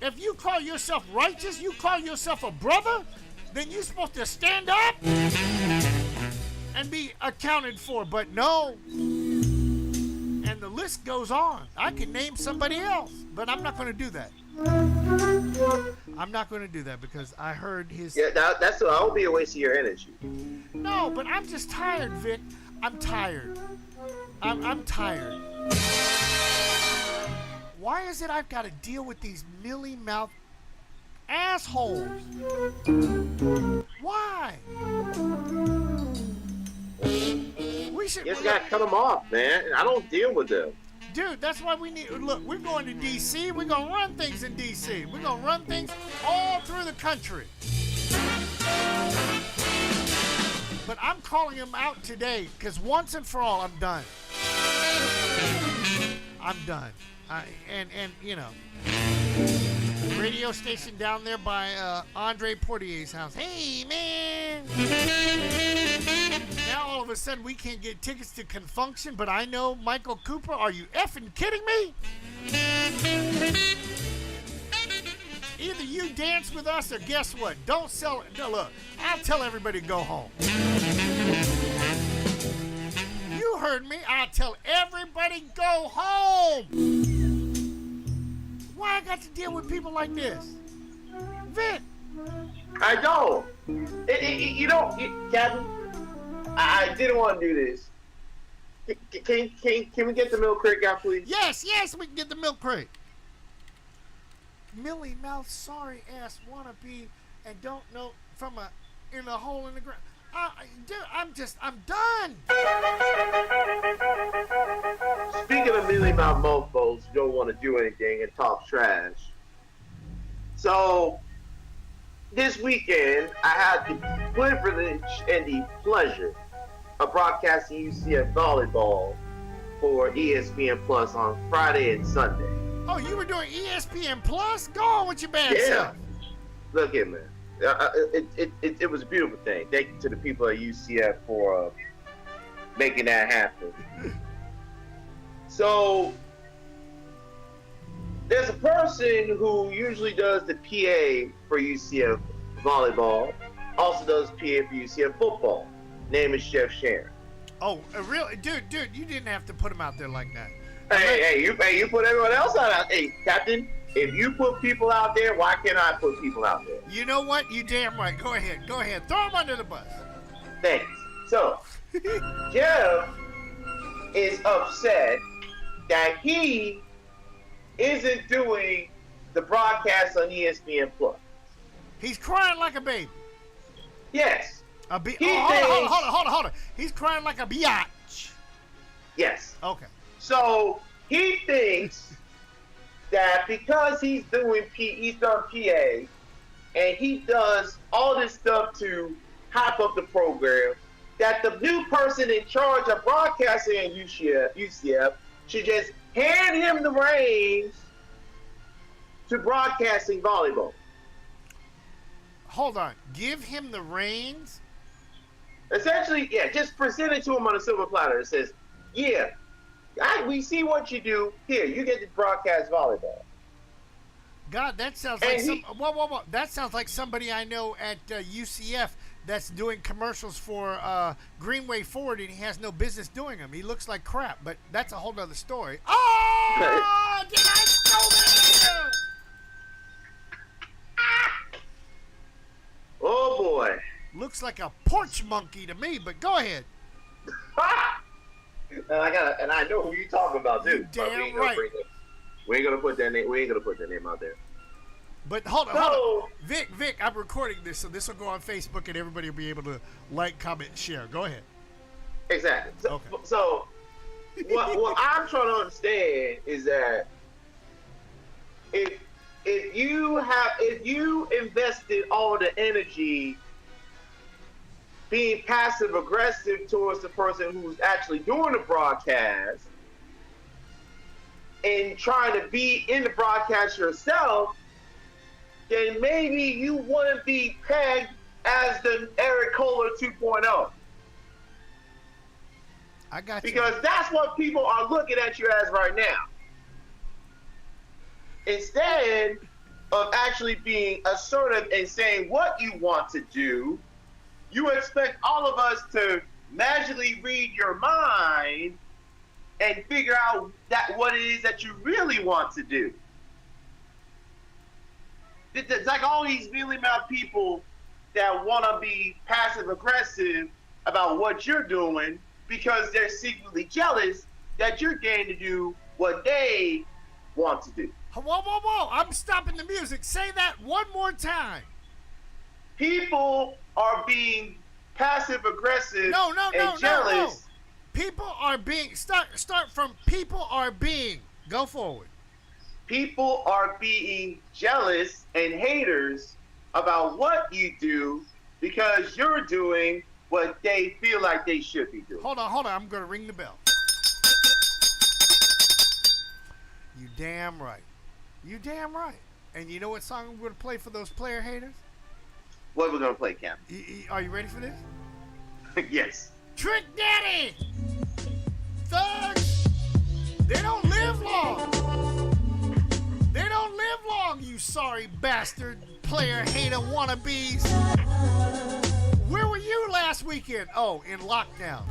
If you call yourself righteous, you call yourself a brother, then you're supposed to stand up and be accounted for. But no. And the list goes on. I can name somebody else, but I'm not going to do that. I'm not going to do that because I heard his... Yeah, that's I won't be a waste of your energy. No, but I'm just tired, Vic. I'm tired. I'm tired. Why is it I've got to deal with these mealy-mouthed assholes? Why? We We should. You just gotta cut them off, man. I don't deal with them. Dude, that's why we need. Look, we're going to D.C. We're gonna run things in D.C. We're gonna run things all through the country. But I'm calling him out today because once and for all, I'm done. I'm done. And you know, radio station down there by Andre Portier's house. Hey, man. Now all of a sudden we can't get tickets to Confunction, but I know Michael Cooper. Are you effing kidding me? Either you dance with us or guess what? Don't sell it. No, look, I'll tell everybody to go home. You heard me. I'll tell everybody go home. Why I got to deal with people like this? Vic. I don't. You know, Captain, I didn't want to do this. Can we get the milk crate out, please? Yes, we can get the milk crate. Millie Mouth, sorry ass wannabe, and don't know from in a hole in the ground. Dude, I'm done. Speaking of Millie Mouth mofos who don't want to do anything and talk trash. So, this weekend, I had the privilege and the pleasure of broadcasting UCF volleyball for ESPN Plus on Friday and Sunday. Oh, you were doing ESPN Plus? Go on with your bad self. Look at man. It was a beautiful thing. Thank you to the people at UCF for making that happen. So, there's a person who usually does the PA for UCF volleyball, also does PA for UCF football. Name is Chef Sharon. Oh, really? Dude, you didn't have to put him out there like that. Hey, you put everyone else out. Hey, Captain, if you put people out there, why can't I put people out there? You know what? You damn right. Go ahead. Throw him under the bus. Thanks. So, Jeff is upset that he isn't doing the broadcast on ESPN Plus. He's crying like a baby. Yes. Hold on. He's crying like a biatch. Yes. Okay. So he thinks that because he's done PA, and he does all this stuff to hype up the program, that the new person in charge of broadcasting at UCF should just hand him the reins to broadcasting volleyball. Hold on. Give him the reins? Essentially, yeah, just present it to him on a silver platter. It says, yeah, we see what you do. Here, you get to broadcast volleyball. God, that sounds like whoa. That sounds like somebody I know at UCF that's doing commercials for Greenway Ford, and he has no business doing them. He looks like crap, but that's a whole nother story. Oh, did I know that? Oh boy. Looks like a porch monkey to me, but go ahead. And I know who you talking about too. Damn right. We ain't gonna put that name out there. But hold on. Vic, I'm recording this, so this will go on Facebook, and everybody will be able to like, comment, share. Go ahead. Exactly. So what I'm trying to understand is that if you invested all the energy being passive aggressive towards the person who's actually doing the broadcast and trying to be in the broadcast yourself, then maybe you wouldn't be pegged as the Eric Kohler 2.0. I got you. Because that's what people are looking at you as right now. Instead of actually being assertive and saying what you want to do, you expect all of us to magically read your mind and figure out what it is that you really want to do. It's like all these mealy mouth people that want to be passive aggressive about what you're doing because they're secretly jealous that you're getting to do what they want to do. Whoa. I'm stopping the music. Say that one more time. People are being passive aggressive and jealous. People are being start from people are being. Go forward. People are being jealous and haters about what you do because you're doing what they feel like they should be doing. Hold on. I'm gonna ring the bell. You damn right. You damn right. And you know what song I'm gonna play for those player haters? What we're gonna play, Cam? Are you ready for this? Yes. Trick Daddy! Thugs! They don't live long! They don't live long, you sorry bastard player hater wannabes! Where were you last weekend? Oh, in lockdown.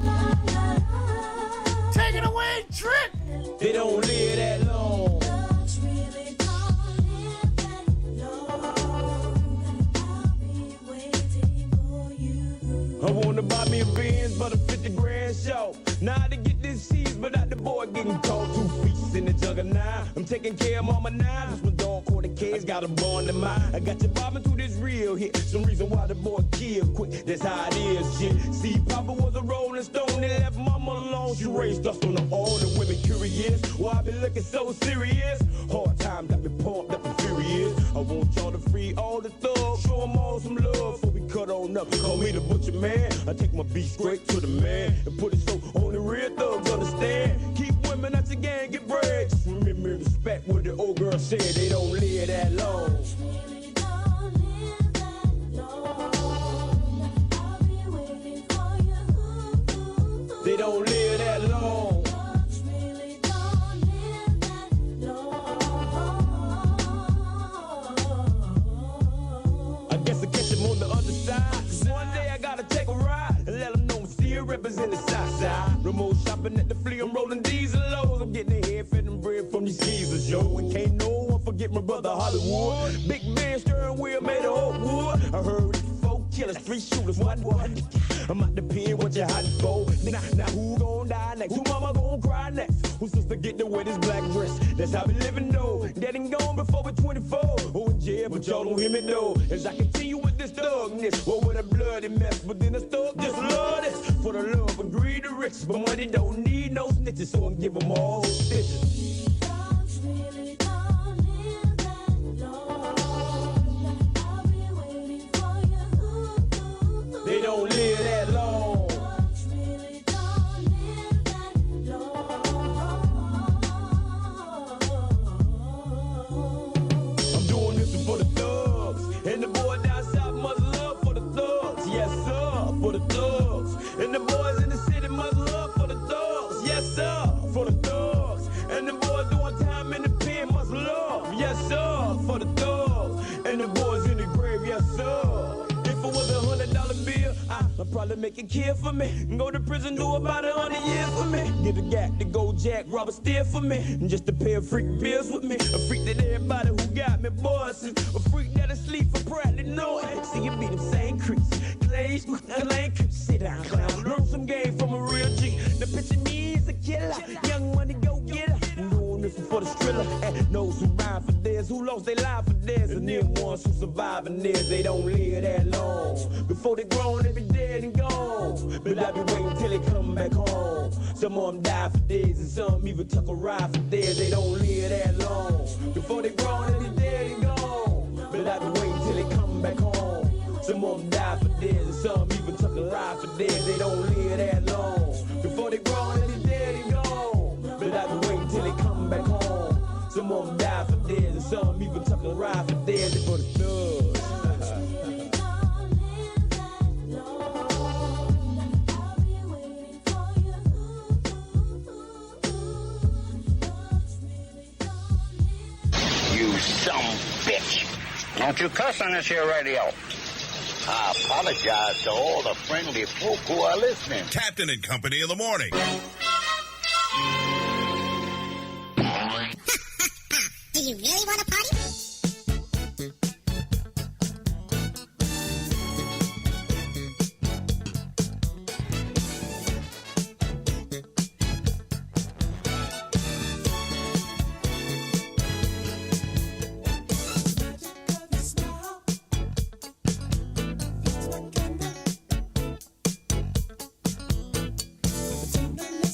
Take it away, Trick! They don't live that long. I wanna buy me a Benz, but a 50 grand show. Now to get this cheese, but not the boy getting cold. 2 feet in the juggernaut. I'm taking care of mama now. This my dog caught the case, got a born in mind. I got you bobbing through this real hit. Some reason why the boy killed quick. That's how it is, shit. See, Papa was a rolling stone. They left mama alone. She raised us on the own. The women curious. Why I been looking so serious? Hard times got me pumped up and furious. I want y'all to free all the thugs. Show them all some love before we cut on up. Call me the butcher man. I take my beat straight to the man and put it so on the real thugs understand. Keep women at your gang, get bread. Just remember and respect what the old girl said. They don't live that long. They don't live that long. I guess I catch them on the other side. 'Cause one day I gotta take a ride and let them know I'm still represent the south side. Remote shopping at the flea, I'm rolling diesel lows. I'm getting a head fed and bread from these geezers, yo. And can't no one forget my brother Hollywood. Big man steering wheel made of oak wood. I heard 4 killers, 3 shooters, 1 one. I'm out the pen, what you hiding for? Now who gon' die next? Who mama gon' cry next? Who sister get to wear this black dress? That's how we living though. Dead and gone before we're 24. Oh, in jail, but y'all don't hear me though. As I continue with this thugness, well, with a bloody mess. But then the thug just love this. For the love and greed the rich. But money don't need no snitches, so I give them all stitches. They don't live that long. I'm doing this for the thugs. And the boy down south must love for the thugs. Yes, sir, for the thugs. And the boys in the city must love for the thugs. Yes, sir, for the thugs. And the boys doing time in the pen must love. Yes, sir, for the thugs. And the boys in the grave, yes, sir. If it was $100 bill, I'd probably make it kill for me. Go to prison, do about 100 years for me. Get a gat to go jack, rob a steer for me. Just to pay a freak bills with me. A freak that everybody who got me bosses. A freak that'll sleep for proudly know it. See you be them same creeps. Clays, lane creeps. Sit down, clown. Learn some game from a real G. The picture me is a killer. Young money, go get her. Doing this for the thriller. And those who ride for theirs, who lost their life for theirs. And them ones who survive in theirs, they don't live that long. Before they grown, they be dead and gone. But I be waiting till they come back home. Some of them die for days, and some even took a ride for theirs. They don't live that long. Before they grown, they be dead and gone. But I be waiting till they come back home. Some of them die for days, and some even took a ride for theirs. They don't live that long. Before they grown, they be dead and gone. But I be waiting till they come back home. Some of them die for theirs, and some even took a ride for theirs. They for the thugs. You some bitch. Don't you cuss on this here radio. I apologize to all the friendly folk who are listening. Captain and Company in the morning. Do you really want to party? Tonight.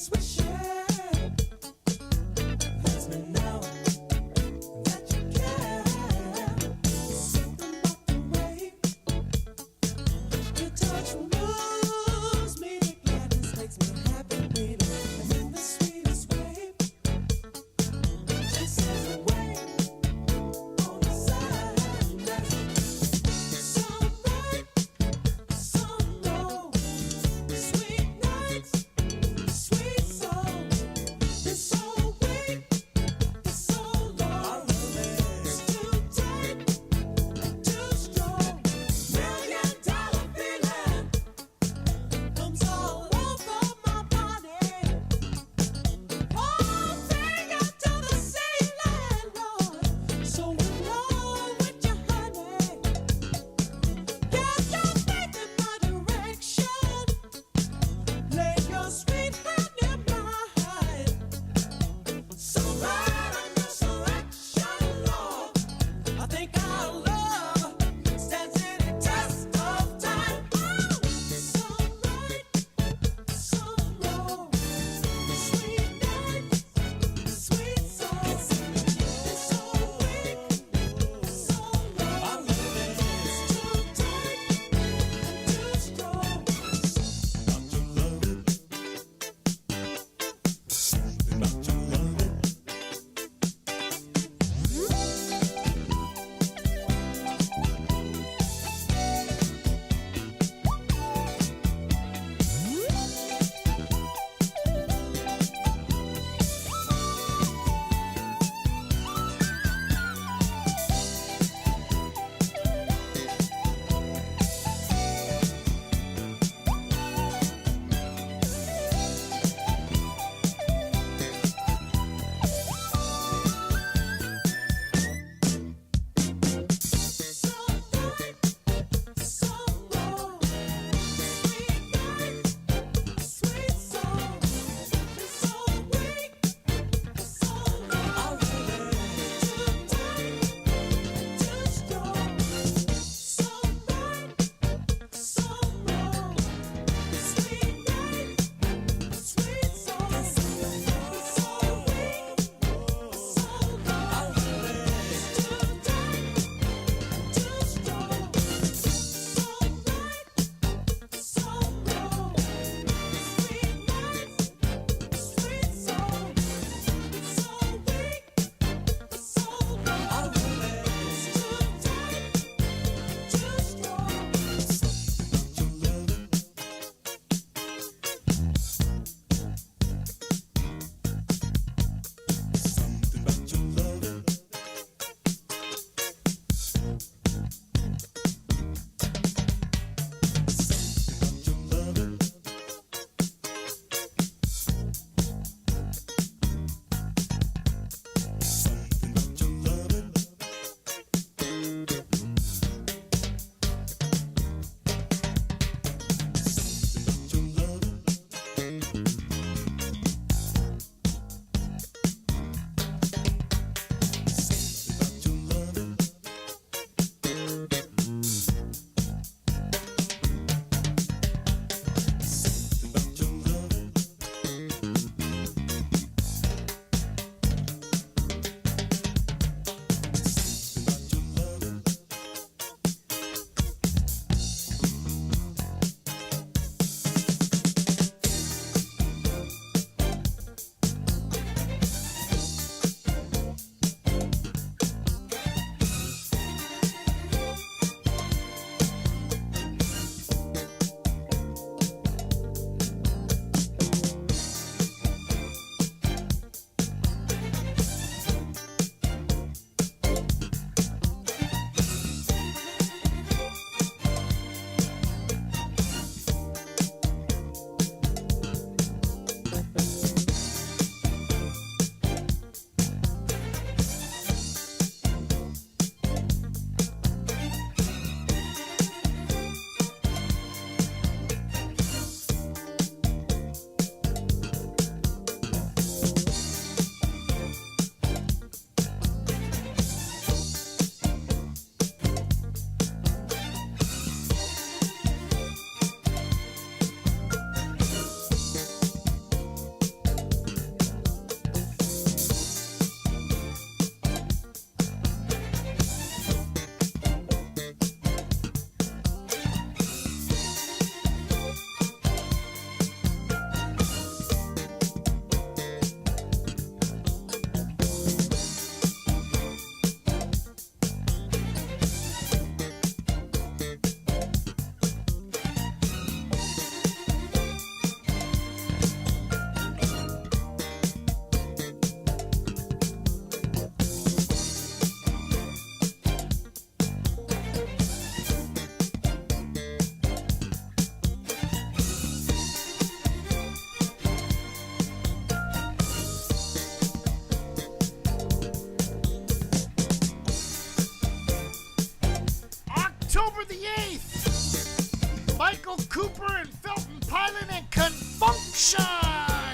Michael Cooper and Felton Pilot and Confunction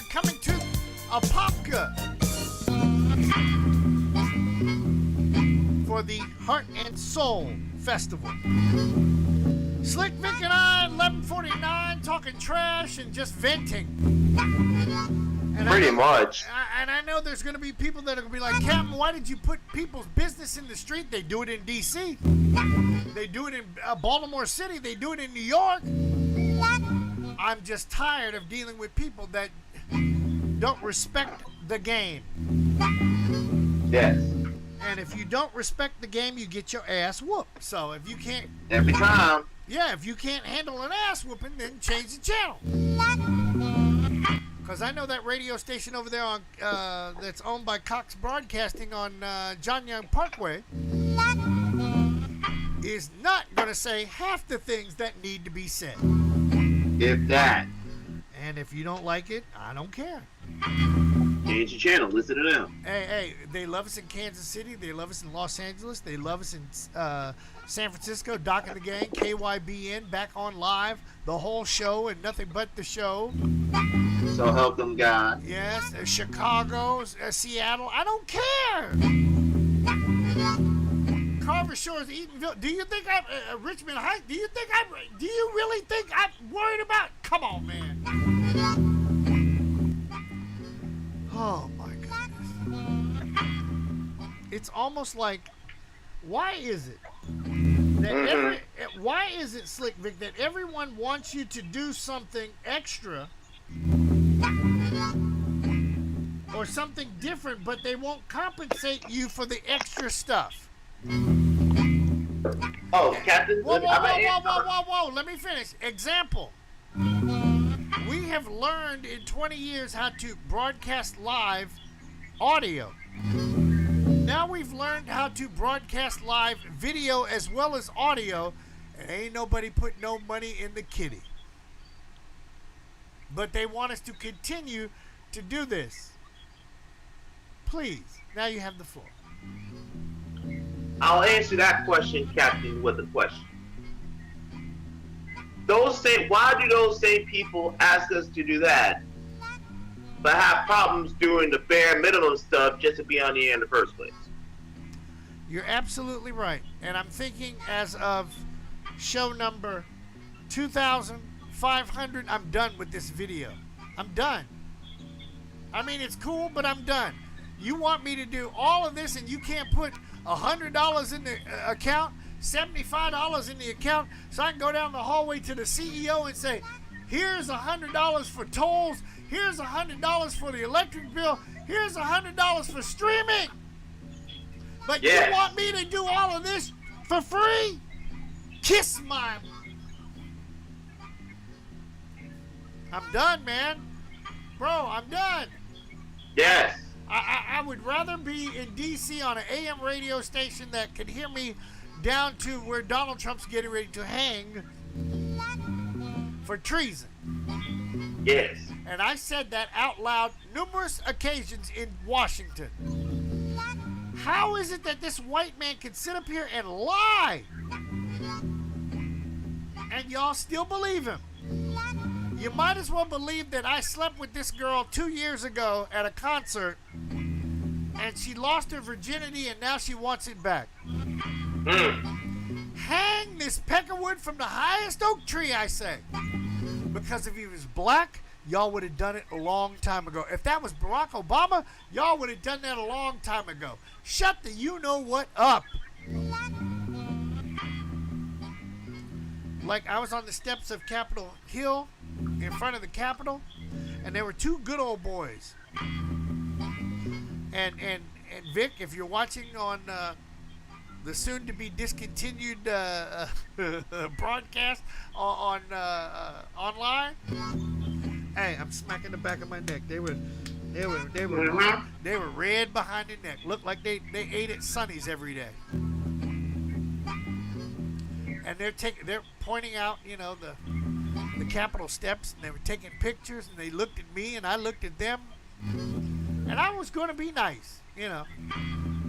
coming to Apopka for the Heart and Soul Festival. Slick Vic and I, 1149, talking trash and just venting. And Pretty much. I know there's going to be people that are going to be like, Captain, why did you put people's business in the street? They do it in D.C. They do it in Baltimore City. They do it in New York. I'm just tired of dealing with people that don't respect the game. Yes. And if you don't respect the game, you get your ass whooped. So if you can't... Every time. Yeah, if you can't handle an ass whooping, then change the channel. Because I know that radio station over there on that's owned by Cox Broadcasting on John Young Parkway is not going to say half the things that need to be said. If that. And if you don't like it, I don't care. Change the channel. Listen to them. Hey, they love us in Kansas City. They love us in Los Angeles. They love us in San Francisco. Doc and the Gang, KYBN, back on live. The whole show and nothing but the show. So help them God. Yes, Chicago, Seattle. I don't care. Carver Shores, Eatonville. Do you think I'm Richmond Heights? Do you really think I'm worried about? Come on, man. Oh my goodness. It's almost like, why is it that why is it, Slick Vic, that everyone wants you to do something extra or something different, but they won't compensate you for the extra stuff? Oh, Captain. Whoa. Let me finish. Example. We have learned in 20 years how to broadcast live audio. Now we've learned how to broadcast live video as well as audio, and ain't nobody put no money in the kitty. But they want us to continue to do this. Please, now you have the floor. I'll answer that question, Captain, with a question. Why do those same people ask us to do that, but have problems doing the bare minimum stuff just to be on the air in the first place? You're absolutely right. And I'm thinking as of show number 2,500, I'm done with this video. I'm done. I mean, it's cool, but I'm done. You want me to do all of this and you can't put $100 in the account, $75 in the account, so I can go down the hallway to the CEO and say, here's $100 for tolls, here's $100 for the electric bill, here's $100 for streaming. But you want me to do all of this for free? Kiss my... I'm done, man. Bro, I'm done. Yes. I would rather be in D.C. on an AM radio station that could hear me down to where Donald Trump's getting ready to hang for treason. Yes. And I said that out loud numerous occasions in Washington. How is it that this white man can sit up here and lie? And y'all still believe him? You might as well believe that I slept with this girl 2 years ago at a concert and she lost her virginity and now she wants it back. Hang this peckerwood from the highest oak tree, I say. Because if he was black, y'all would have done it a long time ago. If that was Barack Obama, y'all would have done that a long time ago. Shut the you-know-what up. Like I was on the steps of Capitol Hill in front of the Capitol, and there were two good old boys. And Vic, if you're watching on the soon-to-be discontinued broadcast on online, hey, I'm smacking the back of my neck. They were red behind the neck. Looked like they ate at Sonny's every day. And they're pointing out, you know, the Capitol steps, and they were taking pictures, and they looked at me, and I looked at them, and I was going to be nice, you know.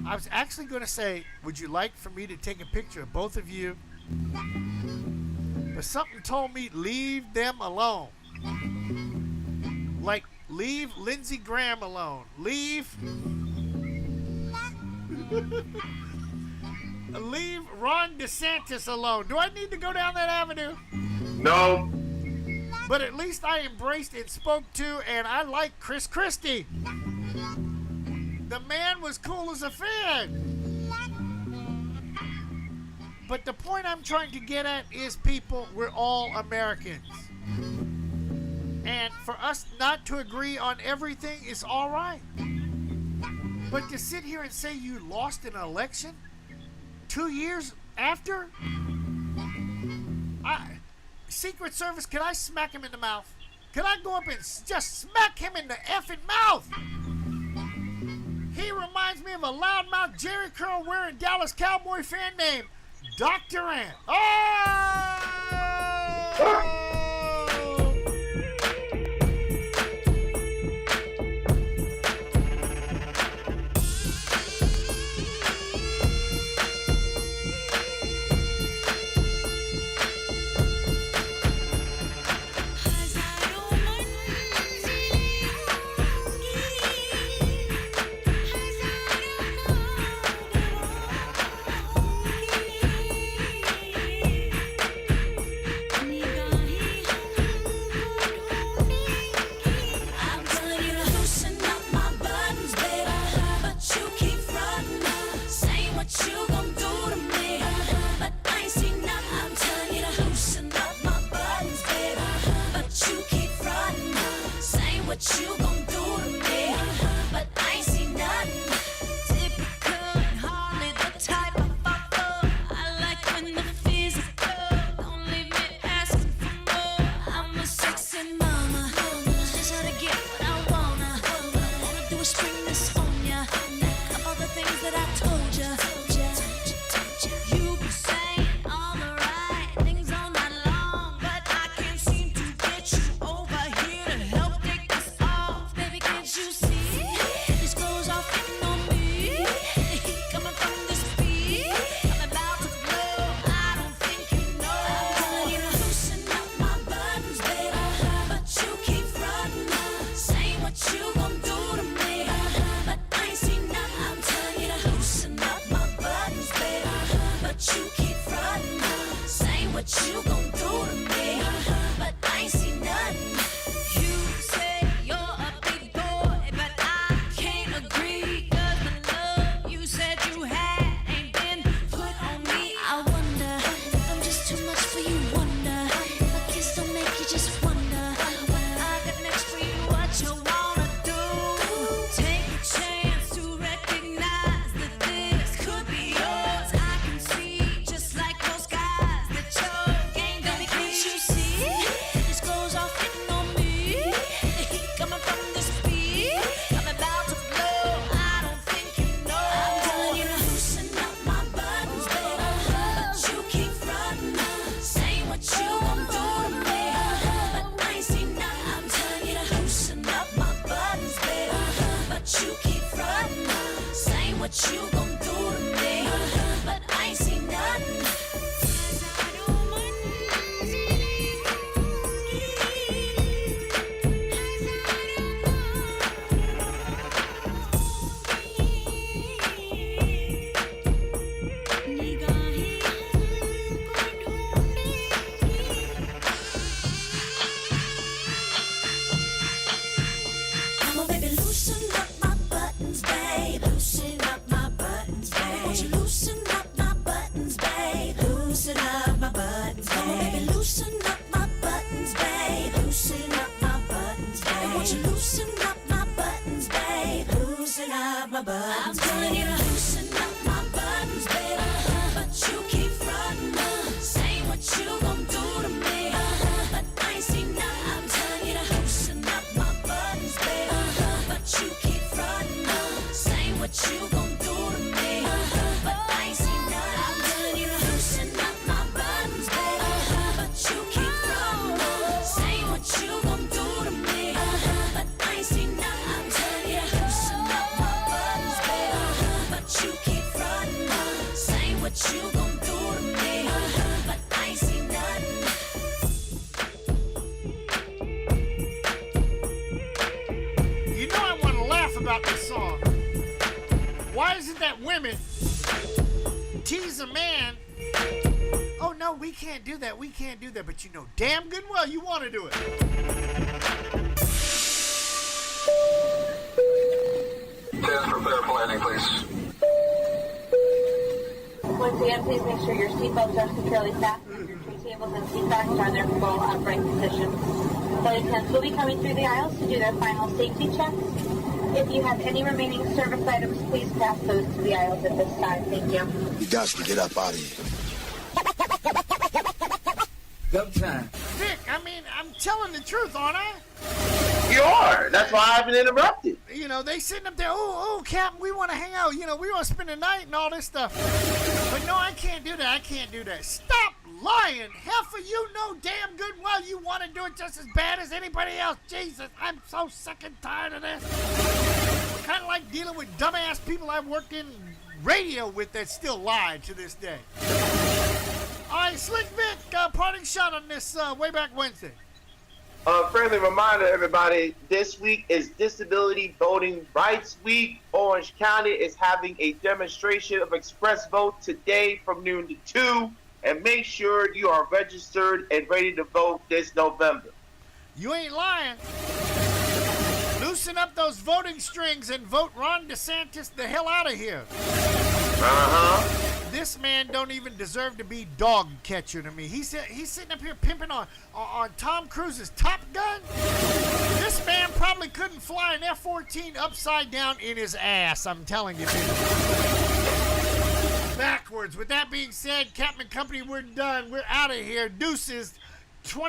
I was actually going to say, would you like for me to take a picture of both of you? But something told me leave them alone. Like, leave Lindsey Graham alone. Leave Ron DeSantis alone. Do I need to go down that avenue? No. But at least I embraced and spoke to, and I like Chris Christie. The man was cool as a fan. But the point I'm trying to get at is, people, we're all Americans. And for us not to agree on everything is all right. But to sit here and say you lost an election 2 years after? Secret Service, can I smack him in the mouth? Can I go up and just smack him in the effing mouth? He reminds me of a loudmouth Jerry curl wearing Dallas Cowboy fan named Dr. Ant. Oh! What you gon' do to me? But I ain't seen nothing. is it that women tease a man? Oh, no, we can't do that. We can't do that. But you know damn good well you want to do it. Stand for fair planning, please. Once again, please make sure your seatbelts are securely fastened. Your tray tables and seat backs are in their full upright position. Flight attendants will be coming through the aisles to do their final safety checks. If you have any remaining service items, please pass those to the aisles at this time. Thank you. You got to get up out of here. Go time. Vic, I mean, I'm telling the truth, aren't I? You are. That's why I haven't interrupted. You know, they sitting up there, oh, Captain, we want to hang out. You know, we want to spend the night and all this stuff. But no, I can't do that. I can't do that. Stop lying. Heifer, you know damn good well you want to do it just as bad as anybody else. Jesus, I'm so sick and tired of this. Kind of like dealing with dumbass people I've worked in radio with that still lie to this day. All right, Slick Vic, parting shot on this Way Back Wednesday. Friendly reminder, everybody, this week is Disability Voting Rights Week. Orange County is having a demonstration of Express Vote today from noon to 2. And make sure you are registered and ready to vote this November. You ain't lying. Loosen up those voting strings and vote Ron DeSantis the hell out of here. Uh-huh. This man don't even deserve to be dog catcher to me. He's sitting up here pimping on Tom Cruise's Top Gun. This man probably couldn't fly an F-14 upside down in his ass, I'm telling you. Backwards. With that being said, Captain and Company, we're done. We're out of here. Deuces.